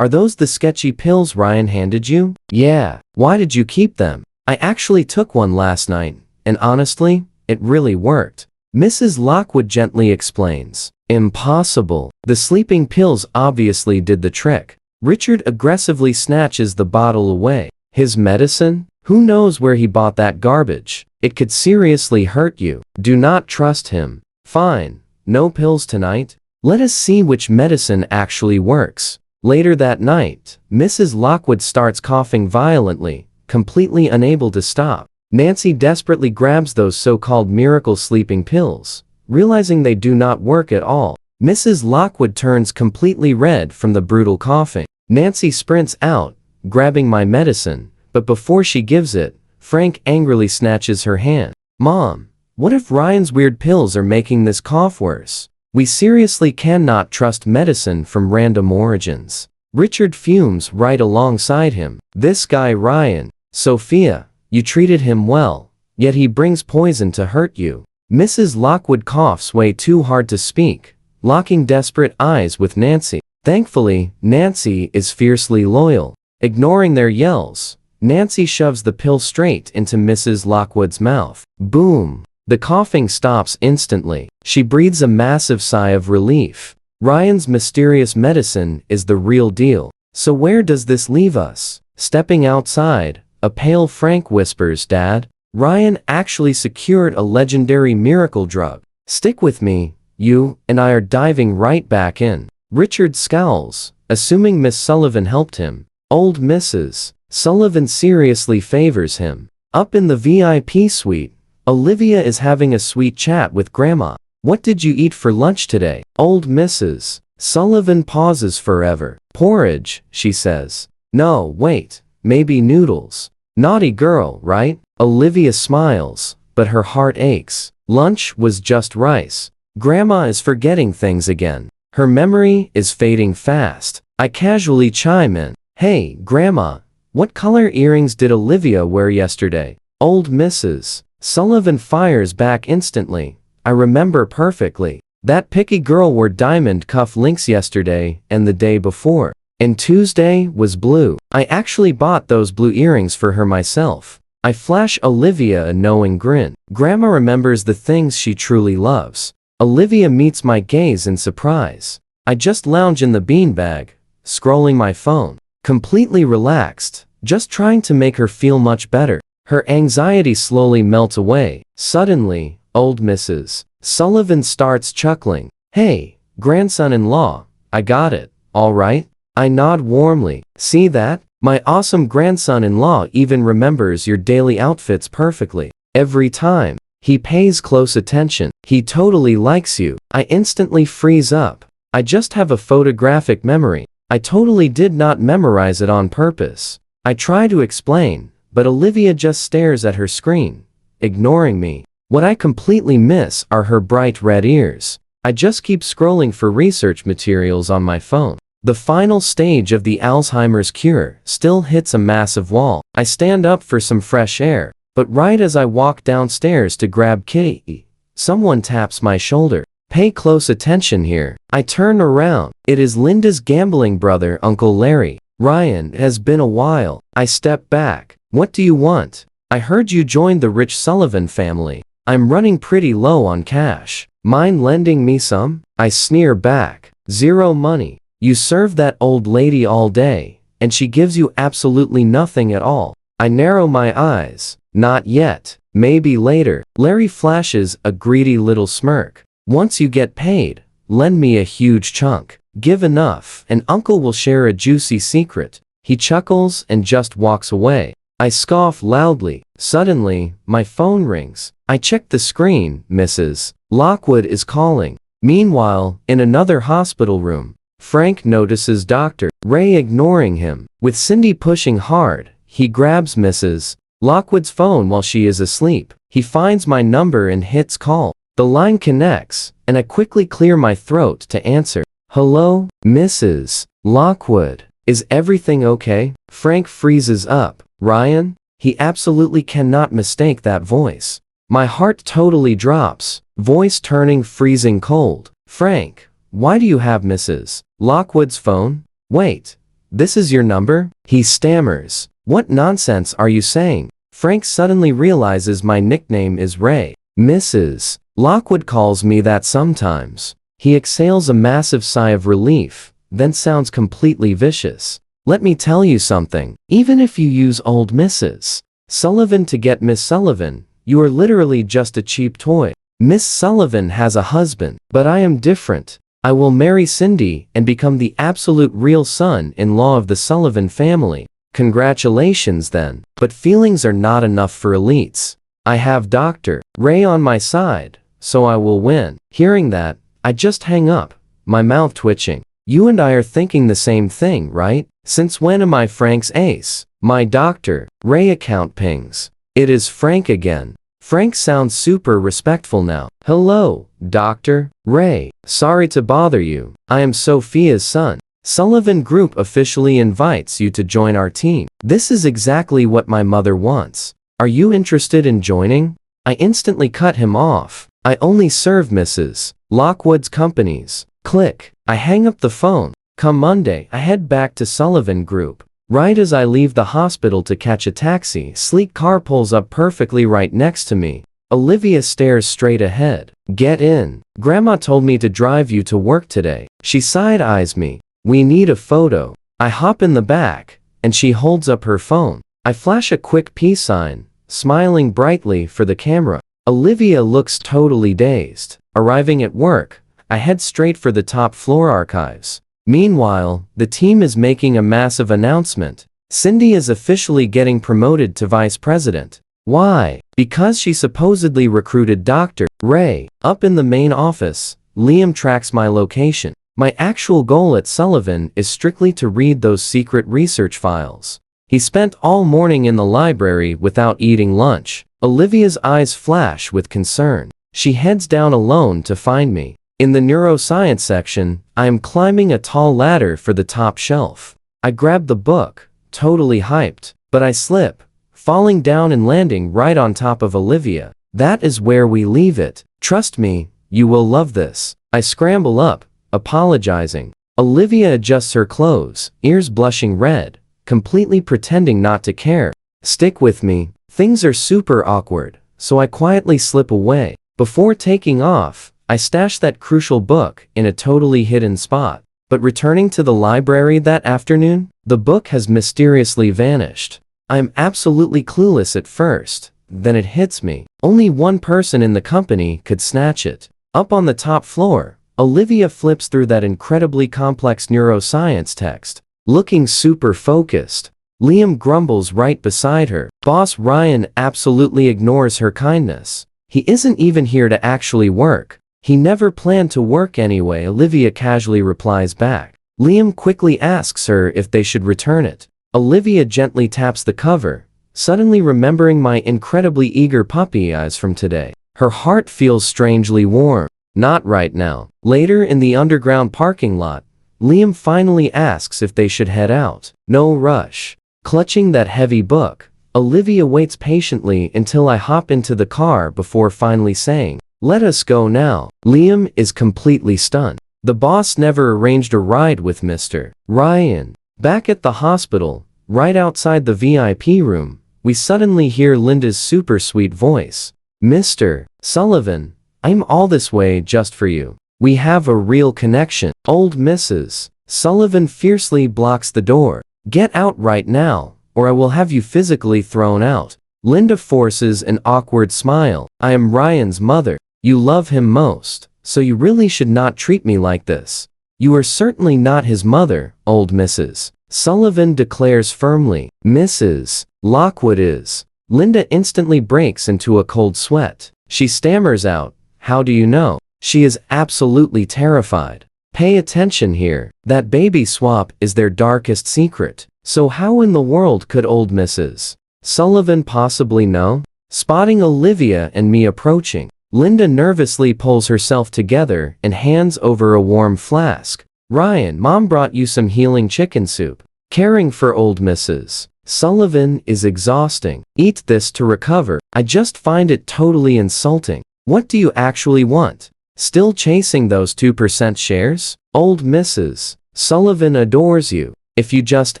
Are those the sketchy pills Ryan handed you? Yeah. Why did you keep them? I actually took one last night, and honestly, it really worked. Mrs. Lockwood gently explains. Impossible. The sleeping pills obviously did the trick. Richard aggressively snatches the bottle away. His medicine? Who knows where he bought that garbage? It could seriously hurt you. Do not trust him. Fine. No pills tonight. Let us see which medicine actually works. Later that night, Mrs. Lockwood starts coughing violently, completely unable to stop. Nancy desperately grabs those so-called miracle sleeping pills, realizing they do not work at all. Mrs. Lockwood turns completely red from the brutal coughing. Nancy sprints out, grabbing my medicine, but before she gives it, Frank angrily snatches her hand. Mom, what if Ryan's weird pills are making this cough worse? We seriously cannot trust medicine from random origins. Richard fumes right alongside him. This guy Ryan, Sophia, you treated him well, yet he brings poison to hurt you. Mrs. Lockwood coughs way too hard to speak, locking desperate eyes with Nancy. Thankfully, Nancy is fiercely loyal. Ignoring their yells, Nancy shoves the pill straight into Mrs. Lockwood's mouth. Boom! The coughing stops instantly. She breathes a massive sigh of relief. Ryan's mysterious medicine is the real deal. So where does this leave us? Stepping outside, a pale Frank whispers, "Dad, Ryan actually secured a legendary miracle drug. Stick with me, you and I are diving right back in." Richard scowls, assuming Miss Sullivan helped him. Old Mrs. Sullivan seriously favors him. Up in the VIP suite, Olivia is having a sweet chat with Grandma. "What did you eat for lunch today?" Old Mrs. Sullivan pauses forever. "Porridge," she says. "No, wait, maybe noodles." Naughty girl, right? Olivia smiles, but her heart aches. Lunch was just rice. Grandma is forgetting things again. Her memory is fading fast. I casually chime in. "Hey, Grandma, what color earrings did Olivia wear yesterday?" Old Mrs. Sullivan fires back instantly. "I remember perfectly. That picky girl wore diamond cuff links yesterday and the day before. And Tuesday was blue. I actually bought those blue earrings for her myself." I flash Olivia a knowing grin. Grandma remembers the things she truly loves. Olivia meets my gaze in surprise. I just lounge in the beanbag, scrolling my phone, completely relaxed, just trying to make her feel much better. Her anxiety slowly melts away. Suddenly, old Mrs. Sullivan starts chuckling. "Hey, grandson-in-law, I got it, all right?" I nod warmly. "See that? My awesome grandson-in-law even remembers your daily outfits perfectly. Every time. He pays close attention. He totally likes you." I instantly freeze up. I just have a photographic memory. I totally did not memorize it on purpose. I try to explain, but Olivia just stares at her screen, ignoring me. What I completely miss are her bright red ears. I just keep scrolling for research materials on my phone. The final stage of the Alzheimer's cure still hits a massive wall. I stand up for some fresh air, but right as I walk downstairs to grab Kitty, someone taps my shoulder. "Pay close attention here." I turn around. It is Linda's gambling brother, Uncle Larry. "Ryan, it has been a while." I step back. "What do you want?" "I heard you joined the rich Sullivan family. I'm running pretty low on cash. Mind lending me some?" I sneer back. "Zero money. You serve that old lady all day, and she gives you absolutely nothing at all." I narrow my eyes. "Not yet. Maybe later." Larry flashes a greedy little smirk. "Once you get paid, lend me a huge chunk. Give enough, and Uncle will share a juicy secret." He chuckles and just walks away. I scoff loudly. Suddenly, my phone rings. I check the screen. Mrs. Lockwood is calling. Meanwhile, in another hospital room, Frank notices Dr. Ray ignoring him. With Cindy pushing hard, he grabs Mrs. Lockwood's phone while she is asleep. He finds my number and hits call. The line connects, and I quickly clear my throat to answer. "Hello, Mrs. Lockwood. Is everything okay?" Frank freezes up. "Ryan?" He absolutely cannot mistake that voice. My heart totally drops, voice turning freezing cold. "Frank, why do you have Mrs. Lockwood's phone?" "Wait, this is your number?" He stammers. "What nonsense are you saying?" Frank suddenly realizes my nickname is Ray. "Mrs. Lockwood calls me that sometimes." He exhales a massive sigh of relief, then sounds completely vicious. "Let me tell you something. Even if you use old Mrs. Sullivan to get Miss Sullivan, you are literally just a cheap toy. Miss Sullivan has a husband, but I am different. I will marry Cindy and become the absolute real son-in-law of the Sullivan family." Congratulations then. But feelings are not enough for elites. I have Dr. Ray on my side, so I will win. Hearing that, I just hang up, my mouth twitching. "You and I are thinking the same thing, right? Since when am I Frank's ace?" My Dr. Ray account pings. It is Frank again. Frank sounds super respectful now. "Hello, Dr. Ray. Sorry to bother you. I am Sophia's son." Sullivan Group officially invites you to join our team. This is exactly what my mother wants. Are you interested in joining? I instantly cut him off. I only serve Mrs. Lockwood's companies. Click. I hang up the phone. Come Monday, I head back to Sullivan Group. Right as I leave the hospital to catch a taxi, sleek car pulls up perfectly right next to me. Olivia stares straight ahead. Get in. Grandma told me to drive you to work today. She side-eyes me. We need a photo. I hop in the back, and she holds up her phone. I flash a quick peace sign, smiling brightly for the camera. Olivia looks totally dazed. Arriving at work, I head straight for the top floor archives. Meanwhile, the team is making a massive announcement. Cindy is officially getting promoted to vice president. Why? Because she supposedly recruited Dr. Ray. Up in the main office, Liam tracks my location. My actual goal at Sullivan is strictly to read those secret research files. He spent all morning in the library without eating lunch. Olivia's eyes flash with concern. She heads down alone to find me. In the neuroscience section, I am climbing a tall ladder for the top shelf. I grab the book, totally hyped, but I slip, falling down and landing right on top of Olivia. That is where we leave it. Trust me, you will love this. I scramble up, apologizing. Olivia adjusts her clothes, ears blushing red, completely pretending not to care. Stick with me. Things are super awkward, so I quietly slip away. Before taking off, I stash that crucial book in a totally hidden spot. But returning to the library that afternoon, the book has mysteriously vanished. I am absolutely clueless at first. Then it hits me. Only one person in the company could snatch it. Up on the top floor, Olivia flips through that incredibly complex neuroscience text, looking super focused. Liam grumbles right beside her. Boss Ryan absolutely ignores her kindness. He isn't even here to actually work. He never planned to work anyway, Olivia casually replies back. Liam quickly asks her if they should return it. Olivia gently taps the cover, suddenly remembering my incredibly eager puppy eyes from today. Her heart feels strangely warm. Not right now. Later in the underground parking lot, Liam finally asks if they should head out. No rush. Clutching that heavy book, Olivia waits patiently until I hop into the car before finally saying, "Let us go now." Liam is completely stunned. The boss never arranged a ride with Mr. Ryan. Back at the hospital, right outside the VIP room, we suddenly hear Linda's super sweet voice. "Mr. Sullivan, I'm all this way just for you. We have a real connection." Old Mrs. Sullivan fiercely blocks the door. "Get out right now, or I will have you physically thrown out." Linda forces an awkward smile. "I am Ryan's mother. You love him most, so you really should not treat me like this." "You are certainly not his mother," old Mrs. Sullivan declares firmly. "Mrs. Lockwood is." Linda instantly breaks into a cold sweat. She stammers out, "How do you know?" She is absolutely terrified. Pay attention here. That baby swap is their darkest secret. So how in the world could old Mrs. Sullivan possibly know? Spotting Olivia and me approaching, Linda nervously pulls herself together and hands over a warm flask. "Ryan, Mom brought you some healing chicken soup." Caring for old Mrs. Sullivan is exhausting. "Eat this to recover." I just find it totally insulting. What do you actually want? Still chasing those 2% shares? Old Mrs. Sullivan adores you. If you just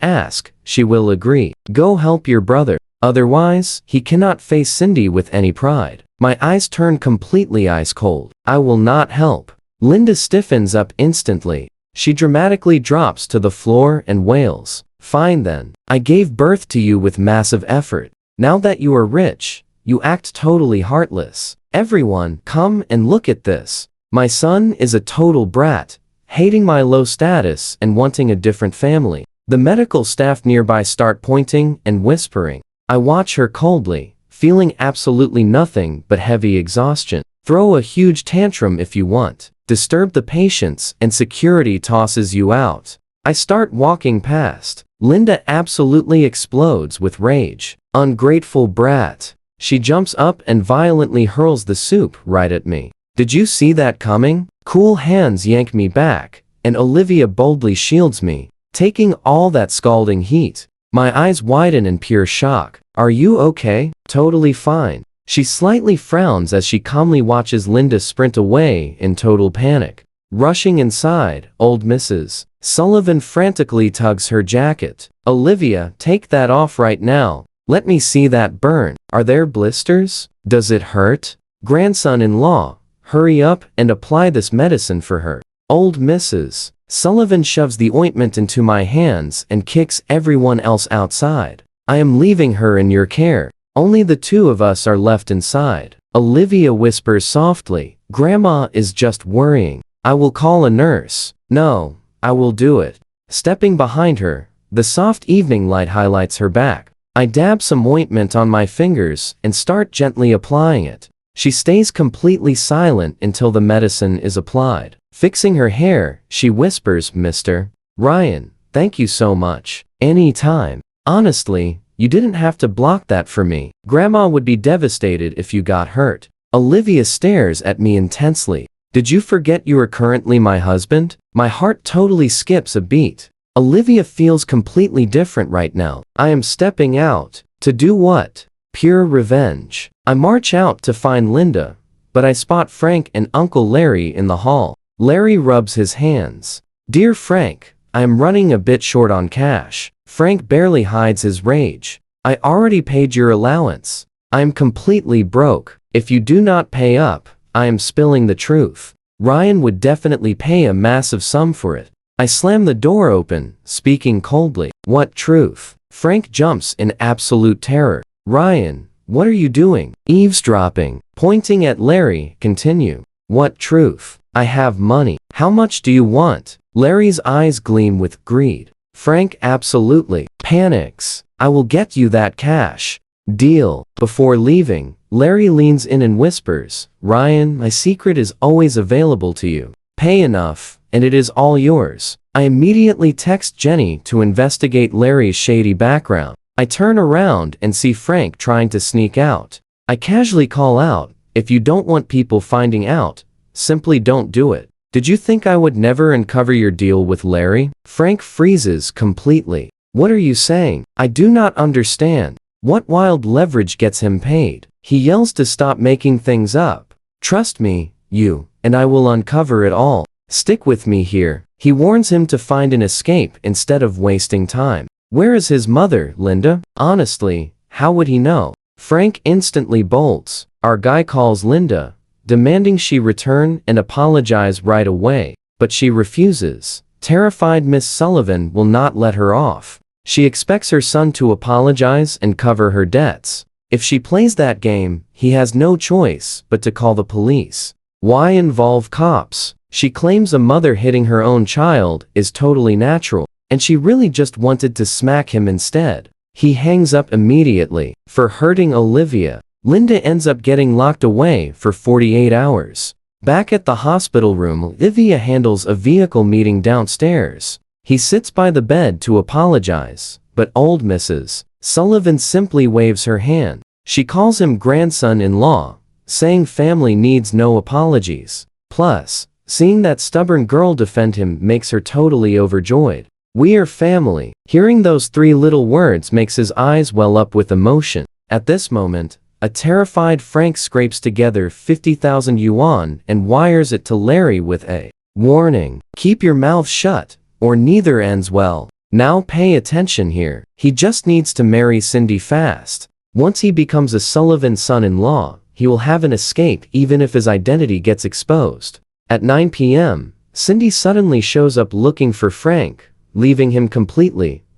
ask, she will agree. Go help your brother. Otherwise, he cannot face Cindy with any pride. My eyes turn completely ice cold. "I will not help." Linda stiffens up instantly. She dramatically drops to the floor and wails. "Fine then. I gave birth to you with massive effort. Now that you are rich, you act totally heartless. Everyone, come and look at this. My son is a total brat, hating my low status and wanting a different family." The medical staff nearby start pointing and whispering. I watch her coldly, feeling absolutely nothing but heavy exhaustion. "Throw a huge tantrum if you want. Disturb the patients and security tosses you out." I start walking past. Linda absolutely explodes with rage. "Ungrateful brat." She jumps up and violently hurls the soup right at me. "Did you see that coming?" Cool hands yank me back, and Olivia boldly shields me, taking all that scalding heat. My eyes widen in pure shock. Are you okay? Totally fine. She slightly frowns as she calmly watches Linda sprint away in total panic. Rushing inside, old Mrs. Sullivan frantically tugs her jacket. Olivia, take that off right now. Let me see that burn. Are there blisters? Does it hurt? Grandson-in-law, hurry up and apply this medicine for her. Old Mrs. Sullivan shoves the ointment into my hands and kicks everyone else outside. I am leaving her in your care. Only the two of us are left inside. Olivia whispers softly, Grandma is just worrying. I will call a nurse. No, I will do it. Stepping behind her, the soft evening light highlights her back. I dab some ointment on my fingers and start gently applying it. She stays completely silent until the medicine is applied. Fixing her hair, she whispers, Mr. Ryan, thank you so much. Any time. Honestly, you didn't have to block that for me. Grandma would be devastated if you got hurt. Olivia stares at me intensely. Did you forget you are currently my husband? My heart totally skips a beat. Olivia feels completely different right now. I am stepping out. To do what? Pure revenge. I march out to find Linda, but I spot Frank and Uncle Larry in the hall. Larry rubs his hands. Dear Frank, I am running a bit short on cash. Frank barely hides his rage. I already paid your allowance. I am completely broke. If you do not pay up, I am spilling the truth. Ryan would definitely pay a massive sum for it. I slam the door open, speaking coldly. What truth? Frank jumps in absolute terror. Ryan, what are you doing? Eavesdropping. Pointing at Larry, continue. What truth? I have money. How much do you want? Larry's eyes gleam with greed. Frank absolutely panics. I will get you that cash. Deal. Before leaving, Larry leans in and whispers, Ryan, my secret is always available to you. Pay enough, and it is all yours. I immediately text Jenny to investigate Larry's shady background. I turn around and see Frank trying to sneak out. I casually call out, if you don't want people finding out, simply don't do it. Did you think I would never uncover your deal with Larry? Frank freezes completely. What are you saying? I do not understand. What wild leverage gets him paid? He yells to stop making things up. Trust me, and I will uncover it all. Stick with me here. He warns him to find an escape instead of wasting time. Where is his mother, Linda? Honestly, how would he know? Frank instantly bolts. Our guy calls Linda, demanding she return and apologize right away, but she refuses. Terrified Miss Sullivan will not let her off. She expects her son to apologize and cover her debts. If she plays that game, he has no choice but to call the police. Why involve cops? She claims a mother hitting her own child is totally natural, and she really just wanted to smack him instead. He hangs up immediately. For hurting Olivia, Linda ends up getting locked away for 48 hours. Back at the hospital room, Olivia handles a vehicle meeting downstairs. He sits by the bed to apologize, but old Mrs. Sullivan simply waves her hand. She calls him grandson-in-law, saying family needs no apologies. Plus, seeing that stubborn girl defend him makes her totally overjoyed. We are family. Hearing those three little words makes his eyes well up with emotion. At this moment, a terrified Frank scrapes together 50,000 yuan and wires it to Larry with a warning. Keep your mouth shut, or neither ends well. Now pay attention here. He just needs to marry Cindy fast. Once he becomes a Sullivan son-in-law, he will have an escape even if his identity gets exposed. At 9 p.m., Cindy suddenly shows up looking for Frank, leaving him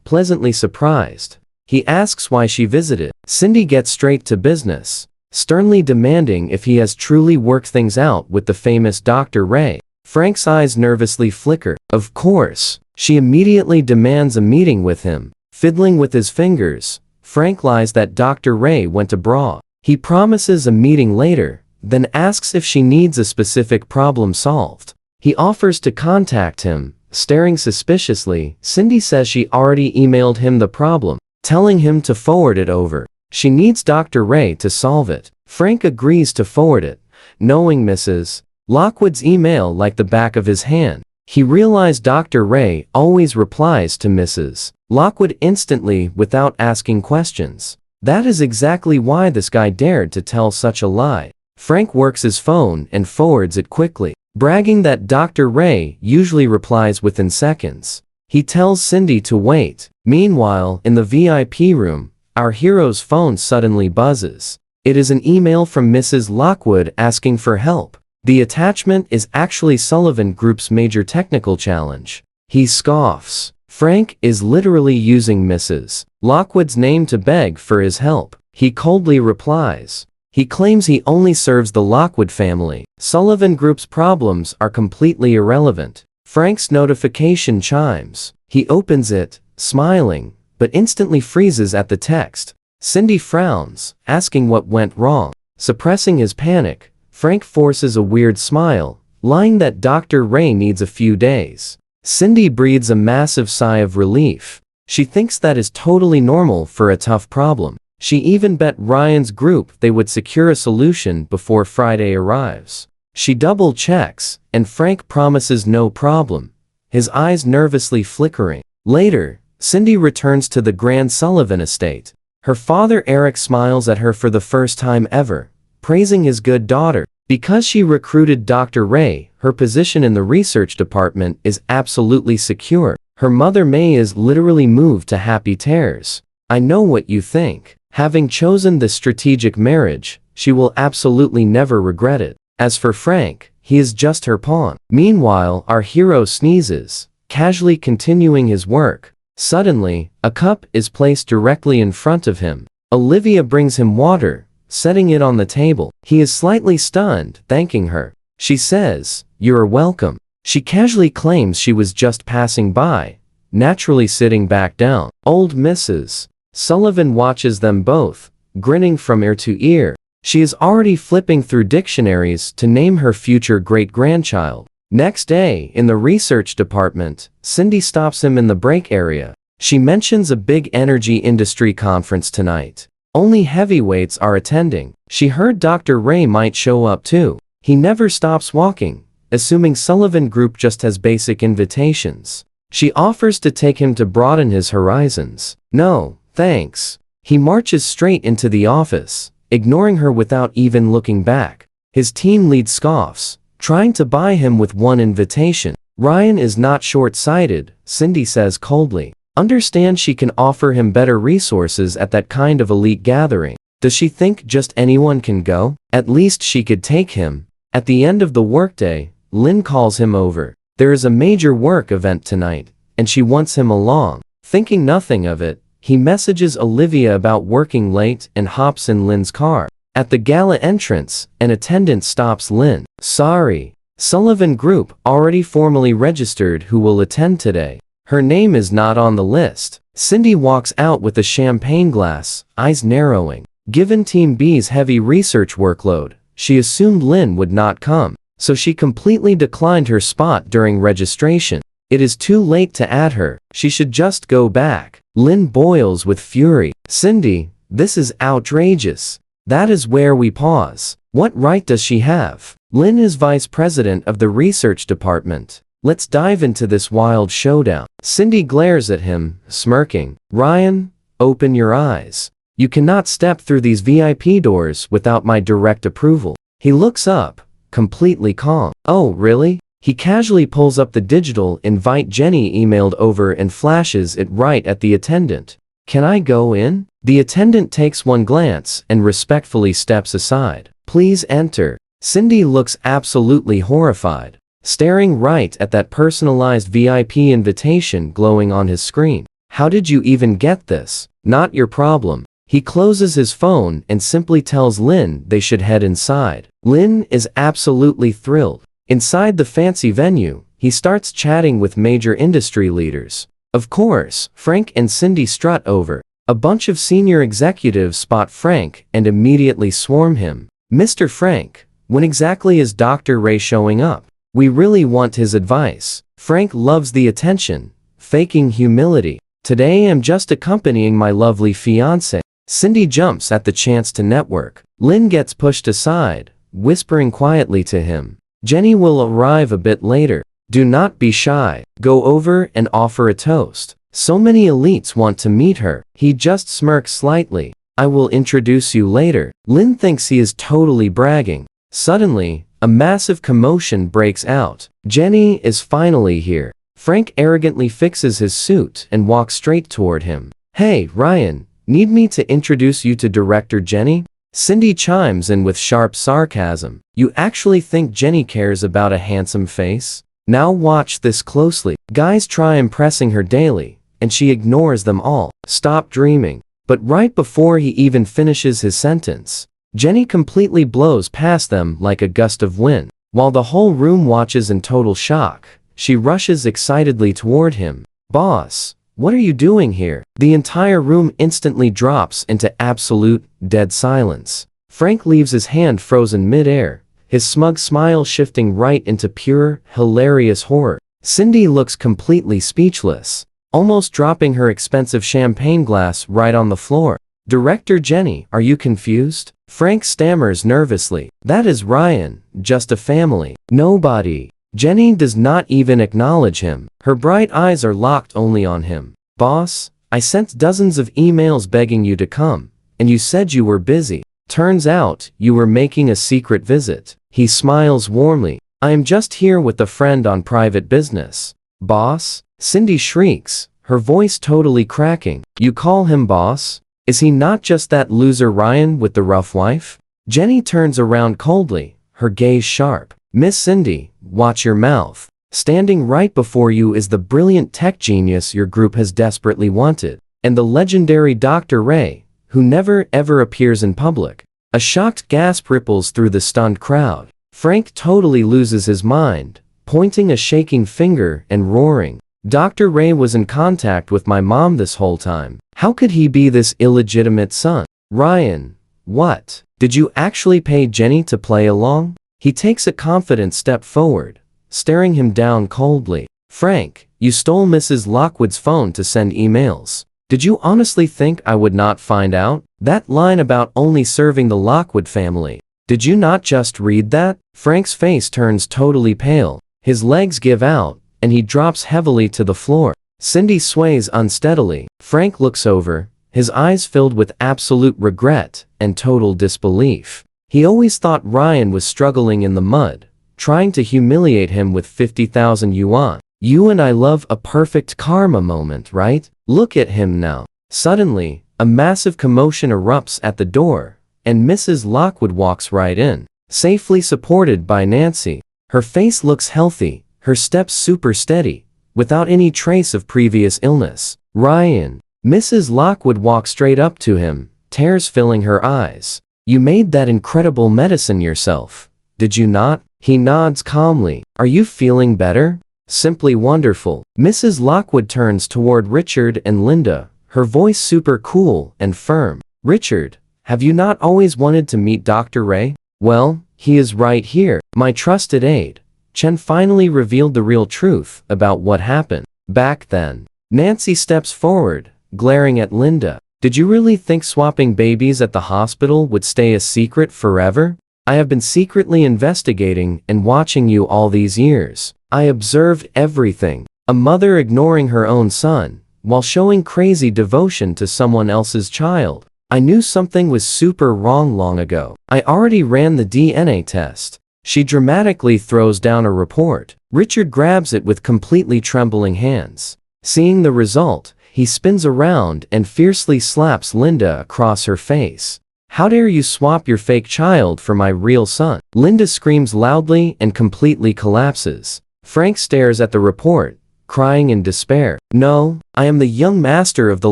pleasantly surprised. He asks why she visited. Cindy gets straight to business, sternly demanding if he has truly worked things out with the famous Dr. Ray. Frank's eyes nervously flicker. Of course. She immediately demands a meeting with him. Fiddling with his fingers, Frank lies that Dr. Ray went abroad. He promises a meeting later, then asks if she needs a specific problem solved. He offers to contact him. Staring suspiciously, Cindy says she already emailed him the problem, telling him to forward it over. She needs Dr. Ray to solve it. Frank agrees to forward it, knowing Mrs. Lockwood's email like the back of his hand. He realized Dr. Ray always replies to Mrs. Lockwood instantly without asking questions. That is exactly why this guy dared to tell such a lie. Frank works his phone and forwards it quickly, bragging that Dr. Ray usually replies within seconds. He tells Cindy to wait. Meanwhile, in the VIP room, our hero's phone suddenly buzzes. It is an email from Mrs. Lockwood asking for help. The attachment is actually Sullivan Group's major technical challenge. He scoffs. Frank is literally using Mrs. Lockwood's name to beg for his help. He coldly replies. He claims he only serves the Lockwood family. Sullivan Group's problems are completely irrelevant. Frank's notification chimes. He opens it, smiling, but instantly freezes at the text. Cindy frowns, asking what went wrong. Suppressing his panic, Frank forces a weird smile, lying that Dr. Ray needs a few days. Cindy breathes a massive sigh of relief. She thinks that is totally normal for a tough problem. She even bet Ryan's group they would secure a solution before Friday arrives. She double checks, and Frank promises no problem, his eyes nervously flickering. Later, Cindy returns to the Grand Sullivan estate. Her father Eric smiles at her for the first time ever, praising his good daughter. Because she recruited Dr. Ray, her position in the research department is absolutely secure. Her mother May is literally moved to happy tears. I know what you think. Having chosen this strategic marriage, she will absolutely never regret it. As for Frank, he is just her pawn. Meanwhile, our hero sneezes, casually continuing his work. Suddenly, a cup is placed directly in front of him. Olivia brings him water, setting it on the table. He is slightly stunned, thanking her. She says, "You're welcome." She casually claims she was just passing by, naturally sitting back down. Old Mrs. Sullivan watches them both, grinning from ear to ear. She is already flipping through dictionaries to name her future great-grandchild. Next day, in the research department, Cindy stops him in the break area. She mentions a big energy industry conference tonight. Only heavyweights are attending. She heard Dr. Ray might show up too. He never stops walking, assuming Sullivan Group just has basic invitations. She offers to take him to broaden his horizons. No, thanks. He marches straight into the office, ignoring her without even looking back. His team lead scoffs, trying to buy him with one invitation. Ryan is not short-sighted, Cindy says coldly. Understand she can offer him better resources at that kind of elite gathering. Does she think just anyone can go? At least she could take him. At the end of the workday, Lynn calls him over. There is a major work event tonight, and she wants him along. Thinking nothing of it, he messages Olivia about working late and hops in Lynn's car. At the gala entrance, an attendant stops Lynn. Sorry, Sullivan Group already formally registered who will attend today. Her name is not on the list. Cindy walks out with a champagne glass, eyes narrowing. Given Team B's heavy research workload, she assumed Lynn would not come, so she completely declined her spot during registration. It is too late to add her. She should just go back. Lynn boils with fury. Cindy, this is outrageous. That is where we pause. What right does she have? Lynn is vice president of the research department. Let's dive into this wild showdown. Cindy glares at him, smirking. Ryan, open your eyes. You cannot step through these VIP doors without my direct approval. He looks up, completely calm. Oh, really? He casually pulls up the digital invite Jenny emailed over and flashes it right at the attendant. Can I go in? The attendant takes one glance and respectfully steps aside. Please enter. Cindy looks absolutely horrified, staring right at that personalized VIP invitation glowing on his screen. How did you even get this? Not your problem. He closes his phone and simply tells Lynn they should head inside. Lynn is absolutely thrilled. Inside the fancy venue, he starts chatting with major industry leaders. Of course, Frank and Cindy strut over. A bunch of senior executives spot Frank and immediately swarm him. Mr. Frank, when exactly is Dr. Ray showing up? We really want his advice. Frank loves the attention, faking humility. Today I'm just accompanying my lovely fiancé. Cindy jumps at the chance to network. Lynn gets pushed aside, whispering quietly to him. Jenny will arrive a bit later. Do not be shy. Go over and offer a toast. So many elites want to meet her. He just smirks slightly. I will introduce you later. Lin thinks he is totally bragging. Suddenly, a massive commotion breaks out. Jenny is finally here. Frank arrogantly fixes his suit and walks straight toward him. Hey, Ryan, need me to introduce you to Director Jenny? Cindy chimes in with sharp sarcasm. You actually think Jenny cares about a handsome face? Now watch this closely. Guys try impressing her daily, and she ignores them all. Stop dreaming. But right before he even finishes his sentence, Jenny completely blows past them like a gust of wind. While the whole room watches in total shock, she rushes excitedly toward him. Boss, what are you doing here? The entire room instantly drops into absolute, dead silence. Frank leaves his hand frozen mid-air, his smug smile shifting right into pure, hilarious horror. Cindy looks completely speechless, almost dropping her expensive champagne glass right on the floor. Director Jenny, are you confused? Frank stammers nervously. That is Ryan, just a family. Nobody. Jenny does not even acknowledge him. Her bright eyes are locked only on him. Boss, I sent dozens of emails begging you to come, and you said you were busy. Turns out, you were making a secret visit. He smiles warmly. I am just here with a friend on private business. Boss? Cindy shrieks, her voice totally cracking. You call him boss? Is he not just that loser Ryan with the rough wife? Jenny turns around coldly, her gaze sharp. Miss Cindy, watch your mouth. Standing right before you is the brilliant tech genius your group has desperately wanted, and the legendary Dr. Ray, who never ever appears in public. A shocked gasp ripples through the stunned crowd. Frank totally loses his mind, pointing a shaking finger and roaring. Dr. Ray was in contact with my mom this whole time. How could he be this illegitimate son? Ryan, what? Did you actually pay Jenny to play along? He takes a confident step forward, staring him down coldly. Frank, you stole Mrs. Lockwood's phone to send emails. Did you honestly think I would not find out? That line about only serving the Lockwood family. Did you not just read that? Frank's face turns totally pale. His legs give out, and he drops heavily to the floor. Cindy sways unsteadily. Frank looks over, his eyes filled with absolute regret and total disbelief. He always thought Ryan was struggling in the mud, trying to humiliate him with 50,000 yuan. You and I love a perfect karma moment, right? Look at him now. Suddenly, a massive commotion erupts at the door, and Mrs. Lockwood walks right in, safely supported by Nancy. Her face looks healthy, her steps super steady, without any trace of previous illness. Ryan. Mrs. Lockwood walks straight up to him, tears filling her eyes. You made that incredible medicine yourself, did you not? He nods calmly. Are you feeling better? Simply wonderful. Mrs. Lockwood turns toward Richard and Linda, her voice super cool and firm. Richard, have you not always wanted to meet Dr. Ray? Well, he is right here. My trusted aide. Chen finally revealed the real truth about what happened back then. Nancy steps forward, glaring at Linda. Did you really think swapping babies at the hospital would stay a secret forever? I have been secretly investigating and watching you all these years. I observed everything. A mother ignoring her own son, while showing crazy devotion to someone else's child. I knew something was super wrong long ago. I already ran the DNA test. She dramatically throws down a report. Richard grabs it with completely trembling hands. Seeing the result, he spins around and fiercely slaps Linda across her face. How dare you swap your fake child for my real son? Linda screams loudly and completely collapses. Frank stares at the report, crying in despair. No, I am the young master of the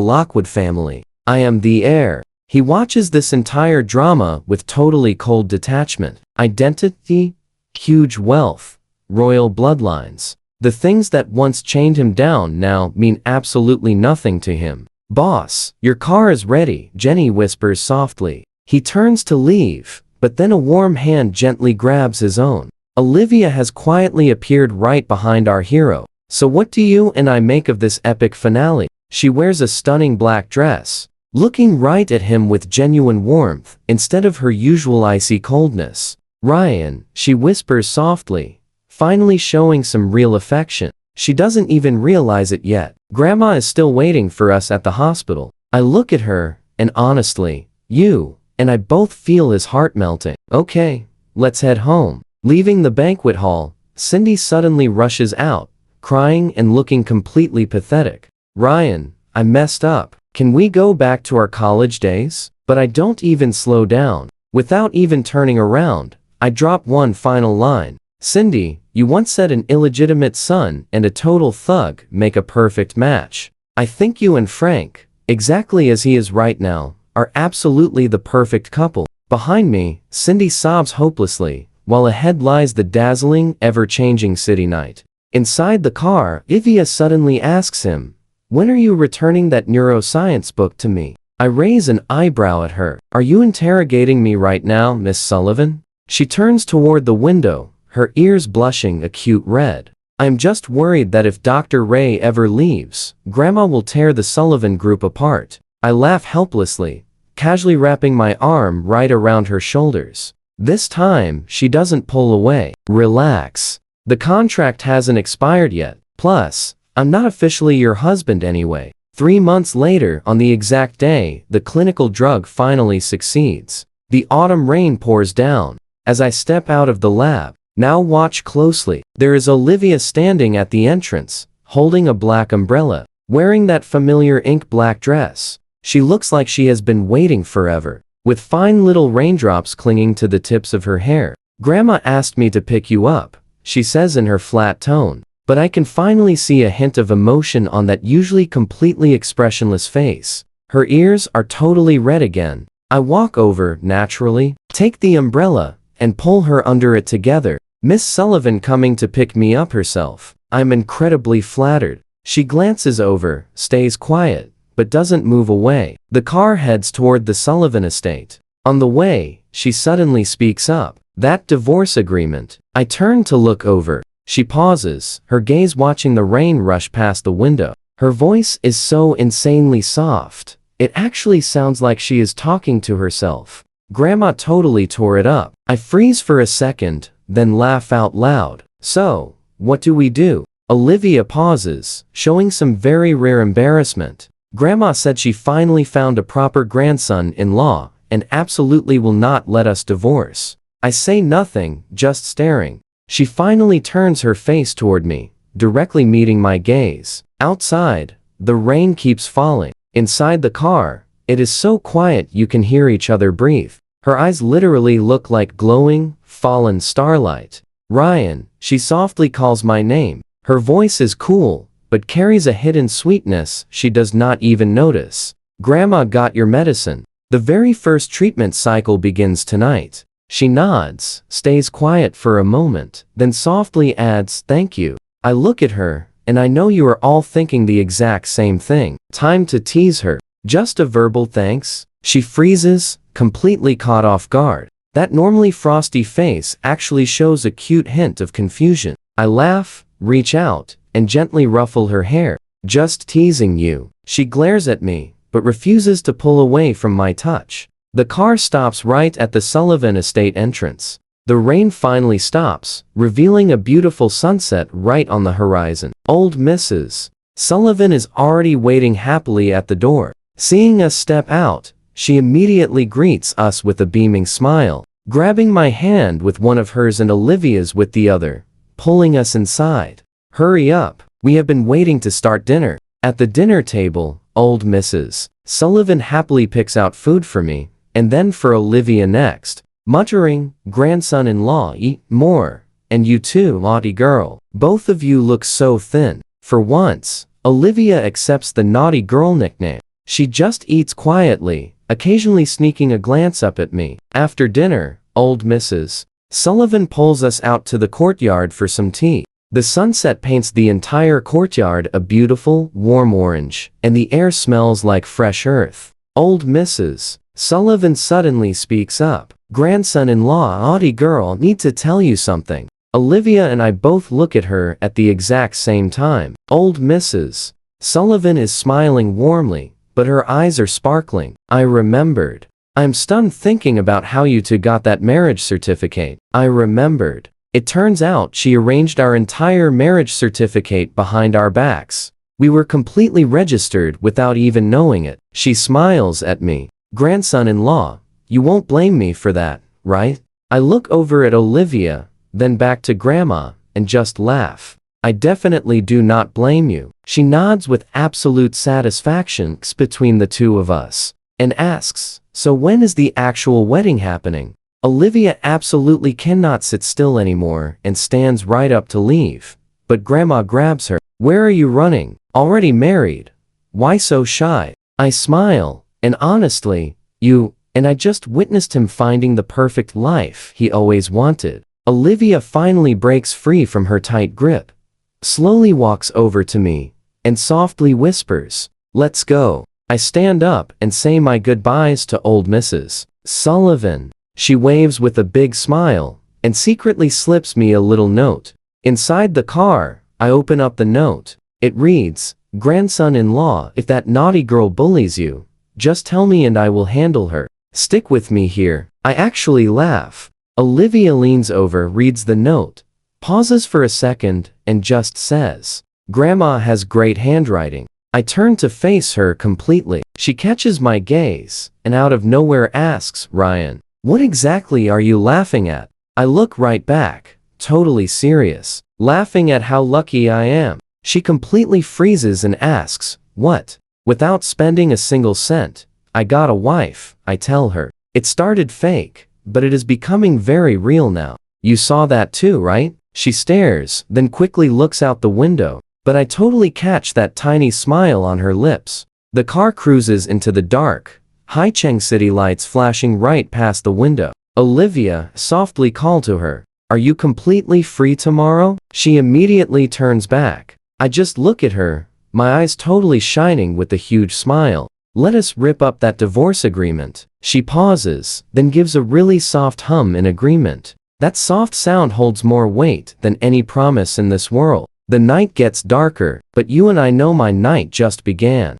Lockwood family. I am the heir. He watches this entire drama with totally cold detachment. Identity, huge wealth, royal bloodlines. The things that once chained him down now mean absolutely nothing to him. Boss, your car is ready, Jenny whispers softly. He turns to leave, but then a warm hand gently grabs his own. Olivia has quietly appeared right behind our hero. So what do you and I make of this epic finale? She wears a stunning black dress, looking right at him with genuine warmth, instead of her usual icy coldness. Ryan, she whispers softly, finally showing some real affection. She doesn't even realize it yet. Grandma is still waiting for us at the hospital. I look at her, and honestly, you and I both feel his heart melting. Okay, let's head home. Leaving the banquet hall, Cindy suddenly rushes out, crying and looking completely pathetic. Ryan, I messed up. Can we go back to our college days? But I don't even slow down. Without even turning around, I drop one final line. Cindy, you once said an illegitimate son and a total thug make a perfect match. I think you and Frank, exactly as he is right now, are absolutely the perfect couple. Behind me, Cindy sobs hopelessly, while ahead lies the dazzling, ever-changing city night. Inside the car, Ivia suddenly asks him, "When are you returning that neuroscience book to me?" I raise an eyebrow at her. "Are you interrogating me right now, Miss Sullivan?" She turns toward the window, her ears blushing a cute red. "I'm just worried that if Dr. Ray ever leaves, Grandma will tear the Sullivan group apart." I laugh helplessly, casually wrapping my arm right around her shoulders. This time, she doesn't pull away. "Relax. The contract hasn't expired yet. Plus, I'm not officially your husband anyway." 3 months later, on the exact day, the clinical drug finally succeeds. The autumn rain pours down. As I step out of the lab, now watch closely. There is Olivia standing at the entrance, holding a black umbrella, wearing that familiar ink black dress. She looks like she has been waiting forever, with fine little raindrops clinging to the tips of her hair. "Grandma asked me to pick you up," she says in her flat tone. But I can finally see a hint of emotion on that usually completely expressionless face. Her ears are totally red again. I walk over, naturally, take the umbrella, and pull her under it together. Miss Sullivan coming to pick me up herself. I'm incredibly flattered. She glances over, stays quiet, but doesn't move away. The car heads toward the Sullivan estate. On the way, she suddenly speaks up. "That divorce agreement." I turn to look over. She pauses, her gaze watching the rain rush past the window. Her voice is so insanely soft. It actually sounds like she is talking to herself. Grandma totally tore it up. I freeze for a second, then laugh out loud. "So, what do we do?" Olivia pauses, showing some very rare embarrassment. "Grandma said she finally found a proper grandson-in-law, and absolutely will not let us divorce." I say nothing, just staring. She finally turns her face toward me, directly meeting my gaze. Outside, the rain keeps falling. Inside the car, it is so quiet you can hear each other breathe. Her eyes literally look like glowing, fallen starlight. "Ryan," she softly calls my name. Her voice is cool, but carries a hidden sweetness she does not even notice. "Grandma got your medicine. The very first treatment cycle begins tonight." She nods, stays quiet for a moment, then softly adds, "Thank you." I look at her, and I know you are all thinking the exact same thing. Time to tease her. "Just a verbal thanks?" She freezes, completely caught off guard. That normally frosty face actually shows a cute hint of confusion. I laugh, reach out, and gently ruffle her hair. "Just teasing you." She glares at me, but refuses to pull away from my touch. The car stops right at the Sullivan estate entrance. The rain finally stops, revealing a beautiful sunset right on the horizon. Old Mrs. Sullivan is already waiting happily at the door. Seeing us step out, she immediately greets us with a beaming smile, grabbing my hand with one of hers and Olivia's with the other, pulling us inside. "Hurry up, we have been waiting to start dinner." At the dinner table, old Mrs. Sullivan happily picks out food for me, and then for Olivia next, muttering, "Grandson-in-law, eat more. And you too, naughty girl. Both of you look so thin." For once, Olivia accepts the naughty girl nickname. She just eats quietly, occasionally sneaking a glance up at me. After dinner, old Mrs. Sullivan pulls us out to the courtyard for some tea. The sunset paints the entire courtyard a beautiful, warm orange, and the air smells like fresh earth. Old Mrs. Sullivan suddenly speaks up. "Grandson-in-law, naughty girl, need to tell you something." Olivia and I both look at her at the exact same time. Old Mrs. Sullivan is smiling warmly, but her eyes are sparkling. "I remembered." I'm stunned thinking about how you two got that marriage certificate. I remembered. It turns out she arranged our entire marriage certificate behind our backs. We were completely registered without even knowing it. She smiles at me. Grandson-in-law, you won't blame me for that, right? I look over at Olivia, then back to Grandma, and just laugh. I definitely do not blame you. She nods with absolute satisfaction between the two of us, and asks, so when is the actual wedding happening? Olivia absolutely cannot sit still anymore and stands right up to leave. But Grandma grabs her. Where are you running? Already married? Why so shy? I smile, and honestly, I just witnessed him finding the perfect life he always wanted. Olivia finally breaks free from her tight grip, slowly walks over to me, and softly whispers, let's go. I stand up and say my goodbyes to old Mrs. Sullivan. She waves with a big smile, and secretly slips me a little note. Inside the car, I open up the note. It reads, grandson-in-law, if that naughty girl bullies you, just tell me and I will handle her. Stick with me here. I actually laugh. Olivia leans over, reads the note, pauses for a second, and just says, Grandma has great handwriting. I turn to face her completely. She catches my gaze, and out of nowhere asks, Ryan, what exactly are you laughing at? I look right back, totally serious, laughing at how lucky I am. She completely freezes and asks, what? Without spending a single cent, I got a wife, I tell her. It started fake, but it is becoming very real now. You saw that too, right? She stares, then quickly looks out the window, but I totally catch that tiny smile on her lips. The car cruises into the dark, Haicheng city lights flashing right past the window. Olivia softly called to her, are you completely free tomorrow? She immediately turns back. I just look at her, my eyes totally shining with a huge smile. Let us rip up that divorce agreement. She pauses, then gives a really soft hum in agreement. That soft sound holds more weight than any promise in this world. The night gets darker, but you and I know my night just began.